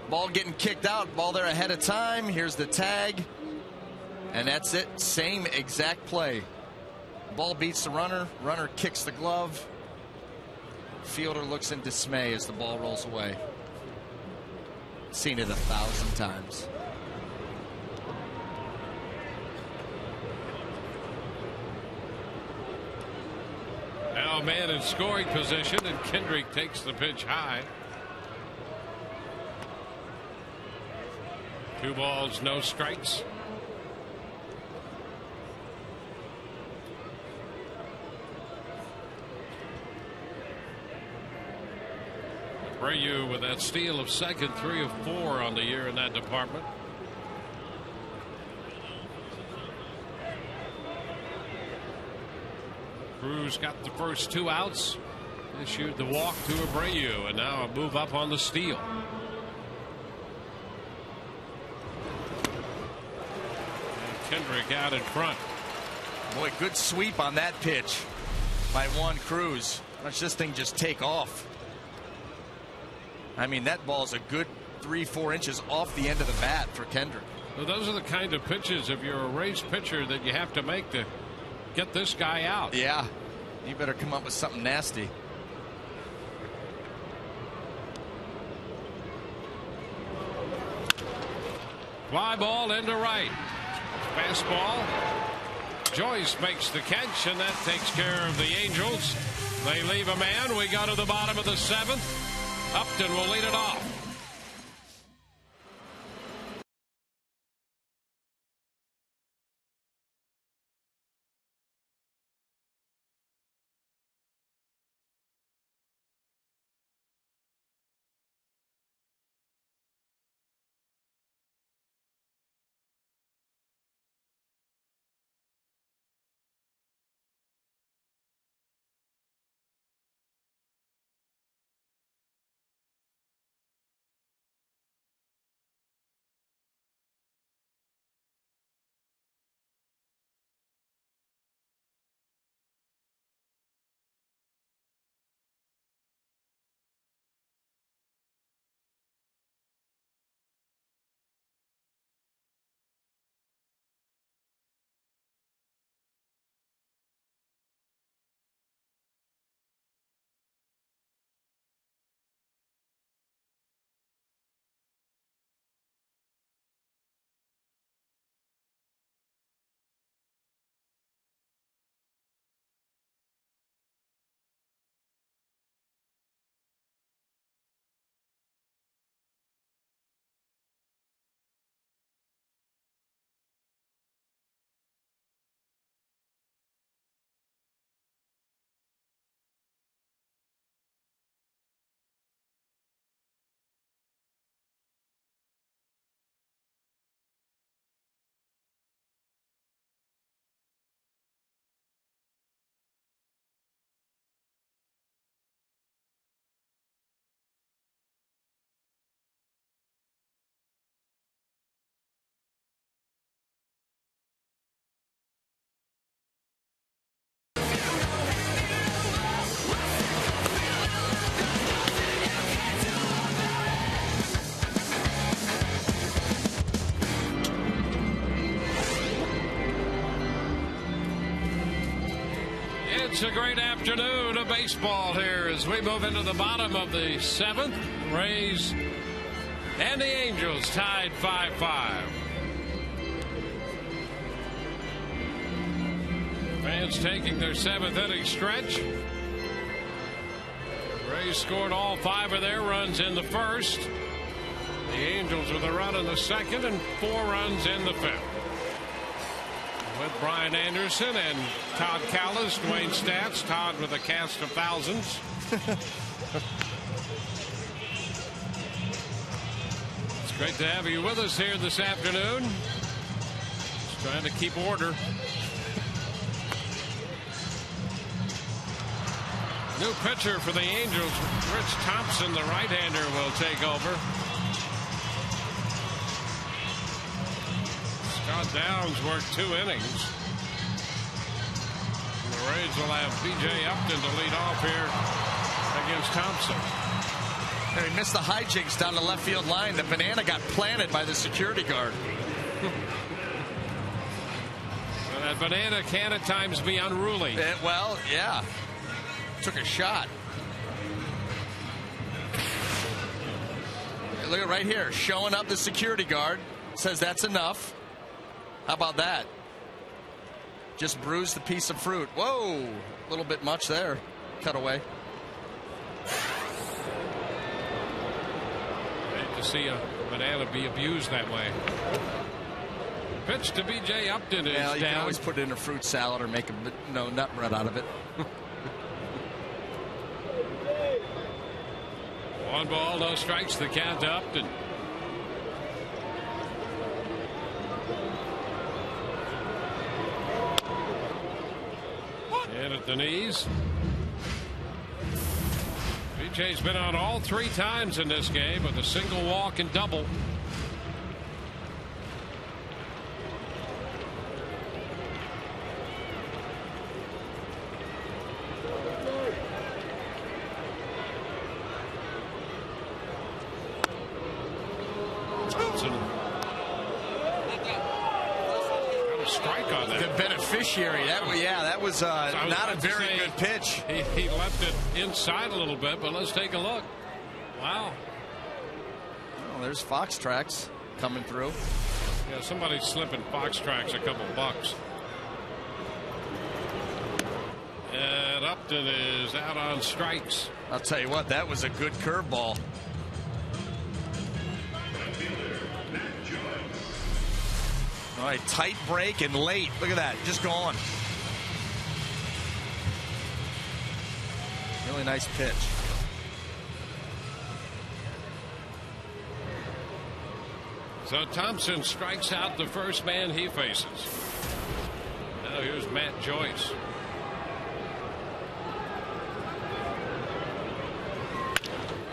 Ball getting kicked out, ball there ahead of time. Here's the tag, and that's it. Same exact play. Ball beats the runner, runner kicks the glove. Fielder looks in dismay as the ball rolls away. Seen it 1,000 times. Now a man in scoring position, and Kendrick takes the pitch high. 2 balls, no strikes. Abreu with that steal of second, 3 of 4 on the year in that department. Cruz got the first 2 outs. issued the walk to Abreu, and now a move up on the steal. And Kendrick out in front. Boy, good sweep on that pitch by Juan Cruz. Watch this thing just take off. I mean, that ball's a good 3-4 inches off the end of the bat for Kendrick. Well, those are the kind of pitches, if you're a race pitcher, that you have to make to get this guy out. Yeah, you better come up with something nasty. Fly ball into right. Fastball. Joyce makes the catch, and that takes care of the Angels. They leave a man. We go to the bottom of the 7th. Upton will lead it off. It's a great afternoon of baseball here as we move into the bottom of the 7th. Rays and the Angels tied 5-5. Fans taking their 7th inning stretch. Rays scored all 5 of their runs in the first. The Angels with a run in the second and 4 runs in the 5th. With Brian Anderson and Todd Callis, Dwayne Stats, Todd with a cast of thousands. It's great to have you with us here this afternoon. Just trying to keep order. New pitcher for the Angels, Rich Thompson, the right-hander, will take over. Scott Downs worked 2 innings. And the Rays will have B.J. Upton to lead off here against Thompson. He missed the hijinks down the left field line. The banana got planted by the security guard. So that banana can at times be unruly. Well, yeah. Took a shot. Look at right here, showing up the security guard. Says that's enough. How about that? Just bruised the piece of fruit. Whoa, a little bit much there. Cut away. Hate to see a banana be abused that way. Pitch to B.J. Upton is you down. can always put it in a fruit salad or make a nut bread out of it. 1 ball, no strikes, the count to Upton. In at the knees. BJ's been on all 3 times in this game with a single walk and double. Strike on that. The beneficiary. That was not a very good pitch. He left it inside a little bit, but let's take a look. Wow. Well, there's Fox Tracks coming through. Yeah, somebody's slipping Fox Tracks a couple bucks. And Upton is out on strikes. I'll tell you what, that was a good curveball. All right, tight break and late. Look at that, just gone. Really nice pitch. So Thompson strikes out the first man he faces. Now here's Matt Joyce.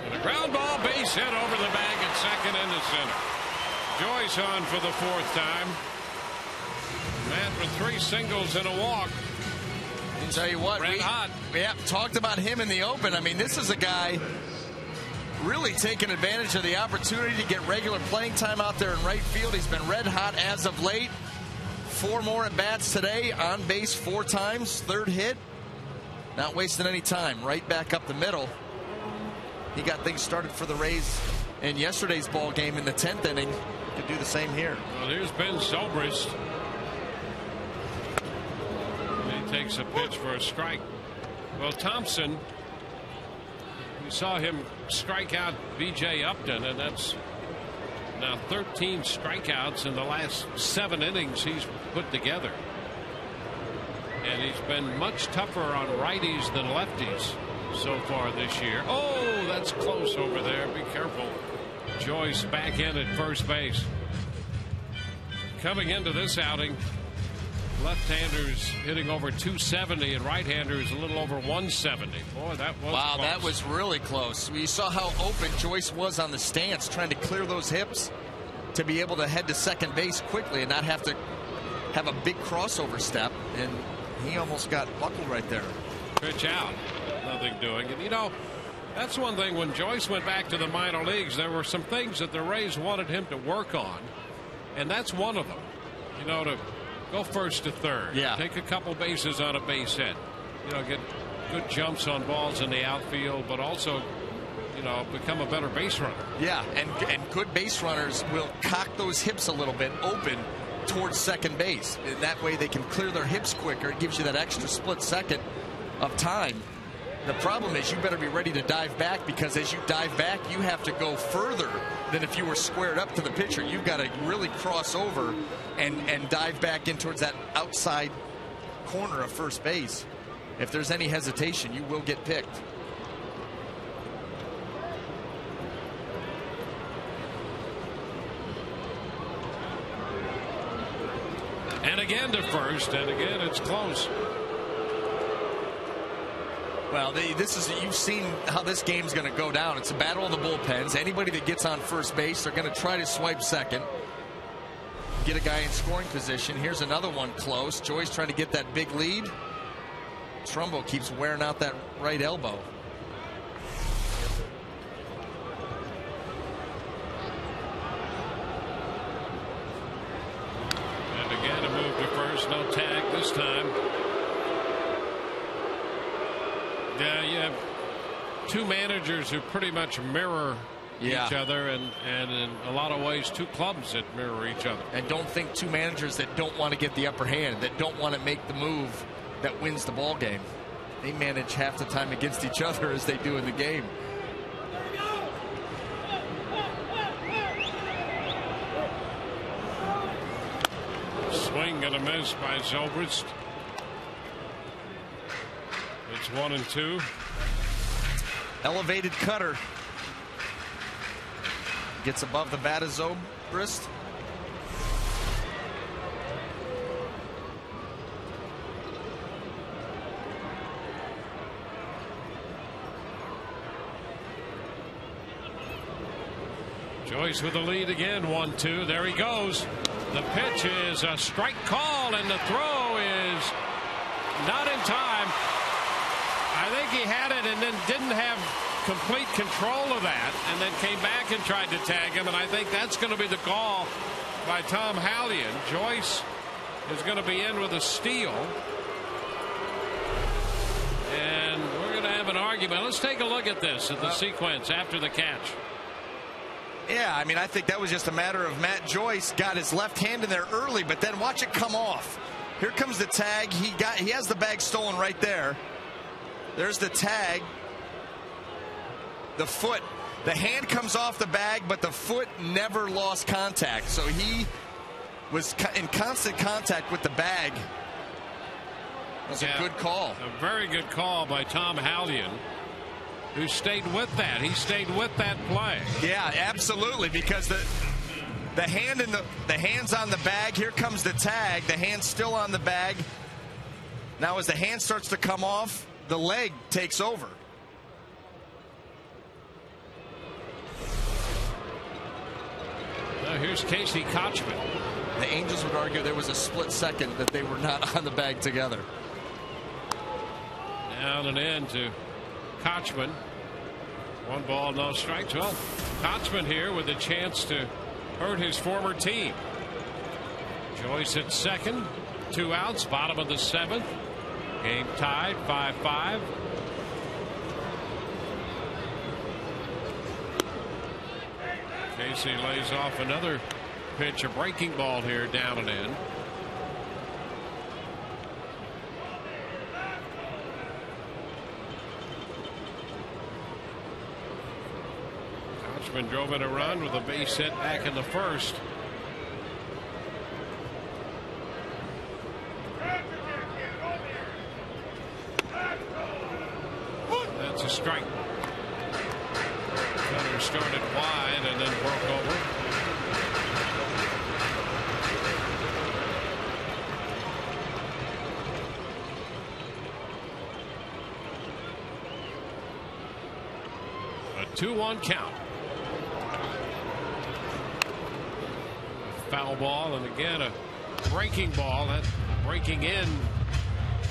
And a ground ball, base hit over the bag at second into center. Joyce on for the 4th time. Matt with 3 singles and a walk. I'll tell you what, red hot. We have talked about him in the open. I mean, this is a guy really taking advantage of the opportunity to get regular playing time out there in right field. He's been red hot as of late. 4 more at bats today, on base 4 times, 3rd hit. Not wasting any time, right back up the middle. He got things started for the Rays in yesterday's ball game in the 10th inning. Could do the same here. Well, here's Ben Zobrist. He takes a pitch for a strike. Well, Thompson, we saw him strike out B.J. Upton, and that's now 13 strikeouts in the last 7 innings he's put together. And he's been much tougher on righties than lefties so far this year. Oh, that's close over there. Be careful. Joyce back in at first base. Coming into this outing, left-handers hitting over 270 and right-handers a little over 170. Boy, that was wow, close. that was really close. We saw how open Joyce was on the stance, trying to clear those hips to be able to head to second base quickly and not have to have a big crossover step. And he almost got buckled right there. Pitch out. Nothing doing. And, you know, that's one thing. When Joyce went back to the minor leagues, there were some things that the Rays wanted him to work on. And that's one of them. You know, to go first to third. Yeah. Take a couple bases on a base hit. You know, get good jumps on balls in the outfield, but also, you know, become a better base runner. Yeah, and good base runners will cock those hips a little bit open towards second base. And that way they can clear their hips quicker. It gives you that extra split second of time. The problem is you better be ready to dive back, because as you dive back, you have to go further than if you were squared up to the pitcher. You've got to really cross over and dive back in towards that outside corner of first base. If there's any hesitation, you will get picked. And again to first, and again it's close. Well, you've seen how this game's going to go down. It's a battle of the bullpens. Anybody that gets on first base, they're going to try to swipe second, get a guy in scoring position. Here's another one close. Joyce trying to get that big lead. Trumbo keeps wearing out that right elbow. And again a move to first. No tag this time. Yeah, you have 2 managers who pretty much mirror each other, and in a lot of ways 2 clubs that mirror each other. And don't think 2 managers that don't want to get the upper hand, that don't want to make the move that wins the ball game. They manage half the time against each other as they do in the game. Swing and a miss by Zobrist. It's 1-2. Elevated cutter. Gets above the bat of Zobrist. Joyce with the lead again. 1-2. There he goes. The pitch is a strike call, and the throw is not in time. I think he had it and then didn't have complete control of that, and then came back and tried to tag him, and I think that's going to be the call by Tom Hallion. Joyce is going to be in with a steal, and we're going to have an argument. Let's take a look at this, at the sequence after the catch. Yeah, I mean, I think that was just a matter of Matt Joyce got his left hand in there early, but then watch it come off. Here comes the tag. He has the bag stolen right there. There's the tag. The foot, the hand comes off the bag, but the foot never lost contact. So he was in constant contact with the bag. That was a good call. A very good call by Tom Hallion, who stayed with that. He stayed with that play. Yeah, absolutely, because the hand and the hand's on the bag. Here comes the tag. The hand's still on the bag. Now as the hand starts to come off, the leg takes over. Now here's Casey Kochman. The Angels would argue there was a split second that they were not on the bag together. Down and in to Kochman. 1 ball, no strikes. Well, Kochman here with a chance to hurt his former team. Joyce at second. 2 outs, bottom of the 7th. Game tied 5-5. Casey lays off another pitch, a breaking ball here, down and in. Kochman drove in a run with a base hit back in the first. That's a strike. Cutter started wide and then broke over. A 2-1 count. Foul ball, and again a breaking ball. That breaking in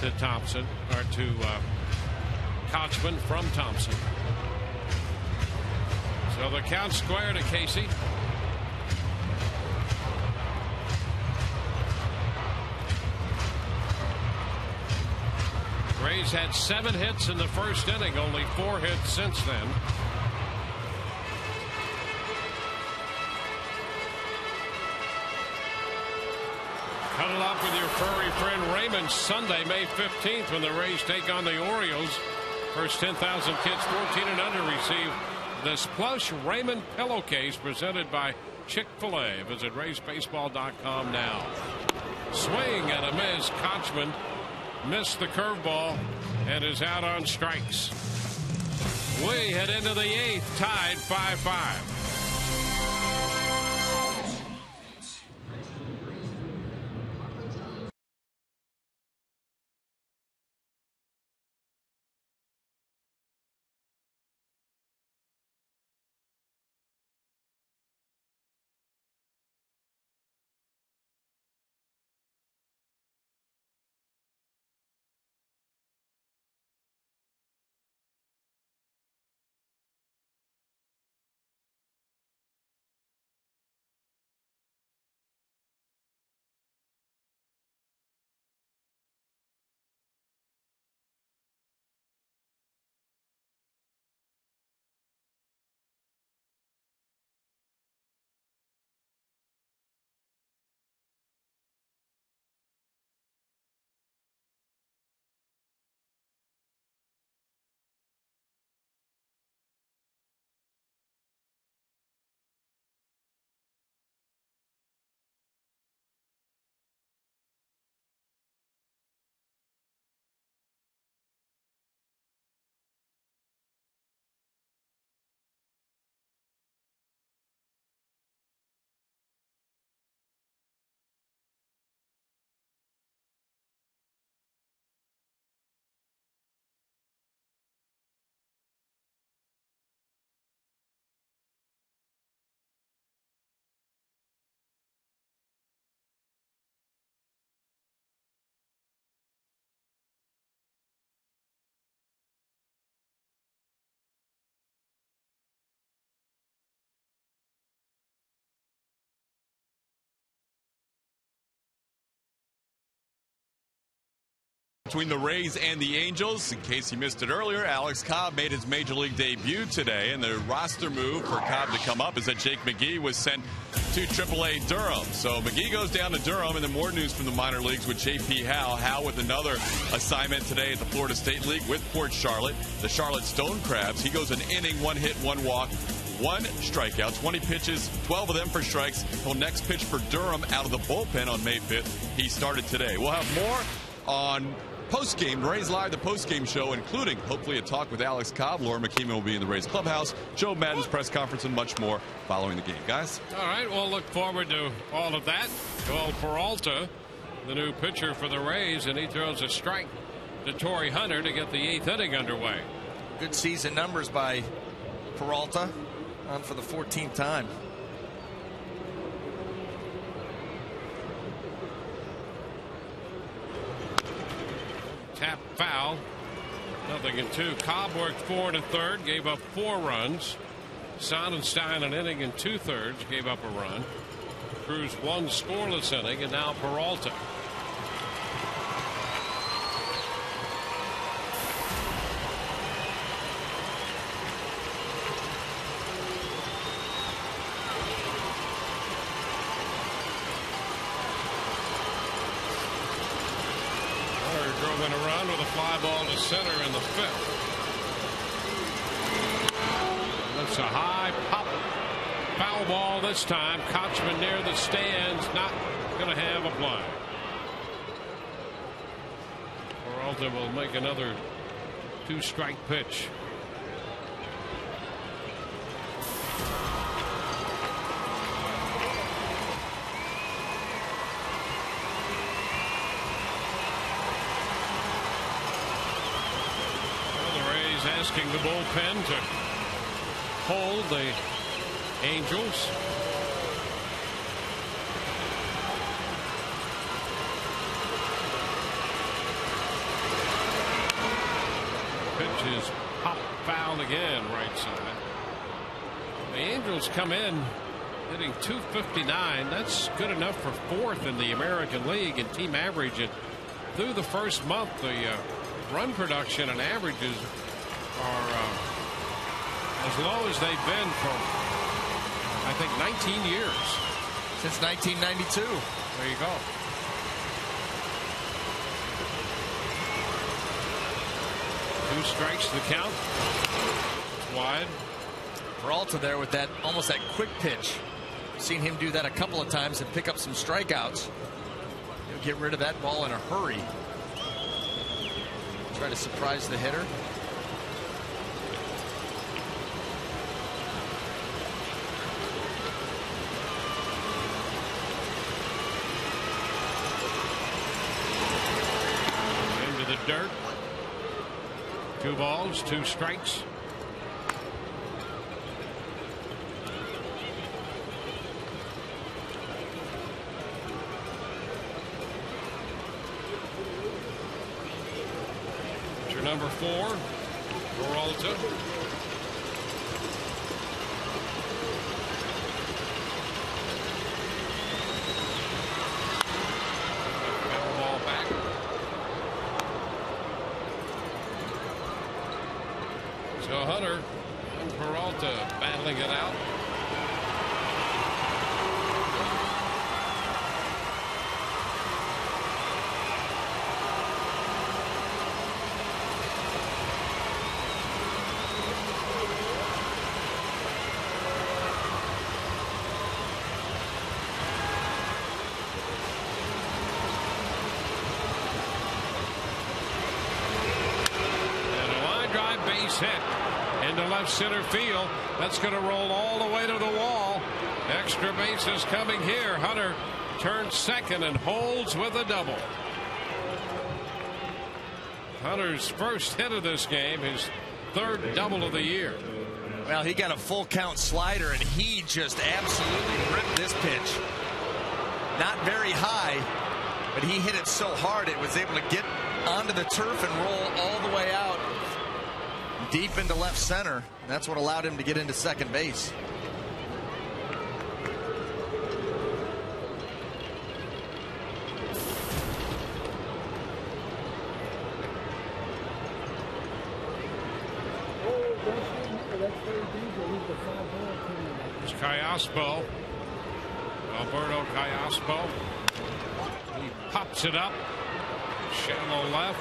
to Thompson, or to Kochman from Thompson. So the count square to Casey. Rays had 7 hits in the first inning, only 4 hits since then. Cuddle up with your furry friend Raymond Sunday, May 15th, when the Rays take on the Orioles. First 10,000 kids 14 and under receive this plush Raymond pillowcase presented by Chick-fil-A. Visit RaysBaseball.com now. Swing and a miss. Kochman missed the curveball and is out on strikes. We head into the 8th, tied 5-5. Between the Rays and the Angels, in case you missed it earlier, Alex Cobb made his major league debut today, and the roster move for Cobb to come up is that Jake McGee was sent to AAA Durham. So McGee goes down to Durham, and then more news from the minor leagues with J.P. Howe. Howe with another assignment today at the Florida State League with Port Charlotte. The Charlotte Stone Crabs. He goes an inning, 1 hit, 1 walk, 1 strikeout, 20 pitches, 12 of them for strikes. He'll next pitch for Durham out of the bullpen on May 5th. He started today. We'll have more on post-game, Rays Live, the post-game show, including hopefully a talk with Alex Cobb. Laura McKeeman will be in the Rays clubhouse, Joe Madden's press conference, and much more following the game. Guys? All right, we'll look forward to all of that. Joel Peralta, the new pitcher for the Rays, and he throws a strike to Torrey Hunter to get the 8th inning underway. Good season numbers by Peralta, on for the 14th time. Tap foul. 0-2. Cobb worked 4 1/3, gave up 4 runs. Sonnenstein an inning and 2/3, gave up a run. Cruz 1 scoreless inning, and now Peralta. Drove in a run with a fly ball to center in the 5th. That's a high pop. Foul ball this time. Kochman near the stands, not going to have a play. Peralta will make another 2-strike pitch. Asking the bullpen to hold the Angels. Pitch is pop foul again, right side. The Angels come in hitting .259. That's good enough for 4th in the American League in team average. And through the first month, the run production and averages are as low as they've been for, I think, 19 years. Since 1992. There you go. Two strikes to count. It's wide. Peralta there with that, almost that quick pitch. Seen him do that a couple of times and pick up some strikeouts. He'll get rid of that ball in a hurry. Try to surprise the hitter. Dirt. 2 balls, 2 strikes. Pitcher number 4, Peralta. Ball back. So Hunter and Peralta battling it out. And a line drive base hit into left center field. That's going to roll all the way to the wall. Extra bases coming here. Hunter turns second and holds with a double. Hunter's first hit of this game, his 3rd double of the year. Well, he got a full count slider, and he just absolutely ripped this pitch. Not very high, but he hit it so hard it was able to get onto the turf and roll all the way out deep into left center. That's what allowed him to get into second base. It's Callaspo. Alberto Callaspo. He pops it up. Shallow left.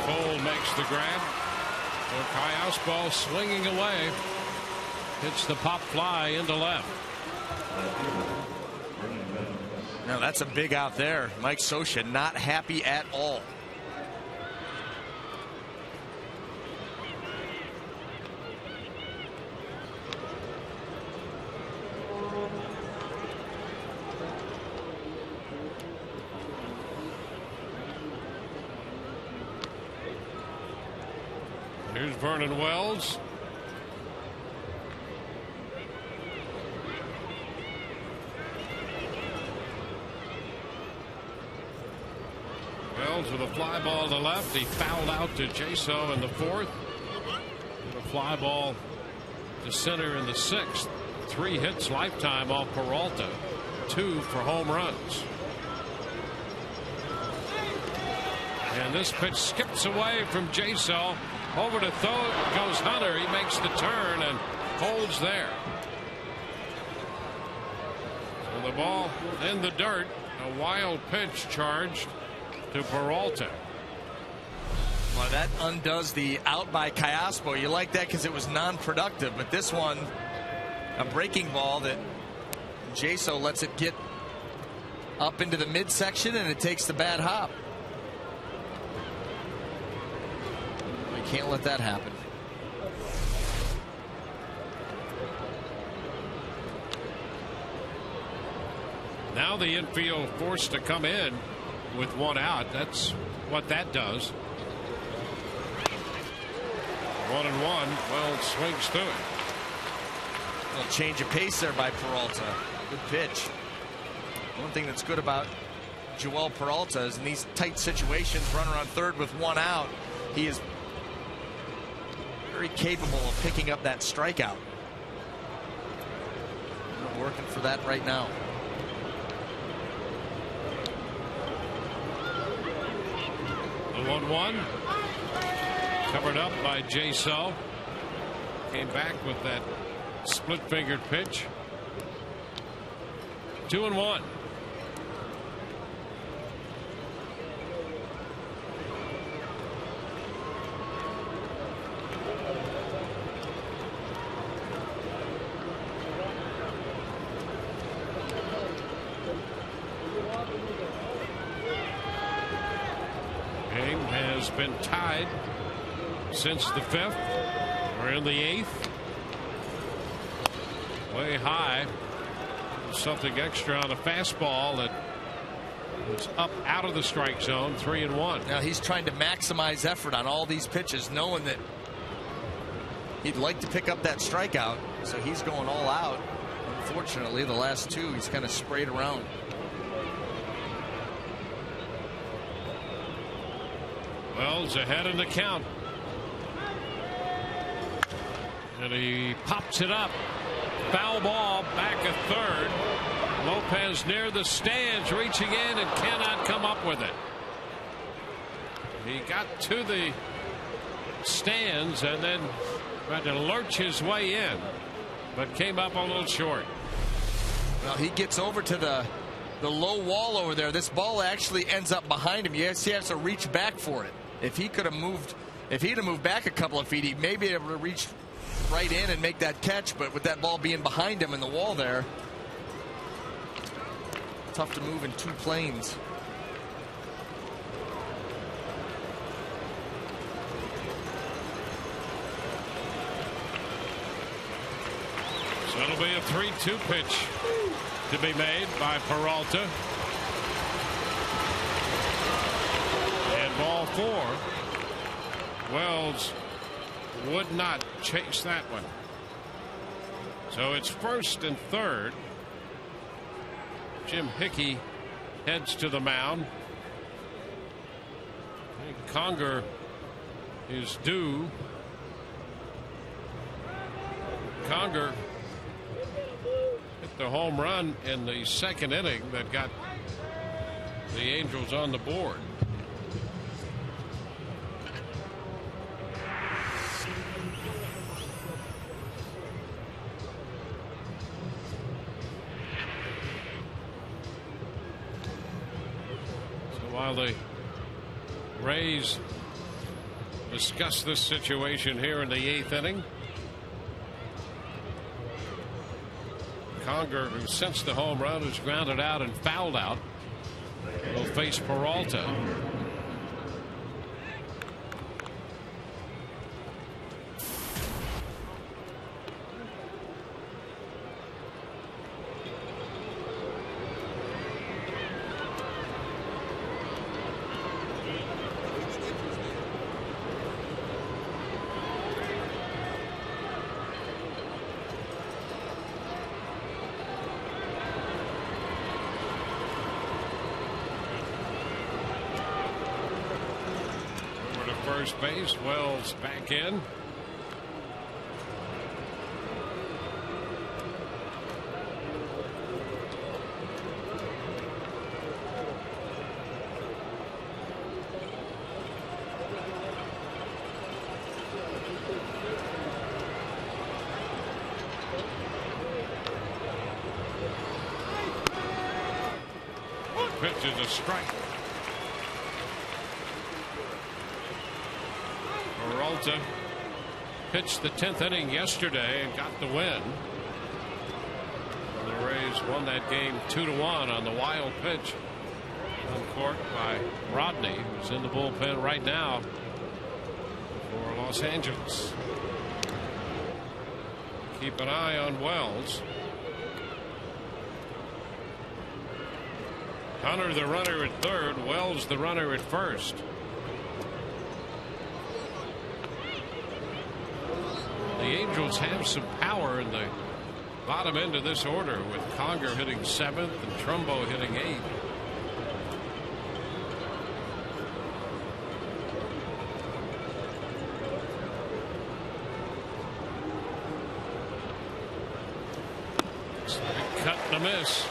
Cole makes the grab. So Callaspo swinging away. Hits the pop fly into left. Now that's a big out there. Mike Scioscia not happy at all. Here's Vernon Wells. Wells with a fly ball to left. He fouled out to Jaso in the fourth. And a fly ball to center in the sixth. 3 hits lifetime off Peralta. 2 for home runs. And this pitch skips away from Jaso. Over to throw goes Hunter. He makes the turn and holds there. So the ball in the dirt. A wild pitch charged to Peralta. Well, that undoes the out by Callaspo. You like that because it was non-productive, but this one, a breaking ball that Jaso lets it get up into the midsection and it takes the bad hop. We can't let that happen. Now the infield forced to come in with 1 out. That's what that does. 1-1. Well, swings through it. A little change of pace there by Peralta. Good pitch. One thing that's good about Joel Peralta is in these tight situations, runner on third with 1 out, he is very capable of picking up that strikeout. We're working for that right now. The 1-1 covered up by Jaso. Came back with that split-fingered pitch. 2-1. Game has been tied since the 5th. We're in the 8th. Way high. Something extra on a fastball that was up out of the strike zone. 3-1. Now he's trying to maximize effort on all these pitches, knowing that he'd like to pick up that strikeout, so he's going all out. Unfortunately, the last 2 he's kind of sprayed around. Wells ahead in the count. And he pops it up. Foul ball back at third. Lopez near the stands, reaching in and cannot come up with it. He got to the stands and then tried to lurch his way in, but came up a little short. Well, he gets over to the low wall over there. This ball actually ends up behind him. Yes, he has to reach back for it. If he could have moved, if he'd have moved back a couple of feet, he may be able to reach right in and make that catch, but with that ball being behind him in the wall there, tough to move in 2 planes. So it'll be a 3-2 pitch to be made by Peralta. And ball 4. Wells would not chase that one. So it's 1st and 3rd. Jim Hickey heads to the mound. I think Conger is due. Conger hit the home run in the 2nd inning that got the Angels on the board. while the Rays discuss this situation here in the 8th inning. Conger, who sensed the home run, is grounded out and fouled out, will face Peralta. First base, Wells back in. Pitch is a strike. Peralta pitched the 10th inning yesterday and got the win. The Rays won that game 2-1 on the wild pitch on court by Rodney, who's in the bullpen right now for Los Angeles. Keep an eye on Wells. Hunter the runner at third, Wells the runner at first. The Angels have some power in the bottom end of this order, with Conger hitting 7th and Trumbo hitting 8th. Cut and a miss.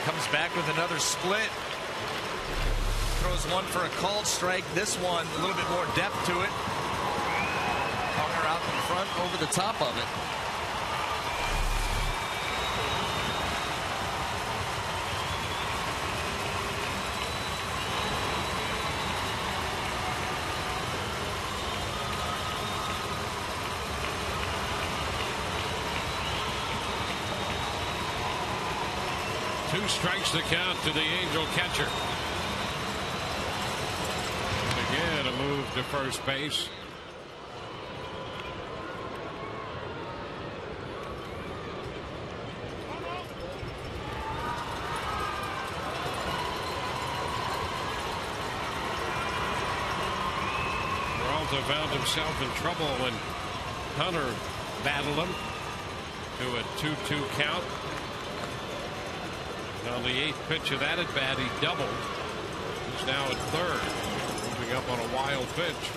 Comes back with another split. Throws one for a called strike. This one a little bit more depth to it. Conger out in front over the top of it. Two strikes the count to the Angel catcher. And again, a move to first base. Peralta found himself in trouble when Hunter battled him to a 2-2 count. On the 8th pitch of that at bat, he doubled. He's now at third, moving up on a wild pitch.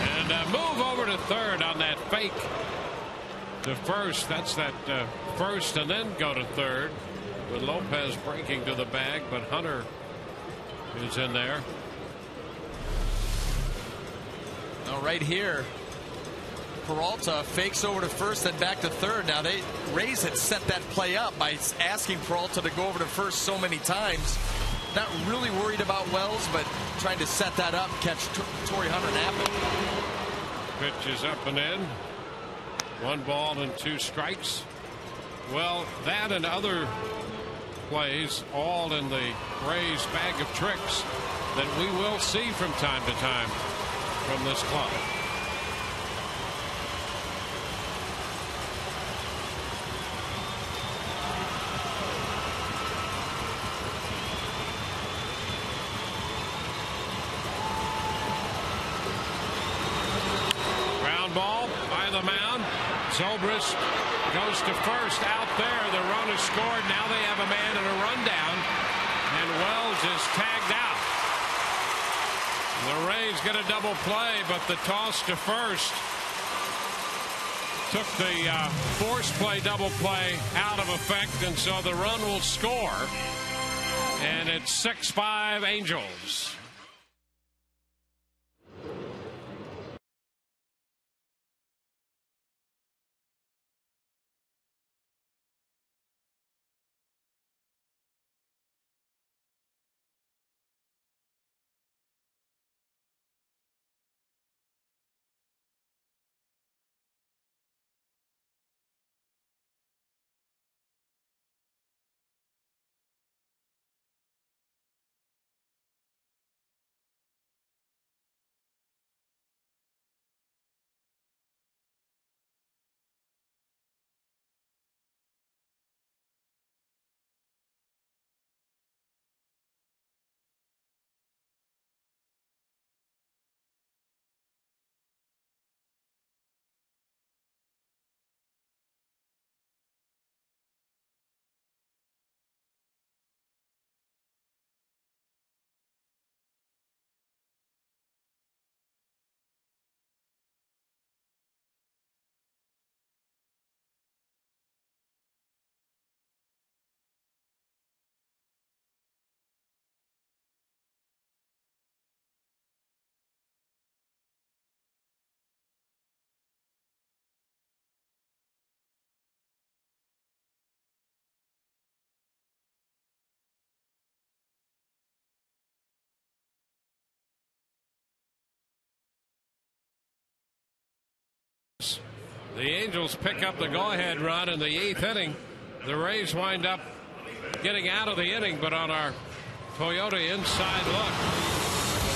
And a move over to third on that fake to first. That's that first and then go to third, with Lopez breaking to the bag, but Hunter is in there. Now right here, Peralta fakes over to first and back to third. Now Rays had set that play up by asking Peralta to go over to first so many times. Not really worried about Wells, but trying to set that up, catch Torrey Hunter napping. Pitch is up and in. 1 ball and 2 strikes. Well, that and other plays all in the Rays bag of tricks that we will see from time to time from this club. Ground ball by the mound. Zobrist goes to first out there. The run is scored. Now they have a man in a rundown, and Wells is tagged out. The Rays get a double play, but the toss to first took the force play double play out of effect, and so the run will score, and it's 6-5 Angels. The Angels pick up the go-ahead run in the 8th inning. The Rays wind up getting out of the inning, but on our Toyota inside look,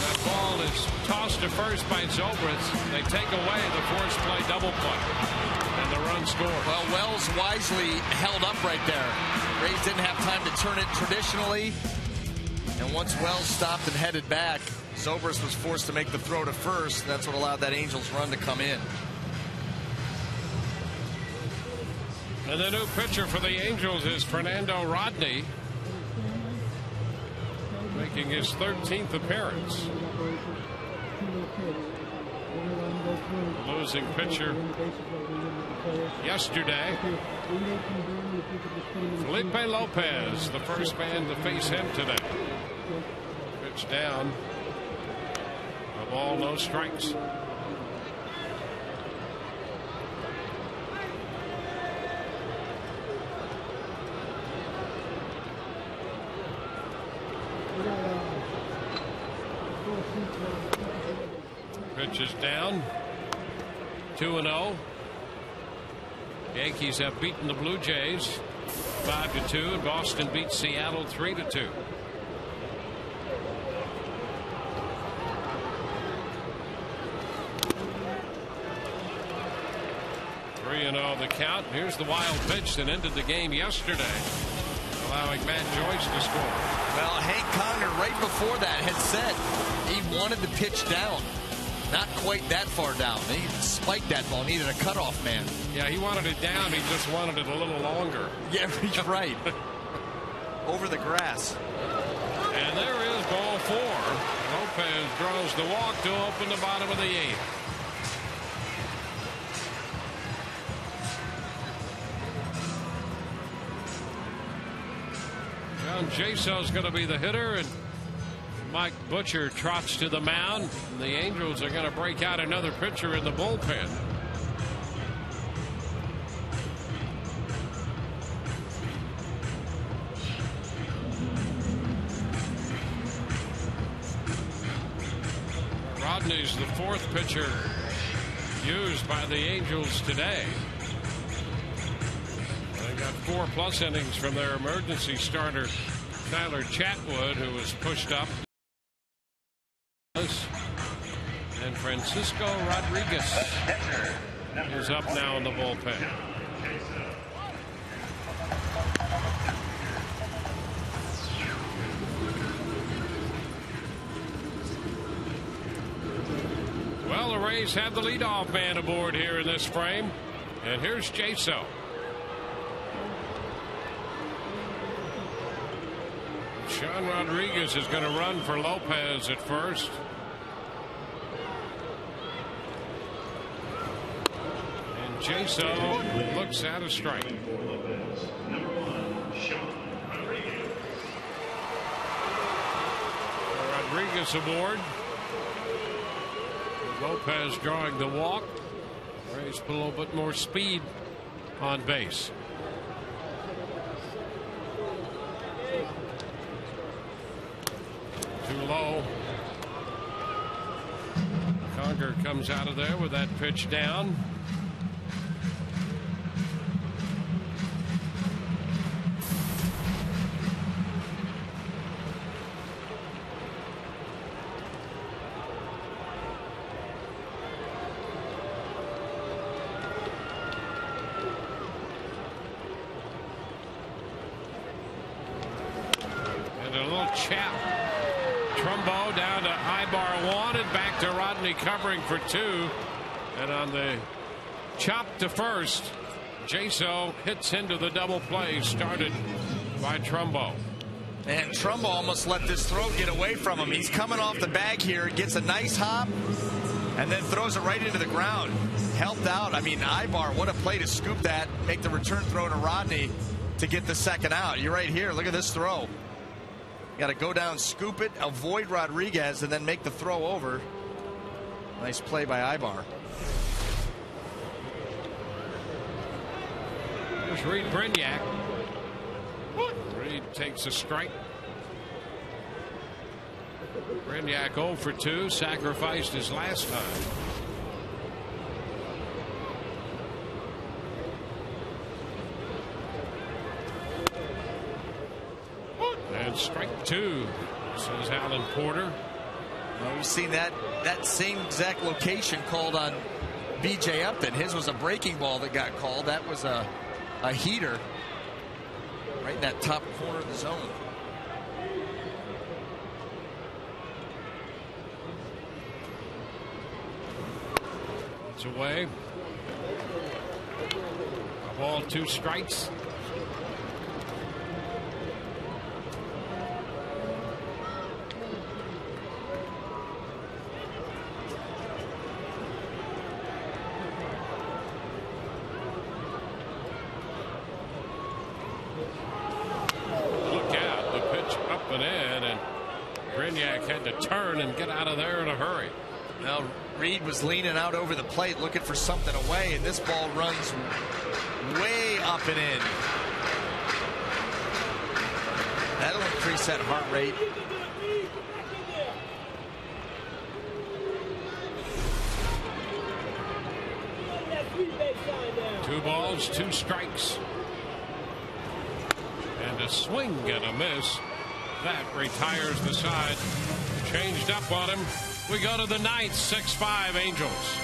that ball is tossed to first by Zobrist. They take away the force play double play, and the run scores. Well, Wells wisely held up right there. Rays didn't have time to turn it traditionally, and once Wells stopped and headed back, Zobrist was forced to make the throw to first. That's what allowed that Angels run to come in. And the new pitcher for the Angels is Fernando Rodney, making his 13th appearance. Losing pitcher yesterday, Felipe Lopez, the first man to face him today. Pitch down. A ball, no strikes. Pitch is down. 2-0. Yankees have beaten the Blue Jays 5-2, and Boston beat Seattle 3-2. The count. Here's the wild pitch that ended the game yesterday, allowing Matt Joyce to score. Well, Hank Conger right before that had said he wanted the pitch down. Not quite that far down. He spiked that ball, needed a cutoff man. Yeah, he wanted it down. He just wanted it a little longer. Yeah, he's right. Over the grass. And there is ball 4. Lopez draws the walk to open the bottom of the 8th. John Jaso's going to be the hitter, and Mike Butcher trots to the mound. The Angels are going to break out another pitcher in the bullpen. Rodney's the 4th pitcher used by the Angels today. They got 4+ innings from their emergency starter, Tyler Chatwood, who was pushed up. And Francisco Rodriguez is up now in the bullpen. Well, the Rays have the leadoff man aboard here in this frame. And here's Jaso. Sean Rodriguez is going to run for Lopez at first. And Jaso looks at a strike. Rodriguez aboard. Lopez drawing the walk. Rays put a little bit more speed on base. Too low. Conger comes out of there with that pitch down. And a little chap. Trumbo down to Ibar wanted, back to Rodney covering for 2, and on the chop to first, Jaso hits into the double play started by Trumbo. And Trumbo almost let this throw get away from him. He's coming off the bag here, gets a nice hop, and then throws it right into the ground. Helped out. I mean, Ibar, what a play to scoop that, make the return throw to Rodney to get the second out. You're right here. Look at this throw. Got to go down, scoop it, avoid Rodriguez, and then make the throw over. Nice play by Ibar. There's Reed Brignac. Reed takes a strike. Brignac 0 for 2, sacrificed his last time. And strike two, says Alan Porter. Well, we've seen that same exact location called on B.J. Upton. His was a breaking ball that got called. That was a heater right in that top corner of the zone. It's away. A ball, 2 strikes. Had to turn and get out of there in a hurry. Well, Reed was leaning out over the plate looking for something away, and this ball runs way up and in. That'll increase that heart rate. Two balls, 2 strikes. And a swing and a miss. That retires the side. Changed up on him. We go to the 9th, 6-5 Angels.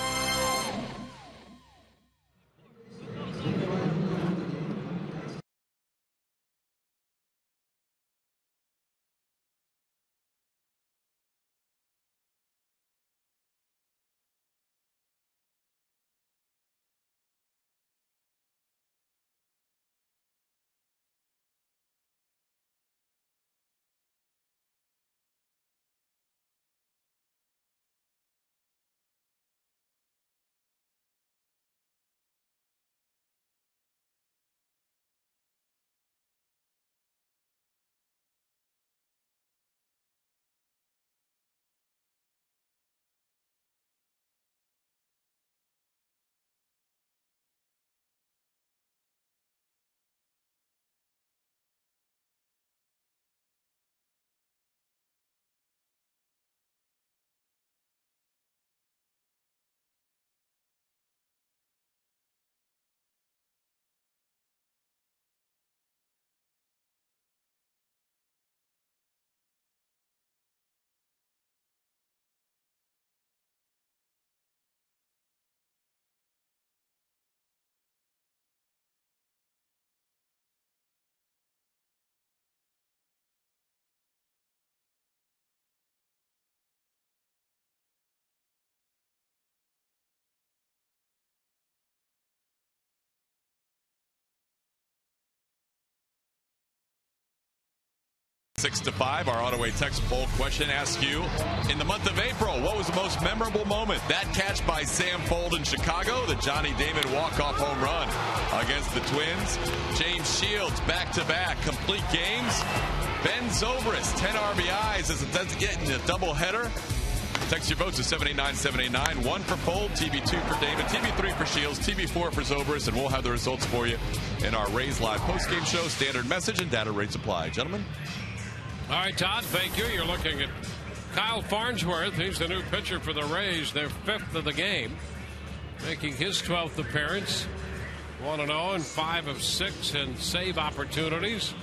Six to 5, our Autoway text poll question asks you, in the month of April, what was the most memorable moment? That catch by Sam Fold in Chicago, the Johnny Damon walk-off home run against the Twins. James Shields back-to-back complete games. Ben Zobrist, 10 RBIs as it does get in a doubleheader. Text your votes to 789-789. 1 for Fold, TB2 for Damon, TB3 for Shields, TB4 for Zobrist, and we'll have the results for you in our Rays Live postgame show. Standard message and data rates apply. Gentlemen? All right, Todd, thank you. You're looking at Kyle Farnsworth. He's the new pitcher for the Rays, their 5th of the game, making his 12th appearance. 1-0 and 5 of 6 in save opportunities.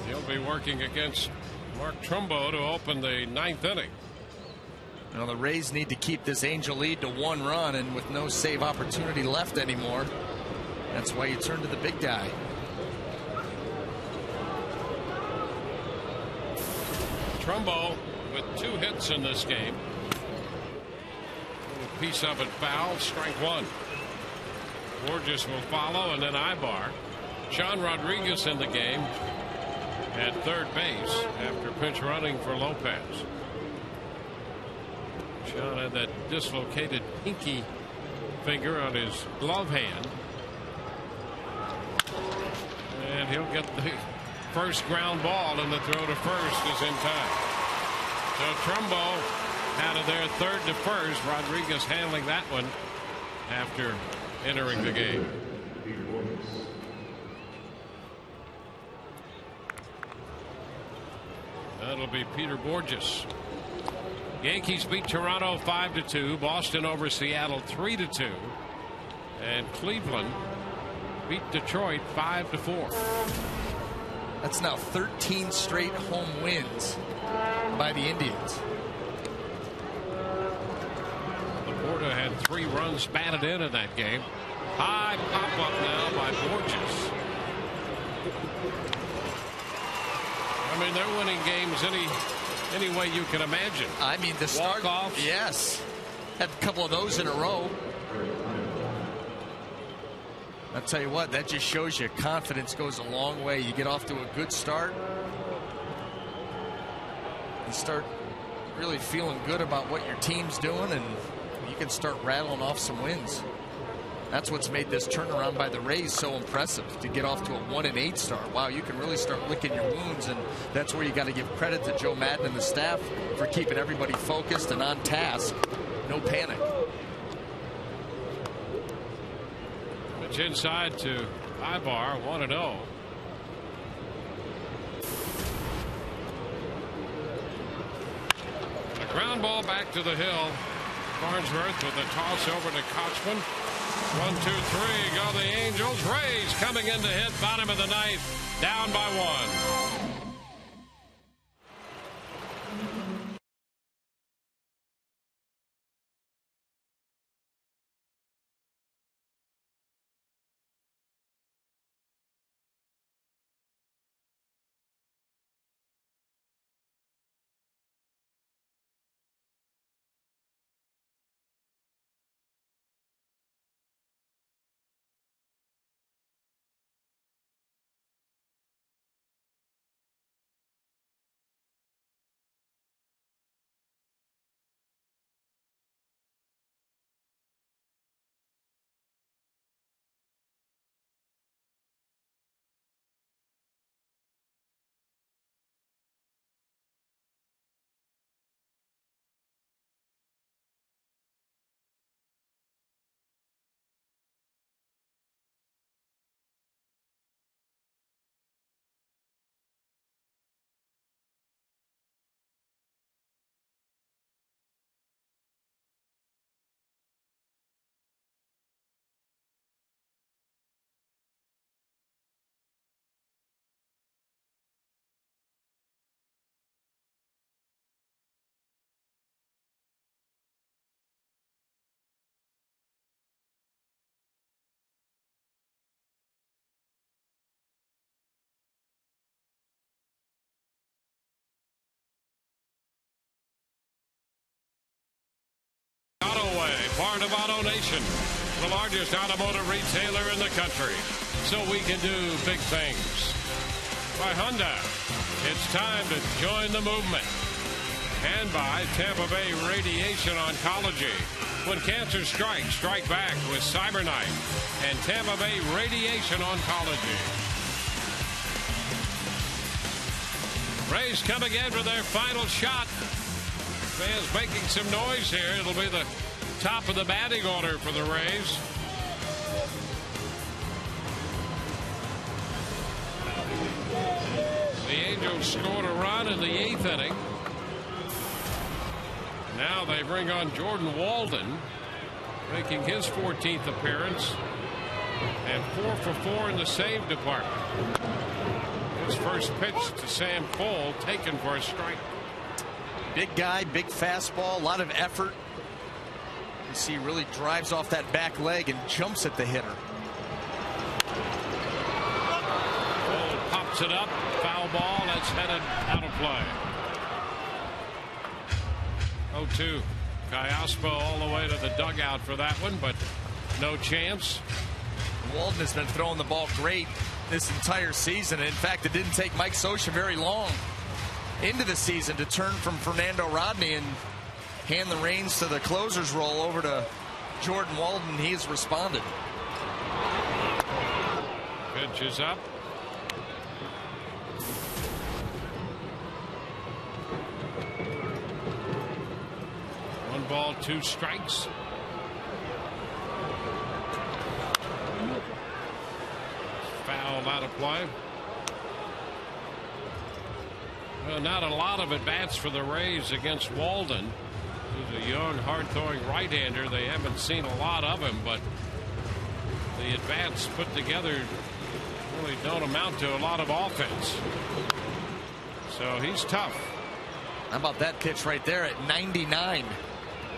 He'll be working against Mark Trumbo to open the 9th inning. Well, the Rays need to keep this Angel lead to 1 run, and with no save opportunity left anymore, that's why you turn to the big guy. Trumbo with 2 hits in this game. A piece of it foul, strike 1. Borges will follow, and then Ibar. Sean Rodriguez in the game at third base after pinch running for Lopez. Sean had that dislocated pinky finger on his glove hand. And he'll get the first ground ball, and the throw to first is in time. So Trumbo out of there, third to first. Rodriguez handling that one after entering the game. That'll be Peter Borges. Yankees beat Toronto 5-2. Boston over Seattle 3-2. And Cleveland beat Detroit 5-4. That's now 13 straight home wins by the Indians. Laporta had 3 runs batted in that game. High pop up now by Borges. I mean, they're winning games any way you can imagine. I mean, the start walk-offs. Yes, had a couple of those in a row. I'll tell you what, that just shows you confidence goes a long way. You get off to a good start, you start really feeling good about what your team's doing, and you can start rattling off some wins. That's what's made this turnaround by the Rays so impressive, to get off to a 1-8 start. Wow, you can really start licking your wounds, and that's where you got to give credit to Joe Madden and the staff for keeping everybody focused and on task. No panic. Pitch inside to Ibar, 1-0. A ground ball back to the hill. Farnsworth with a toss over to Kochman. 1-2-3 go the Angels. Rays coming in to hit bottom of the ninth, down by 1. Part of Auto Nation, the largest automotive retailer in the country, so we can do big things. By Honda, it's time to join the movement. And by Tampa Bay Radiation Oncology. When cancer strikes, strike back with CyberKnife and Tampa Bay Radiation Oncology. Rays coming in for their final shot. Fans making some noise here. It'll be the top of the batting order for the Rays. The Angels scored a run in the 8th inning. Now they bring on Jordan Walden, making his 14th appearance, and 4 for 4 in the save department. His first pitch to Sam Cole, taken for a strike. Big guy, big fastball, a lot of effort. You see, really drives off that back leg and jumps at the hitter. Cole pops it up, foul ball, that's headed out of play. 0-2. Kayaspo all the way to the dugout for that one, but no chance. Walden has been throwing the ball great this entire season. In fact, it didn't take Mike Scioscia very long into the season to turn from Fernando Rodney and hand the reins to the closer's role over to Jordan Walden. He has responded. Pitch is up. One ball, 2 strikes. Foul out of play. Well, not a lot of at-bats for the Rays against Walden. He's a young, hard-throwing right-hander. They haven't seen a lot of him, but the at-bats put together really don't amount to a lot of offense. So he's tough. How about that pitch right there at 99?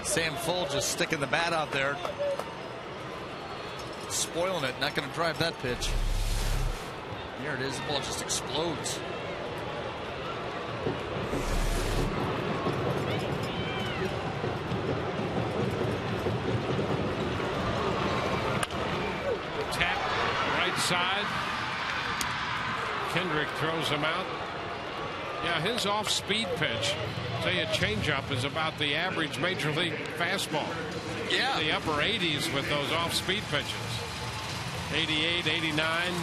Sam Full just sticking the bat out there. Spoiling it. Not going to drive that pitch. Here it is. The ball just explodes. Tap right side. Kendrick throws him out. Yeah, his off-speed pitch, say a changeup, is about the average major league fastball. Yeah. The upper 80s with those off-speed pitches. 88, 89.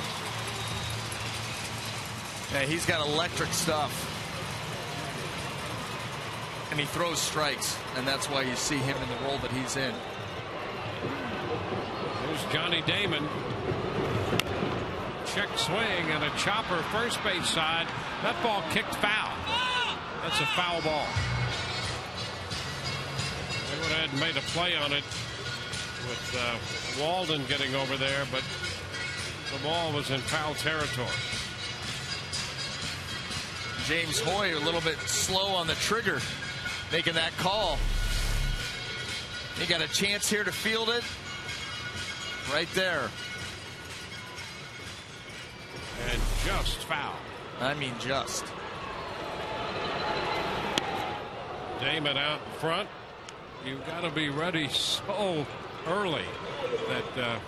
Yeah, he's got electric stuff. And he throws strikes, and that's why you see him in the role that he's in. There's Johnny Damon. Check swing and a chopper first base side. That ball kicked foul. That's a foul ball. They would have made a play on it with Walden getting over there, but the ball was in foul territory. James Hoyer a little bit slow on the trigger, making that call. He got a chance here to field it. Right there. And just foul. I mean just. Damon out front. You've got to be ready so early that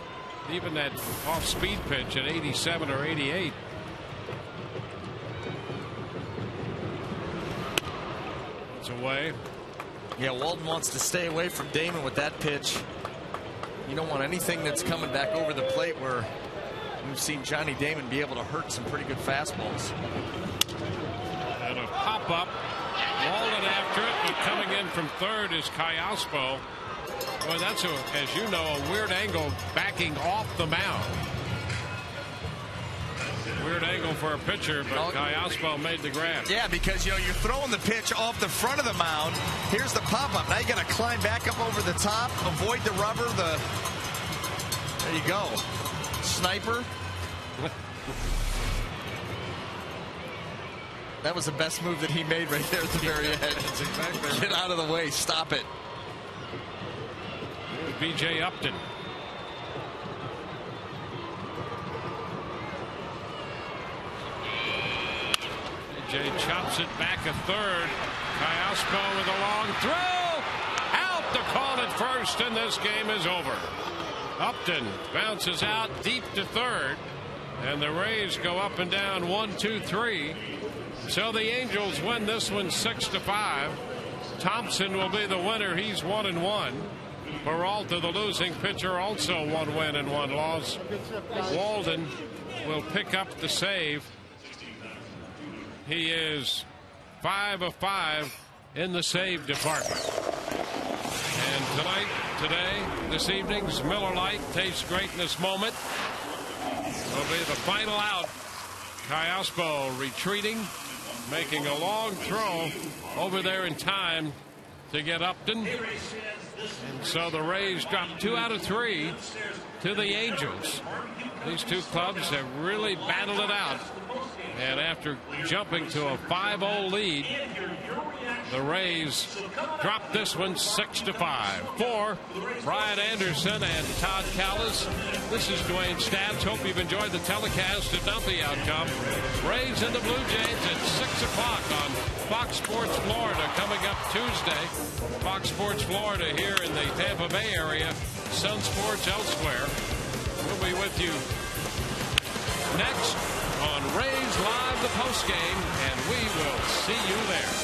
even that off-speed pitch at 87 or 88. It's away. Yeah, Walden wants to stay away from Damon with that pitch. You don't want anything that's coming back over the plate where we've seen Johnny Damon be able to hurt some pretty good fastballs. And a pop-up. Walden after it, but coming in from third is Cayaspo. Boy, that's, as you know, a weird angle backing off the mound. Weird angle for a pitcher, but Cayaspo made the grab. Yeah, because, you know, you're throwing the pitch off the front of the mound. Here's the pop-up. Now you got to climb back up over the top, avoid the rubber. There you go. Sniper. That was the best move that he made right there at the very end. That's exactly right. Get out of the way. Stop it. B.J. Upton. B.J. chops it back a third. Cayaspo with a long throw. Out to call it first, and this game is over. Upton bounces out deep to third, and the Rays go up and down 1, 2, 3. So the Angels win this one 6-5. Thompson will be the winner. He's 1-1. Peralta, the losing pitcher, also 1 win and 1 loss. Walden will pick up the save. He is 5 of 5 in the save department. And this evening's Miller Lite tastes great in this moment. Will be the final out. Cayaspo retreating, making a long throw over there in time to get Upton. And so the Rays drop 2 out of 3 to the Angels. These two clubs have really battled it out. And after jumping to a 5-0 lead, the Rays drop this one 6-5. For Brian Anderson and Todd Callis, this is Dwayne Stabs. Hope you've enjoyed the telecast and not the outcome. Rays and the Blue Jays at 6 o'clock on Fox Sports Florida coming up Tuesday. Fox Sports Florida here in the Tampa Bay area. Sun Sports elsewhere. We'll be with you next on Rays Live, the postgame, and we will see you there.